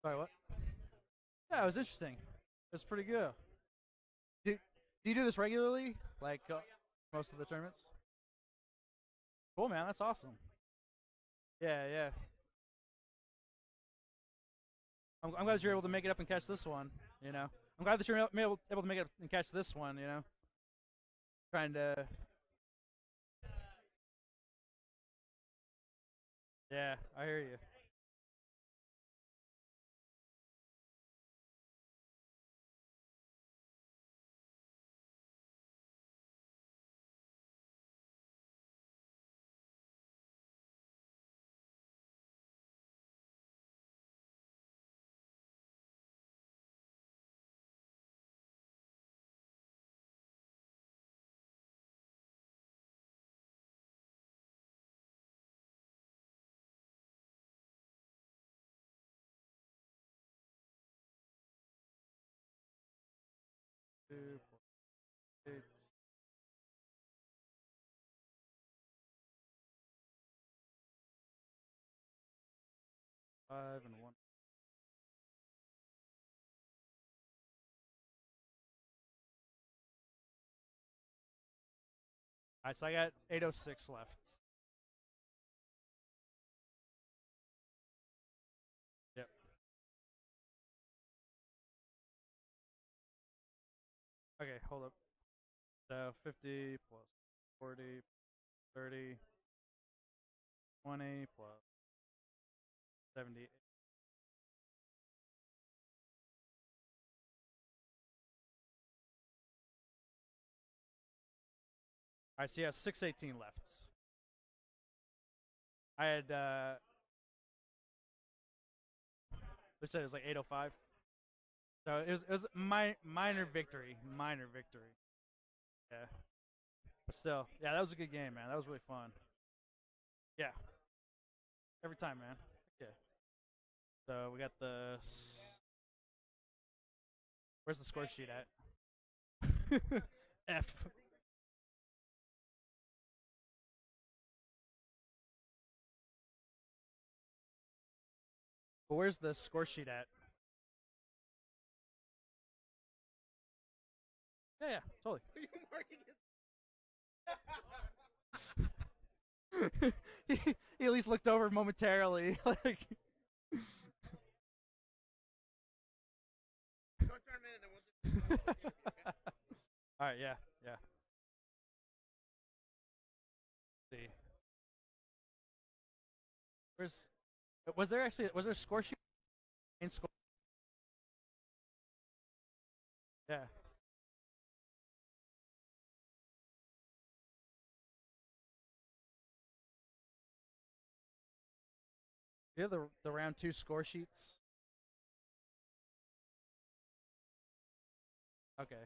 Sorry, what? Yeah, it was interesting. It was pretty good. Do you do this regularly? Like most of the tournaments? Cool, man. That's awesome. Yeah, yeah. I'm glad you're able to make it up and catch this one. You know, I'm glad that you're able to make it up and catch this one. You know, trying to. Yeah, I hear you. Two, four, eight. 5 and 1. All right, so I got 806 left. Yep. Okay, hold up. So 50 plus 40, 30, 20 plus 70. All right, so you have 618 left. I had, they said it was like 805. So it was minor victory. Minor victory. Yeah. But still, yeah, that was a good game, man. That was really fun. Yeah. Every time, man. Yeah. So we got the. Where's the score sheet at? F. But where's the score sheet at? Yeah, yeah, totally. he at least looked over momentarily. Like. All right, yeah, yeah. Let's see, was there a score sheet? In score? Yeah. You have the round 2 score sheets. Okay.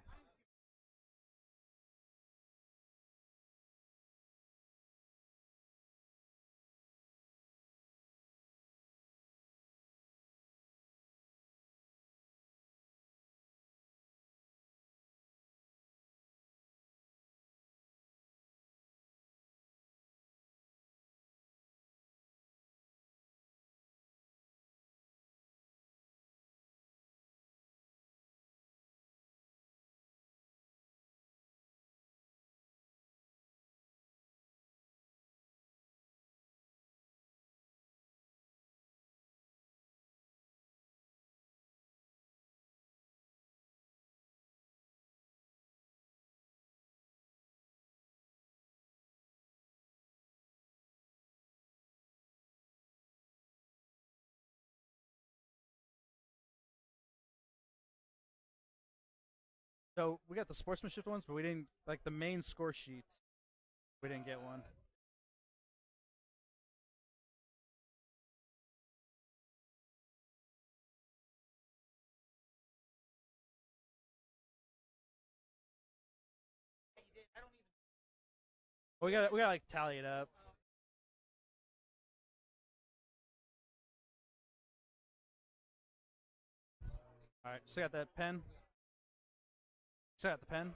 So we got the sportsmanship ones, but we didn't like the main score sheets. We didn't get one. We got like tally it up. All right, so got that pen. So got the pen.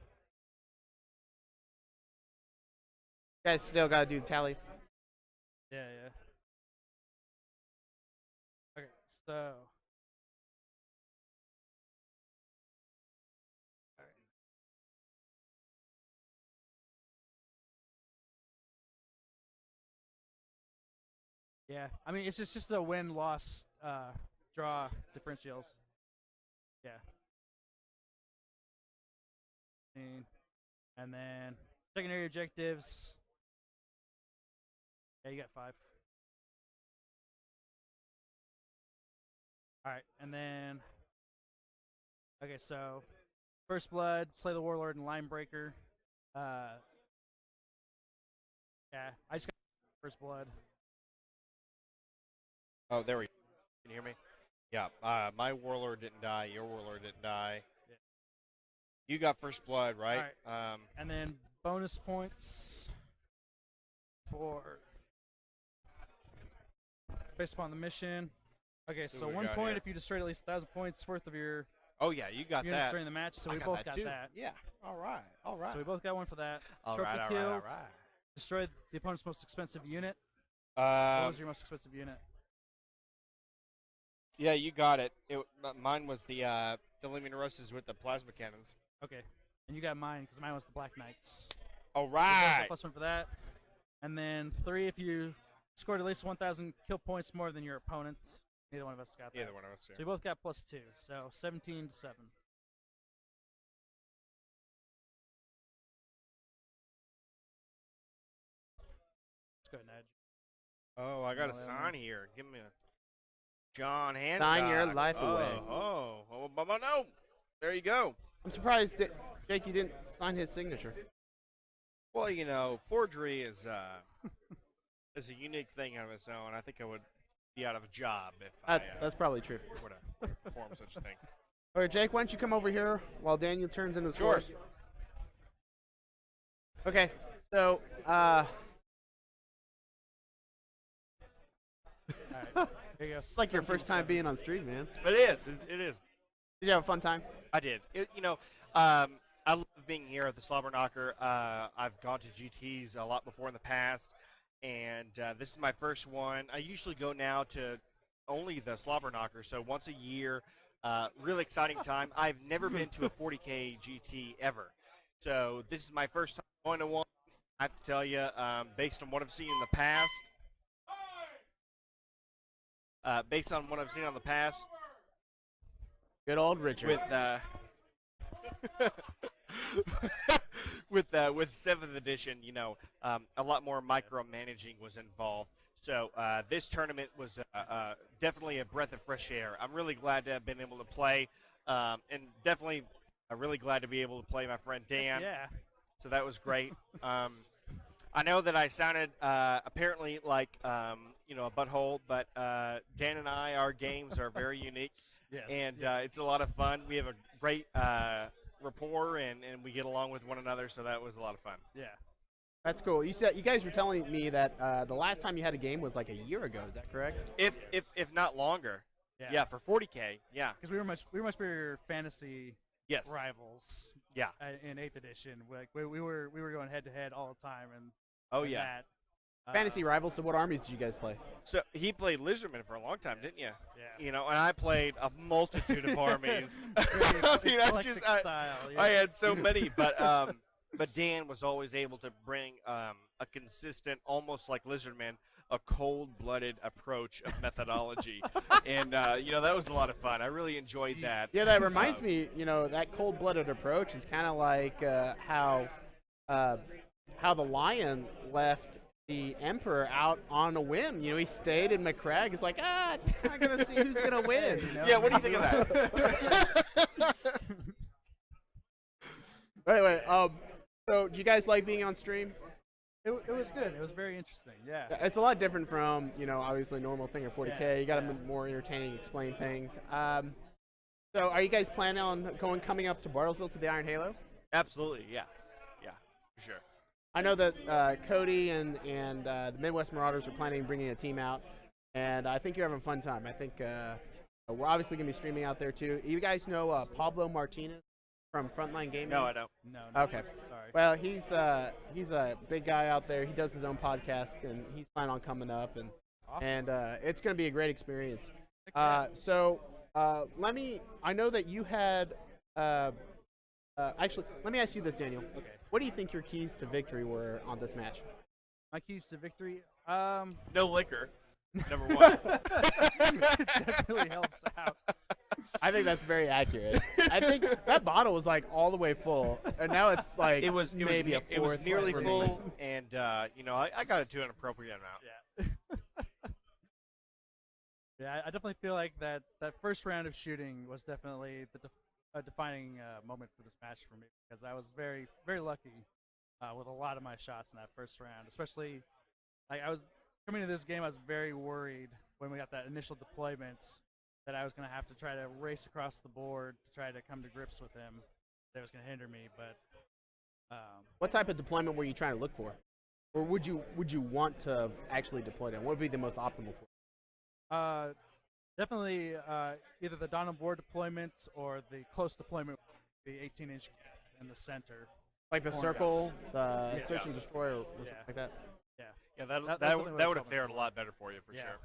You guys still gotta do tallies. Yeah, yeah. Okay, so. Yeah, I mean it's just a win-loss draw differentials. Yeah. And then secondary objectives. Yeah, you got 5. All right, and then okay, so First Blood, Slay the Warlord, and Line Breaker. Yeah, I just got First Blood. Oh, there we go. Can you hear me? Yeah. My warlord didn't die. Your warlord didn't die. Yeah. You got first blood, right? And then bonus points for based upon the mission. Okay, so what we 1 got point here. if you destroyed at least 1,000 points worth of your Oh yeah, you got units that. during the match. So I we got both that got too. that. Yeah. All right. All right. So we both got one for that. all Trophy right. All killed. right. All right. Destroyed the opponent's most expensive unit. What Um, was your most expensive unit? yeah, you got it. Mine was the Luminosas with the plasma cannons. Okay, and you got mine because mine was the Black Knights. All So we both got right. +1 for that. And then 3 if you scored at least 1,000 kill points more than your opponents. Neither one of us got that. Either one of us. So we both got +2. So 17 to 7. Let's go ahead and edge. Oh, I got a Oh, yeah, sign here. Give me a John Hancock. Sign your life away. No. There you go. I'm surprised that Jake, you didn't sign his signature. Well, you know, forgery is is a unique thing on its own. I think I would be out of a job if That's probably true. I were to perform such a thing. All right, Jake, why don't you come over here while Daniel turns in the Sure. scores? Okay, so All right. There you go. it's like your first time being on stream, man. It is. It is. Did you have a fun time? I did. I love being here at the Slobberknocker. I've gone to GTs a lot before in the past, and this is my first one. I usually go now to only the Slobberknocker, so once a year. Really exciting time. I've never been to a 40K GT ever, so this is my first time going to one. I have to tell you, based on what I've seen in the past, Good old Richard. with with 7th edition, you know, a lot more micromanaging was involved. So this tournament was definitely a breath of fresh air. I'm really glad to have been able to play, and definitely really glad to be able to play my friend Dan. Yeah. So that was great. I know that I sounded apparently like you know, a butthole, but Dan and our games are very unique. Yes. And yes. it's a lot of fun. We have a great rapport, and we get along with one another, so that was a lot of fun. Yeah. That's cool. You guys were telling me that the last time you had a game was like a year ago. Is that correct? If not longer. Yeah. Yeah, for 40K. Yeah. Because we were much bigger fantasy Yes. rivals. Yeah. In 8th edition, like we were going head to head all the time, and Oh and yeah. that, Fantasy rivals. So what armies did you guys play? So he played Lizardman for a long time, didn't you? Yeah. You know, and I played a multitude of armies. I mean, Eclectic style. I had yes. so many, but Dan was always able to bring a consistent, almost like Lizardman, a cold-blooded approach of methodology, and you know, that was a lot of fun. I really enjoyed that. Yeah, that reminds me. You know, that cold-blooded approach is kind of like how the Lion left the Emperor out on a whim. You know, he stayed in McCrag. He's like, just not gonna see who's gonna win. You know? Yeah, what do you think of that? Anyway, so do you guys like being on stream? It was good. It was very interesting. Yeah. It's a lot different from, you know, obviously normal thing at 40K. Yeah, You got to yeah. be more entertaining, explain things. So are you guys planning on coming up to Bartlesville to the Iron Halo? Absolutely, yeah, for sure. I know that Cody and the Midwest Marauders are planning on bringing a team out, and I think you're having a fun time. I think we're obviously going to be streaming out there too. You guys know Pablo Martinez from Frontline Gaming? No, I don't. No. Okay. Sorry. Well, he's a big guy out there. He does his own podcast, and he's planning on coming up, and Awesome. it's going to be a great experience. Heck yeah. I know that you had. Actually, let me ask you this, Daniel. Okay. What do you think your keys to victory were on this match? My keys to victory. No liquor. Number one. It definitely helps out. I think that's very accurate. I think that bottle was like all the way full, and now it's like maybe a fourth. It was nearly remaining. full, and I got it to an appropriate amount. Yeah. Yeah, I definitely feel like that first round of shooting was definitely a defining moment for this match for me, because I was very, very lucky with a lot of my shots in that first round. Especially, like, I was coming to this game, I was very worried when we got that initial deployment that I was going to have to try to race across the board to try to come to grips with him. That was going to hinder me, but. What type of deployment were you trying to look for, or would you want to actually deploy them? What would be the most optimal for? Definitely either the down on board deployment or the close deployment, the 18-inch gap in the center. Like the Corn circle, the Yes. search and destroy, or something Yeah. like that. Yeah, That's that definitely what I would was have fared a hoping lot better for you for Yeah. sure.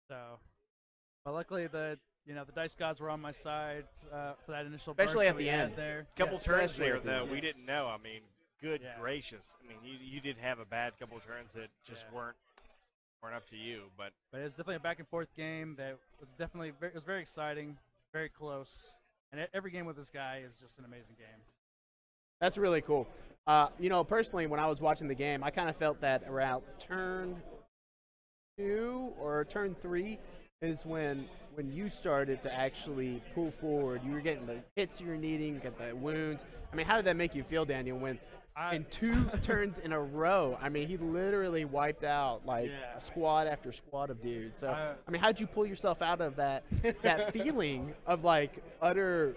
So, but luckily the dice gods were on my side for that initial Especially burst at that we the had end. there. Couple Yes. turns Especially there at the that end. we didn't know. I mean, good Yeah. gracious. I mean, you did have a bad couple turns that just Yeah. weren't up to you, but But it was definitely a back and forth game that was definitely it was very exciting, very close, and every game with this guy is just an amazing game. That's really cool. Personally, when I was watching the game, I kind of felt that around turn 2 or turn 3 is when you started to actually pull forward. You were getting the hits you were needing, get the wounds. I mean, how did that make you feel, Daniel, when in 2 turns in a row, I mean, he literally wiped out like Yeah. squad after squad of dudes. So, I mean, how'd you pull yourself out of that feeling of like utter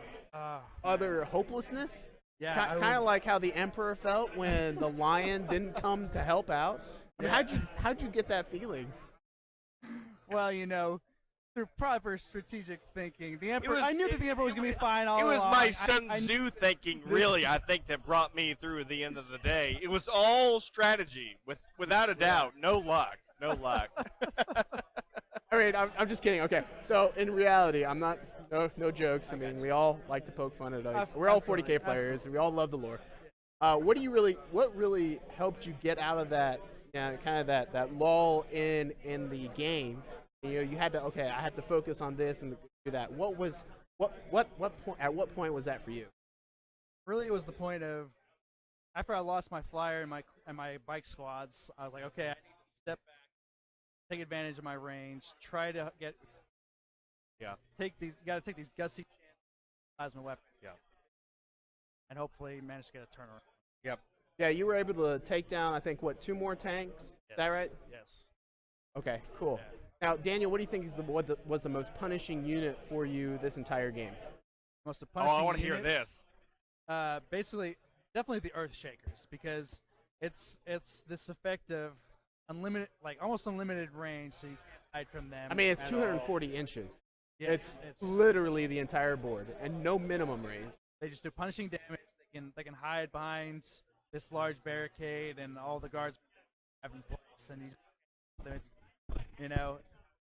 hopelessness? Yeah, Kind of like how the Emperor felt when the lion didn't come to help out. I mean, Yeah. how'd you get that feeling? Well, through proper strategic thinking, the Emperor. was- I knew that the Emperor was going to be fine all it was along. my Sun I Tzu thinking, really, I think, that brought me through the end of the day. It was all strategy, without a doubt. No luck. No luck. I mean, I'm just kidding. Okay, so in reality, I'm not. No jokes. I mean, we all like to poke fun at us. We're all 40K players, and we all love the lore. What really helped you get out of that, kind of that lull in the game? You had to. Okay, I have to focus on this and do that. What point? At what point was that for you? Really, it was the point of after I lost my flyer and my bike squads. I was like, okay, I need to step back, take advantage of my range, try to get. Yeah. You got to take these gutsy plasma weapons. Yeah. And hopefully manage to get a turnaround. Yep. Yeah, you were able to take down, I think, 2 more tanks? Is that right? Yes. Okay, cool. Yeah. Now, Daniel, what do you think was the most punishing unit for you this entire game? Most Oh, I want to hear unit, this. Basically, definitely the Earth Shakers, because it's this effect of almost unlimited range, so you can't hide from them. I mean, it's at 240 inches. Yes, It's literally the entire board, and no minimum range. They just do punishing damage. They can hide behind this large barricade, and all the guards have in place, and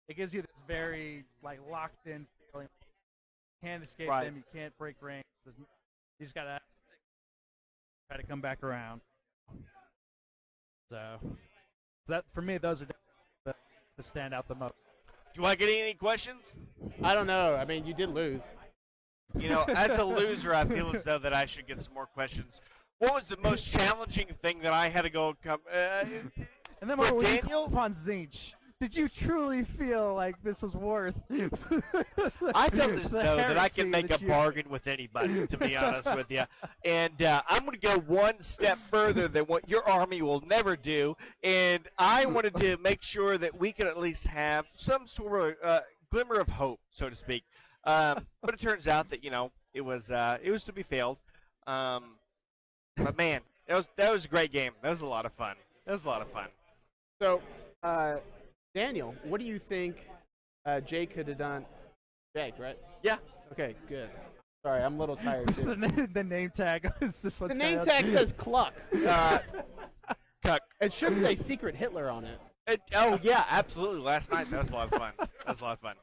it gives you this very locked in feeling. You can't escape Right. them. You can't break range. You just gotta try to come back around. So that for me, those are the stand out the most. Do I get any questions? I don't know. I mean, you did lose. As a loser, I feel as though that I should get some more questions. What was the most challenging thing that I had to go And then For when you Daniel? called upon Zinch, did you truly feel like this was worth? I felt as the though that I heresy can make that a you- bargain with anybody, to be honest with you. And I'm going to go one step further than what your army will never do. And I wanted to make sure that we could at least have some sort of glimmer of hope, so to speak. But it turns out that it was to be failed. But man, that was a great game. That was a lot of fun. So, Daniel, what do you think Jake could have done? Jake, right? Yeah. Okay, good. Sorry, I'm a little tired too. the name tag is this The one's name kinda- tag says Cluck. Cuck. It should say Secret Hitler on it. Oh yeah, absolutely. Last night that was a lot of fun.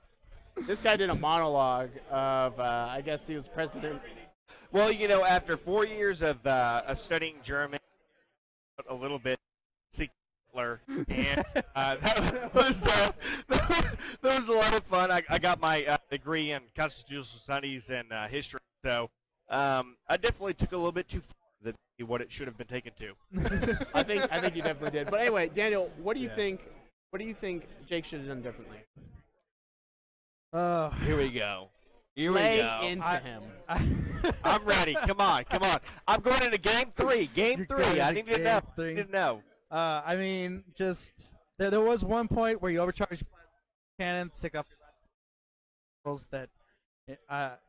This guy did a monologue of, I guess he was president. Well, after 4 years of studying German, a little bit Hitler, and that was a lot of fun. I got my degree in constitutional studies and history, so I definitely took a little bit too far than what it should have been taken to. I think you definitely did. But anyway, Daniel, what do you think? What do you think Jake should have done differently? Here we go. Here Lay we go. into him. I'm ready. Come on. I'm going into game 3. Game You're 3. going I into need to game know. three. I need to know. I mean, just there was one point where you overcharged cannon, stick up that,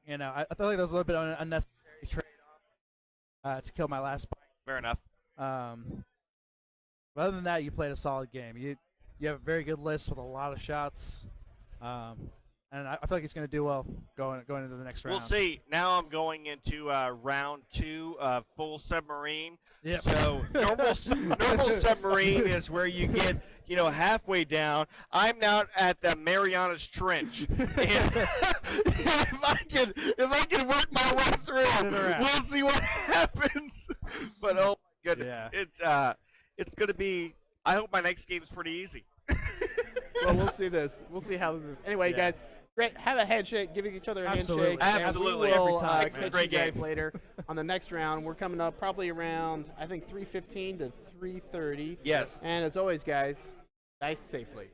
you know, I felt like there was a little bit of an unnecessary trade-off to kill my last point. Fair enough. But other than that, you played a solid game. You have a very good list with a lot of shots, and I feel like he's going to do well going into the next round. We'll see. Now I'm going into round 2, full submarine. Yep. So normal submarine is where you get, you know, halfway down. I'm now at the Marianas Trench. And if I can work my way through, we'll see what happens. But oh my goodness, it's going to be. I hope my next game is pretty easy. Well, we'll see this. We'll see how this is. Anyway, guys, great. Have a handshake. Giving each other a handshake. Absolutely. And we will Every time, catch great you guys game. later on the next round. We're coming up probably around, I think, 3:15 to 3:30. Yes. And as always, guys, dice safely.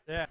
Yeah.